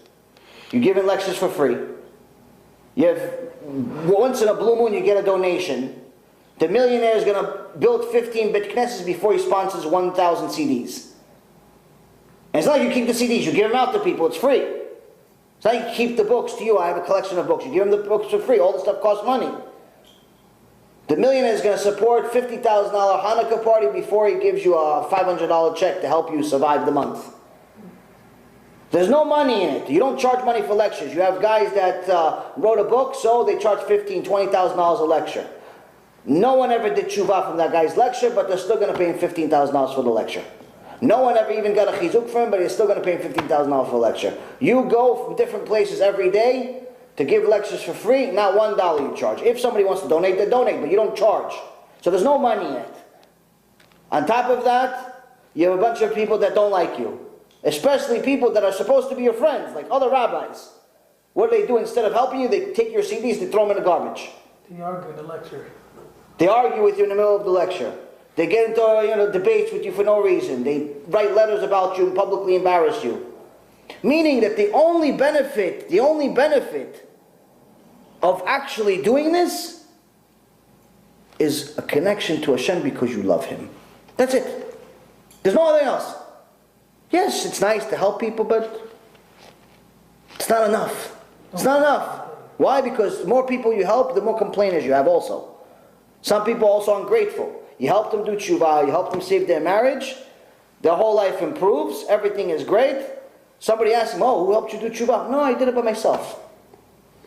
You're giving lectures for free. You have, once in a blue moon, you get a donation. The millionaire is going to build 15 bet knesses before he sponsors 1,000 CDs. And it's not like you keep the CDs, you give them out to people, it's free. It's not like you keep the books to you. I have a collection of books. You give them the books for free. All the stuff costs money. The millionaire is going to support $50,000 Hanukkah party before he gives you a $500 check to help you survive the month. There's no money in it. You don't charge money for lectures. You have guys that wrote a book, so they charge $15,000, $20,000 a lecture. No one ever did tshuva from that guy's lecture, but they're still going to pay him $15,000 for the lecture. No one ever even got a chizuk for him, but he's still going to pay him $15,000 for a lecture. You go from different places every day to give lectures for free, not $1 you charge. If somebody wants to donate, they donate, but you don't charge. So there's no money in it. On top of that, you have a bunch of people that don't like you. Especially people that are supposed to be your friends, like other rabbis. What do? Instead of helping you, they take your CDs, they throw them in the garbage. They argue in the lecture. They argue with you in the middle of the lecture. They get into debates with you for no reason. They write letters about you and publicly embarrass you. Meaning that the only benefit of actually doing this is a connection to Hashem because you love Him. That's it. There's no other else. Yes, it's nice to help people, but it's not enough. It's not enough. Why? Because the more people you help, the more complainers you have also. Some people are also ungrateful. You help them do tshuva, you help them save their marriage, their whole life improves, everything is great. Somebody asks them, oh, who helped you do tshuva? No, I did it by myself.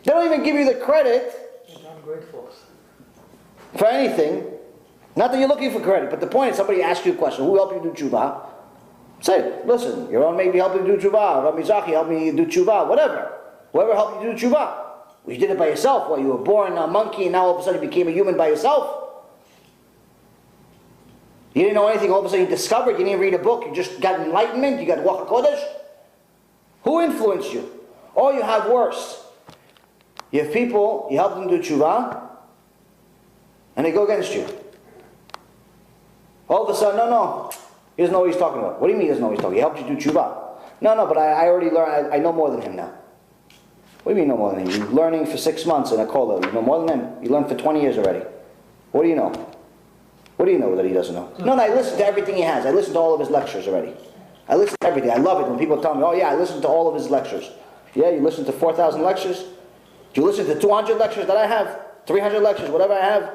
They don't even give you the credit Ungrateful. for anything. Not that you're looking for credit, but the point is somebody asks you a question, who helped you do tshuva? Say, listen, Yaron maybe helped you do tshuva, Rabbi Zaki helped me do tshuva, whatever. Whoever helped you do tshuva. Well, you did it by yourself. Well, you were born a monkey and now all of a sudden you became a human by yourself. You didn't know anything, all of a sudden you discovered, you didn't read a book, you just got enlightenment, you got Ruach HaKodesh. Who influenced you? Or you have worse. You have people, you help them do tshuva, and they go against you. All of a sudden, no, he doesn't know what he's talking about. What do you mean he doesn't know what he's talking about? He helped you do tshuva. No, but I already learned, I know more than him now. What do you mean you know more than him? You're learning for 6 months in a kollel. You know more than him. You learned for 20 years already. What do you know? What do you know that he doesn't know? No, I listen to everything he has. I listen to all of his lectures already. I listen to everything. I love it when people tell me, oh yeah, I listen to all of his lectures. Yeah, you listen to 4,000 lectures? Do you listen to 200 lectures that I have? 300 lectures, whatever I have?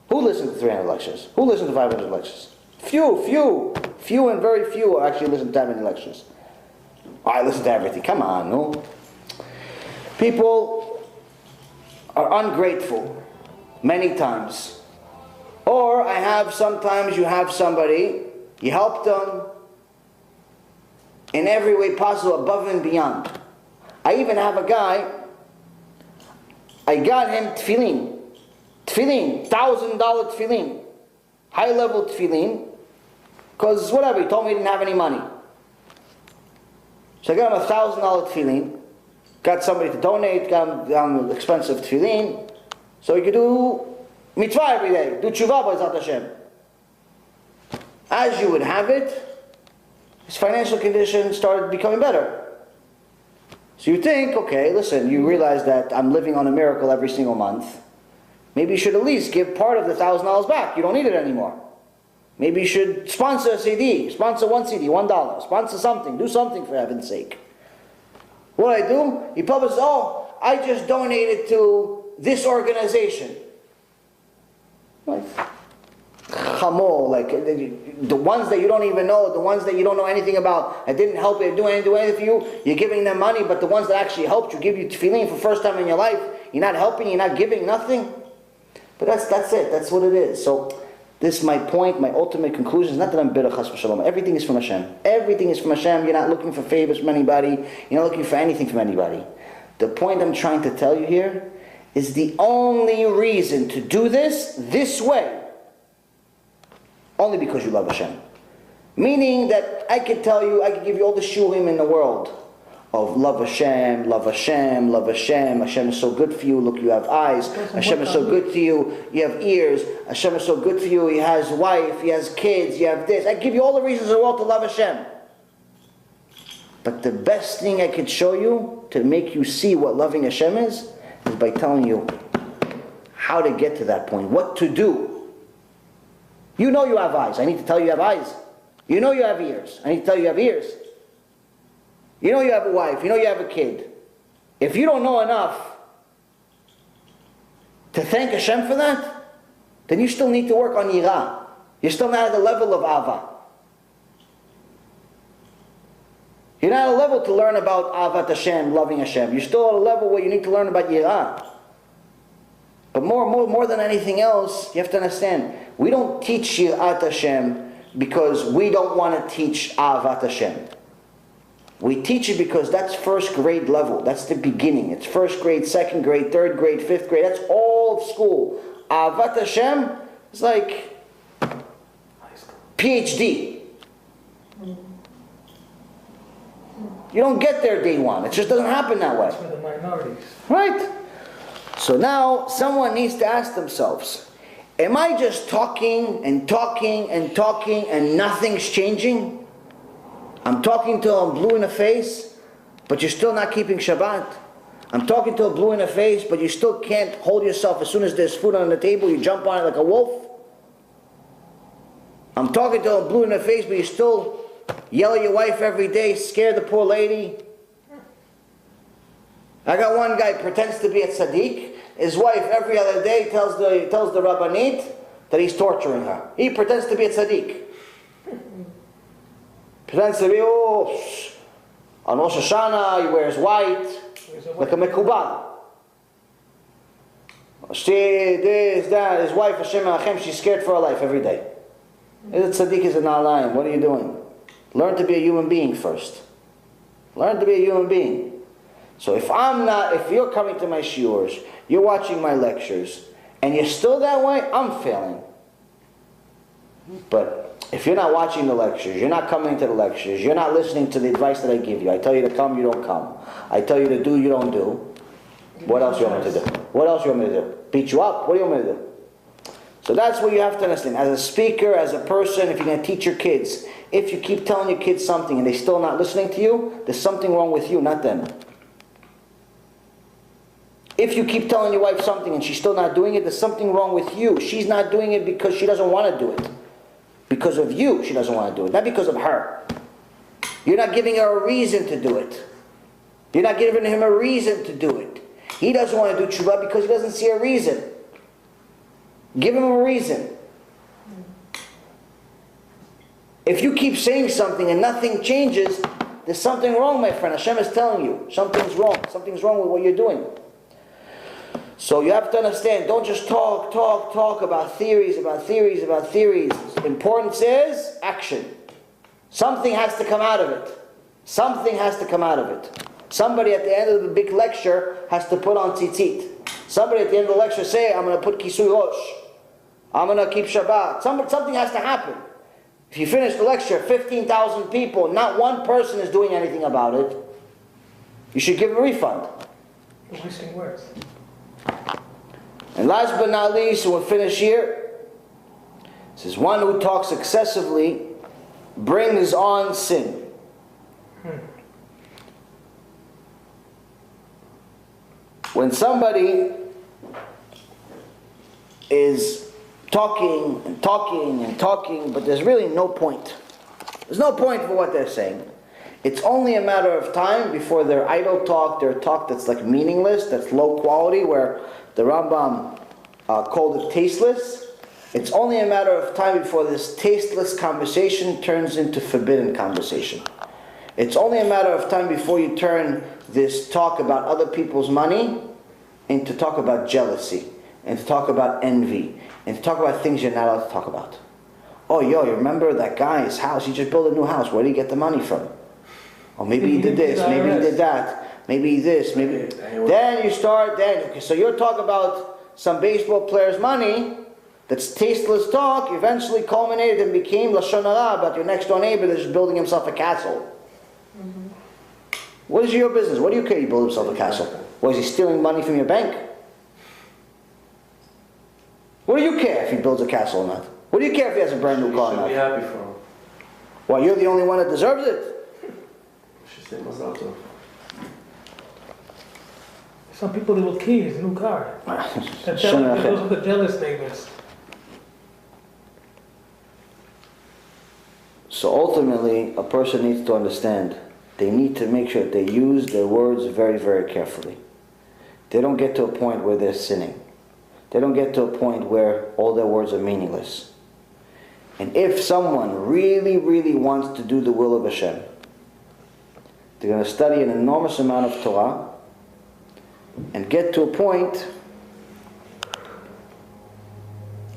Who listens to 300 lectures? Who listens to 500 lectures? Few and very few actually listen to that many lectures. Oh, I listen to everything. Come on, no? People are ungrateful many times. Or sometimes you have somebody, you help them in every way possible, above and beyond. I even have a guy, I got him tefillin, $1,000 tefillin, high level tefillin, because whatever, he told me he didn't have any money. So I got him $1,000 tefillin, got somebody to donate, got him expensive tefillin, so he could do mitzvah every day, do tshuva b'ezrat Hashem. As you would have it, his financial condition started becoming better. So you think, okay, listen, you realize that I'm living on a miracle every single month. Maybe you should at least give part of the $1,000 back. You don't need it anymore. Maybe you should sponsor a CD, sponsor one CD, $1, sponsor something, do something for heaven's sake. What I do? He publishes, oh, I just donated to this organization. Like, like the ones that you don't even know, the ones that you don't know anything about, that didn't help you, do anything for you, you're giving them money, but the ones that actually helped you, give you tefillin for the first time in your life, you're not helping, you're not giving, nothing. But that's it, that's what it is. So This is my point, my ultimate conclusion is not that I'm bitter, chas v'shalom. Everything is from Hashem. Everything is from Hashem. You're not looking for favors from anybody. You're not looking for anything from anybody. The point I'm trying to tell you here is the only reason to do this way, only because you love Hashem. Meaning that I could tell you, I could give you all the shurim in the world of love Hashem, love Hashem, love Hashem. Hashem is so good for you. Look, you have eyes. Hashem is so good to you. You have ears. Hashem is so good for you. He has wife. He has kids. You have this. I give you all the reasons in the world to love Hashem. But the best thing I could show you to make you see what loving Hashem is by telling you how to get to that point, what to do. You know you have eyes. I need to tell you have eyes. You know you have ears. I need to tell you have ears. You know you have a wife. You know you have a kid. If you don't know enough to thank Hashem for that, then you still need to work on yirah. You're still not at the level of ava. You're not at a level to learn about avat Hashem, loving Hashem. You're still at a level where you need to learn about yirah. But more than anything else, you have to understand, we don't teach yirat Hashem because we don't want to teach avat Hashem. We teach it because that's first grade level. That's the beginning. It's first grade, second grade, third grade, fifth grade. That's all of school. Avat Hashem is like PhD. You don't get there day one. It just doesn't happen that way. That's for the minorities. Right? So now someone needs to ask themselves, am I just talking and talking and talking and nothing's changing? I'm talking till I'm blue in the face, but you're still not keeping Shabbat. I'm talking till I'm blue in the face, but you still can't hold yourself. As soon as there's food on the table, you jump on it like a wolf. I'm talking till I'm blue in the face, but you still yell at your wife every day, scare the poor lady. I got one guy pretends to be a tzaddik. His wife every other day tells the rabbanit that he's torturing her. He pretends to be a tzaddik. Pretends to be, on Rosh Hashanah he wears white, like a mekubal. This, that, his wife, Hashem Alachem, she's scared for her life every day. Is a tzaddik, is a na'alayim? What are you doing? Learn to be a human being first. Learn to be a human being. So if you're coming to my shiurs, you're watching my lectures, and you're still that way, I'm failing. But if you're not watching the lectures, you're not coming to the lectures, you're not listening to the advice that I give you, I tell you to come, you don't come. I tell you to do, you don't do. What else you want me to do? What else you want me to do? Beat you up? What do you want me to do? So that's what you have to understand. As a speaker, as a person, if you're going to teach your kids, if you keep telling your kids something and they're still not listening to you, there's something wrong with you, not them. If you keep telling your wife something and she's still not doing it, there's something wrong with you. She's not doing it because she doesn't want to do it. Because of you, she doesn't want to do it. Not because of her. You're not giving her a reason to do it. You're not giving him a reason to do it. He doesn't want to do tshuva because he doesn't see a reason. Give him a reason. If you keep saying something and nothing changes, there's something wrong, my friend. Hashem is telling you, something's wrong. Something's wrong with what you're doing. So you have to understand, don't just talk about theories. Importance is action. Something has to come out of it. Something has to come out of it. Somebody at the end of the big lecture has to put on tzitzit. Somebody at the end of the lecture say, I'm going to put kisui rosh. I'm going to keep Shabbat. Something has to happen. If you finish the lecture, 15,000 people, not one person is doing anything about it, you should give a refund. Wasting words. And last but not least, we'll finish here. It says, one who talks excessively brings on sin. When somebody is talking, but there's really no point. There's no point for what they're saying. It's only a matter of time before their idle talk, their talk that's like meaningless, that's low quality, where the Rambam called it tasteless. It's only a matter of time before this tasteless conversation turns into forbidden conversation. It's only a matter of time before you turn this talk about other people's money into talk about jealousy, and to talk about envy, and to talk about things you're not allowed to talk about. Oh, you remember that guy's house? He just built a new house. Where did he get the money from? Oh, maybe he did this, maybe he did that, maybe this, maybe... Then you start, okay, so you're talking about some baseball player's money, that's tasteless talk, eventually culminated and became Lashon Hara about your next door neighbor that's building himself a castle. What is your business? What do you care he build himself a castle? Or is he stealing money from your bank? What do you care if he builds a castle or not? What do you care if he has a brand new car or not? Be happy for him. Well, you're the only one that deserves it. Say Mazal Tov. Some people they will key his new car. Those are the jealous neighbors. So ultimately, a person needs to understand, they need to make sure that they use their words very, very carefully. They don't get to a point where they're sinning. They don't get to a point where all their words are meaningless. And if someone really, really wants to do the will of Hashem, they're going to study an enormous amount of Torah and get to a point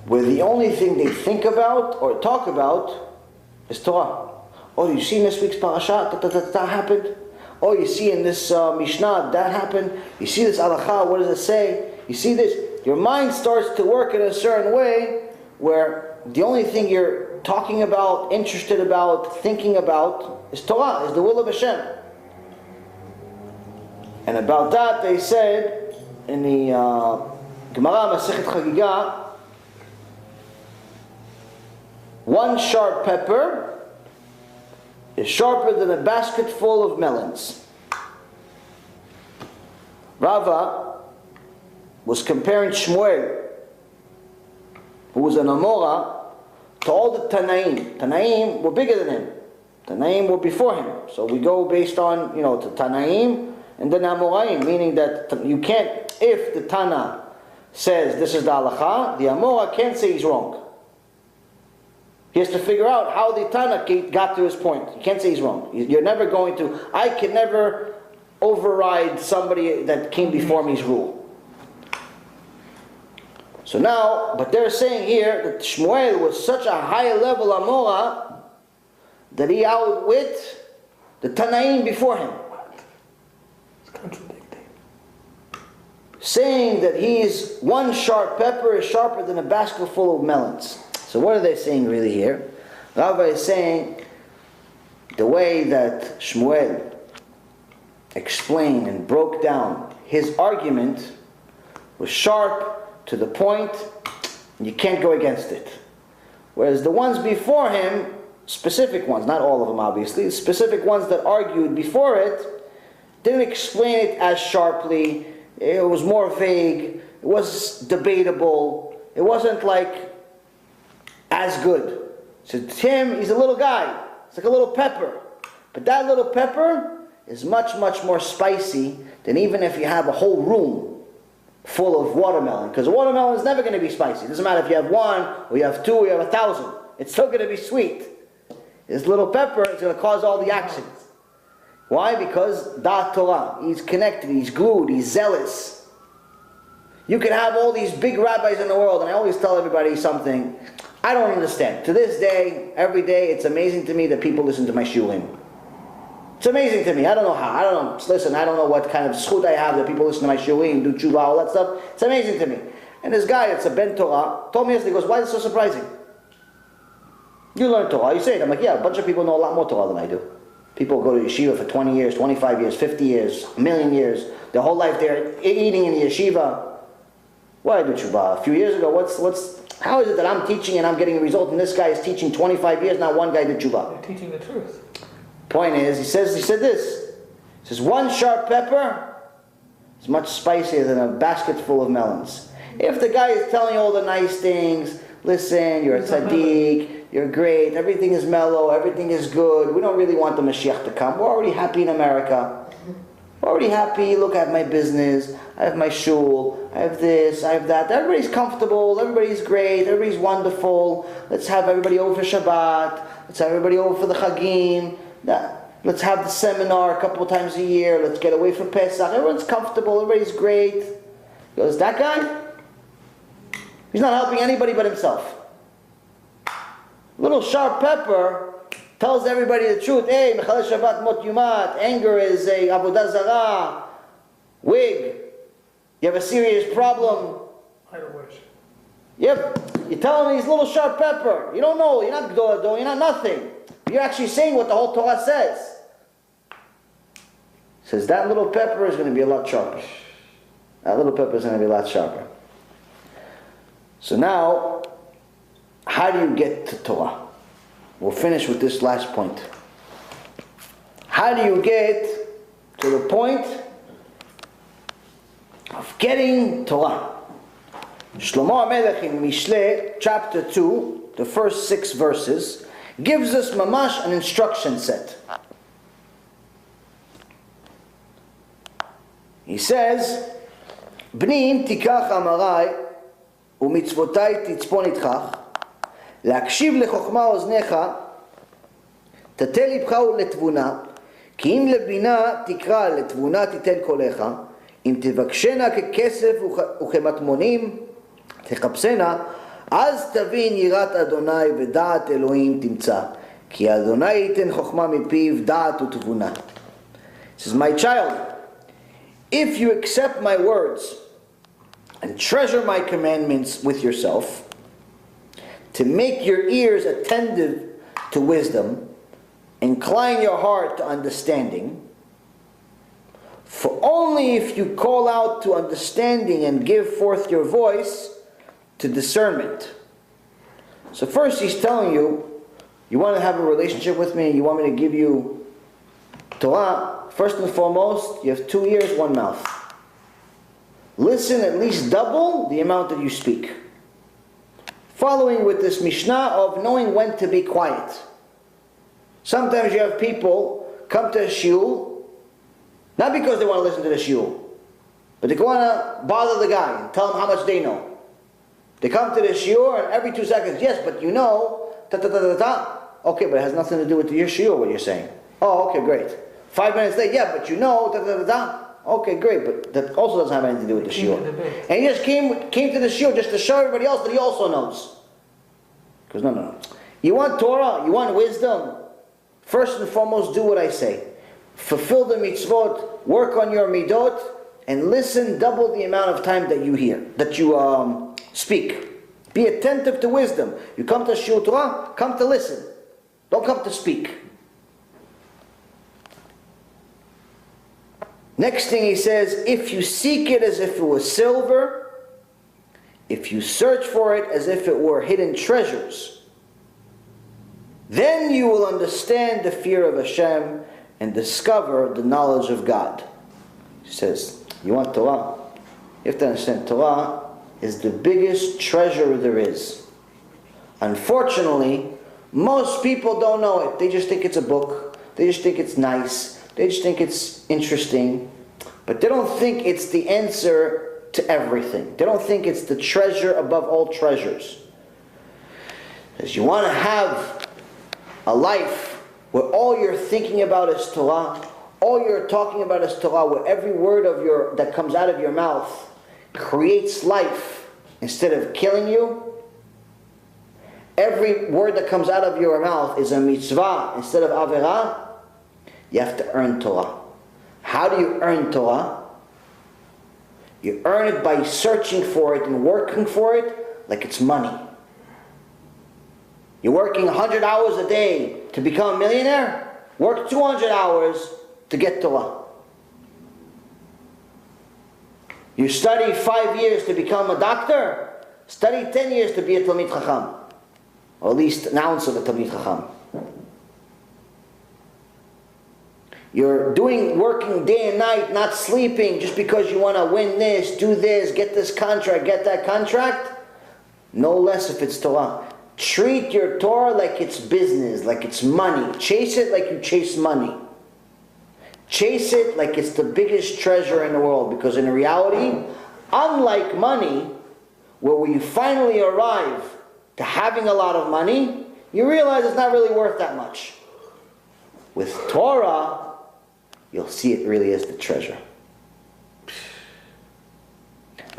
where the only thing they think about or talk about is Torah. Oh, you see in this week's parasha, that happened? Oh, you see in this Mishnah, that happened? You see this halakha, what does it say? You see this? Your mind starts to work in a certain way where the only thing you're talking about, interested about, thinking about is Torah, is the will of Hashem. And about that they said in the Gemara Masechet Chagiga, one sharp pepper is sharper than a basket full of melons. Rava was comparing Shmuel, who was an Amora, to all the Tanaim. Tanaim were bigger than him. Tanaim were before him. So we go based on, to Tanaim and then Amoraim, meaning that you can't, if the Tana says this is the halakha, the Amora can't say he's wrong. He has to figure out how the Tana got to his point. He can't say he's wrong. You're never going to, I can never override somebody that came before me's rule. So now, but they're saying here that Shmuel was such a high level Amora that he outwit the Tanaim before him. Contradicting. Saying that he's one sharp pepper is sharper than a basket full of melons. So what are they saying really here? Rava is saying the way that Shmuel explained and broke down his argument was sharp, to the point, and you can't go against it. Whereas the ones before him, specific ones, not all of them obviously, specific ones that argued before it, didn't explain it as sharply. It was more vague. It was debatable. It wasn't like as good. So Tim, he's a little guy. It's like a little pepper. But that little pepper is much, much more spicy than even if you have a whole room full of watermelon. Because a watermelon is never going to be spicy. It doesn't matter if you have one, or you have two, or you have 1,000. It's still going to be sweet. This little pepper is going to cause all the action. Why? Because Da'at Torah. He's connected, he's glued, he's zealous. You can have all these big rabbis in the world, and I always tell everybody something I don't understand. To this day, every day, it's amazing to me that people listen to my shulim. It's amazing to me. I don't know how. I don't know. Listen, I don't know what kind of schut I have that people listen to my shulim, do tshuva, all that stuff. It's amazing to me. And this guy, it's a Ben Torah, told me yesterday, he goes, why is it so surprising? You learn Torah, you say it. I'm like, yeah, a bunch of people know a lot more Torah than I do. People go to yeshiva for 20 years, 25 years, 50 years, a million years. Their whole life they're eating in the yeshiva. Why do tshuva? A few years ago, how is it that I'm teaching and I'm getting a result and this guy is teaching 25 years, not one guy did tshuva? They're teaching the truth. Point is, he said this. He says, one sharp pepper is much spicier than a basket full of melons. If the guy is telling you all the nice things, listen, you're a tzaddik, you're great, everything is mellow, everything is good, we don't really want the Mashiach to come, we're already happy in America. We're already happy, look at my business, I have my shul, I have this, I have that, everybody's comfortable, everybody's great, everybody's wonderful, let's have everybody over for Shabbat, let's have everybody over for the Chagim, let's have the seminar a couple of times a year, let's get away from Pesach, everyone's comfortable, everybody's great. He goes, that guy? He's not helping anybody but himself. Little sharp pepper tells everybody the truth. Hey, Mechalel Shabbat Mot Yumat, anger is a Avodah Zarah, wig, you have a serious problem. I don't worship. Yep, you're telling me he's little sharp pepper. You don't know, you're not Gdol, you're not nothing. You're actually saying what the whole Torah says. It says that little pepper is going to be a lot sharper. That little pepper is going to be a lot sharper. So now, how do you get to Torah? We'll finish with this last point. How do you get to the point of getting Torah? Shlomo HaMelech in Mishle, chapter 2, the first 6 verses, gives us mamash an instruction set. He says, Bni im tikach amarai umitzvotai titzpon itchach להקשיב לחוכמה אוזניך תטה לבך ולתבונה כי אם לבינה תקרא לתבונה תיתן קולך אם תבקשנה ככסף וכמטמונים תחפשנה אז תבין יראת אדוני ודעת אלוהים תמצא כי אדוני ייתן חוכמה מפיו דעת ותבונה. This is my child. If you accept my words and treasure my commandments with yourself, to make your ears attentive to wisdom, incline your heart to understanding, for only if you call out to understanding and give forth your voice to discernment. So first he's telling you, you want to have a relationship with me, you want me to give you Torah. First and foremost, you have 2 ears, 1 mouth. Listen at least double the amount that you speak. Following with this Mishnah of knowing when to be quiet. Sometimes you have people come to a shiur, not because they want to listen to the shiur, but they want to bother the guy and tell him how much they know. They come to the shiur and every 2 seconds, yes, but you know, ta-ta-ta-ta-ta. Okay, but it has nothing to do with your shiur, what you're saying. Oh, okay, great. 5 minutes later, yeah, but you know, ta-ta-ta-ta. Okay, great, but that also doesn't have anything to do with the shiur. And he just came to the shiur just to show everybody else that he also knows. Because no. You want Torah, you want wisdom, first and foremost do what I say. Fulfill the mitzvot, work on your midot, and listen double the amount of time that you hear, that you speak. Be attentive to wisdom. You come to shiur Torah, come to listen. Don't come to speak. Next thing he says, if you seek it as if it was silver, if you search for it as if it were hidden treasures, then you will understand the fear of Hashem and discover the knowledge of God. He says, you want Torah? You have to understand Torah is the biggest treasure there is. Unfortunately, most people don't know it. They just think it's a book. They just think it's nice. They just think it's interesting. But they don't think it's the answer to everything. They don't think it's the treasure above all treasures. Because you want to have a life where all you're thinking about is Torah, all you're talking about is Torah, where every word of that comes out of your mouth creates life instead of killing you. Every word that comes out of your mouth is a mitzvah instead of averah. You have to earn Torah. How do you earn Torah? You earn it by searching for it and working for it like it's money. You're working 100 hours a day to become a millionaire? Work 200 hours to get Torah. You study 5 years to become a doctor? Study 10 years to be a Talmid Chacham. Or at least an ounce of a Talmid Chacham. You're working day and night, not sleeping, just because you want to win this, do this, get this contract, get that contract. No less if it's Torah. Treat your Torah like it's business, like it's money. Chase it like you chase money. Chase it like it's the biggest treasure in the world. Because in reality, unlike money, where we finally arrive to having a lot of money, you realize it's not really worth that much. With Torah, you'll see it really is the treasure.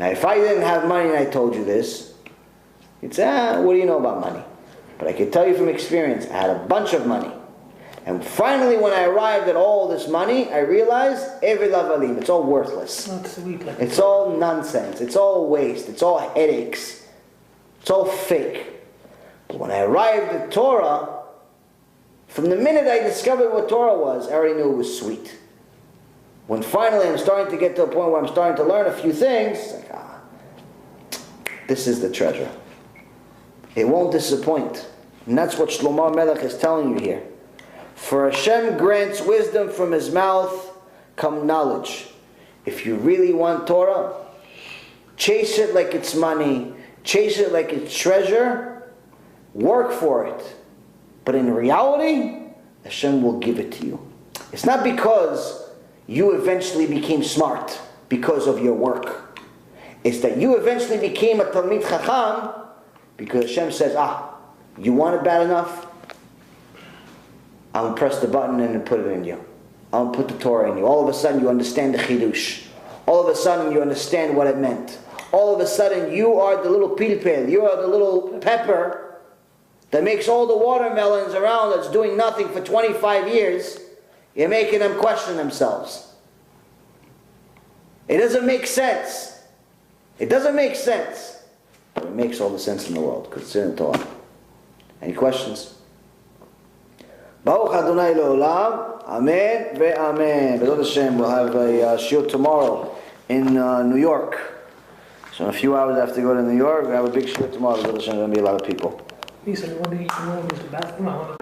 Now if I didn't have money and I told you this, You'd say, what do you know about money? But I can tell you from experience, I had a bunch of money. And finally, when I arrived at all this money, I realized, every lavalim, it's all worthless. Not sweet like It's all nonsense. It's all waste. It's all headaches. It's all fake. But when I arrived at Torah, from the minute I discovered what Torah was, I already knew it was sweet. When finally I'm starting to get to a point where I'm starting to learn a few things, it's like, this is the treasure. It won't disappoint. And that's what Shlomo Melech is telling you here. For Hashem grants wisdom from His mouth, come knowledge. If you really want Torah, chase it like it's money, chase it like it's treasure, work for it. But in reality, Hashem will give it to you. It's not because you eventually became smart because of your work. It's that you eventually became a Talmid Chacham because Hashem says, you want it bad enough? I'm going to press the button and put it in you. I'm going to put the Torah in you. All of a sudden you understand the Chidush. All of a sudden you understand what it meant. All of a sudden you are the little pilpil. You are the little pepper that makes all the watermelons around that's doing nothing for 25 years. You're making them question themselves. It doesn't make sense. It doesn't make sense. But it makes all the sense in the world because it's in the Torah. Any questions? Baruch Adonai Le'olam, Amen ve'Amen. B'ezrat Hashem, we'll have a shiur tomorrow in New York. So in a few hours after I go to New York, we have a big shiur tomorrow. B'ezrat Hashem, there's going to be a lot of people. Lisa, you want to use the bathroom? I want to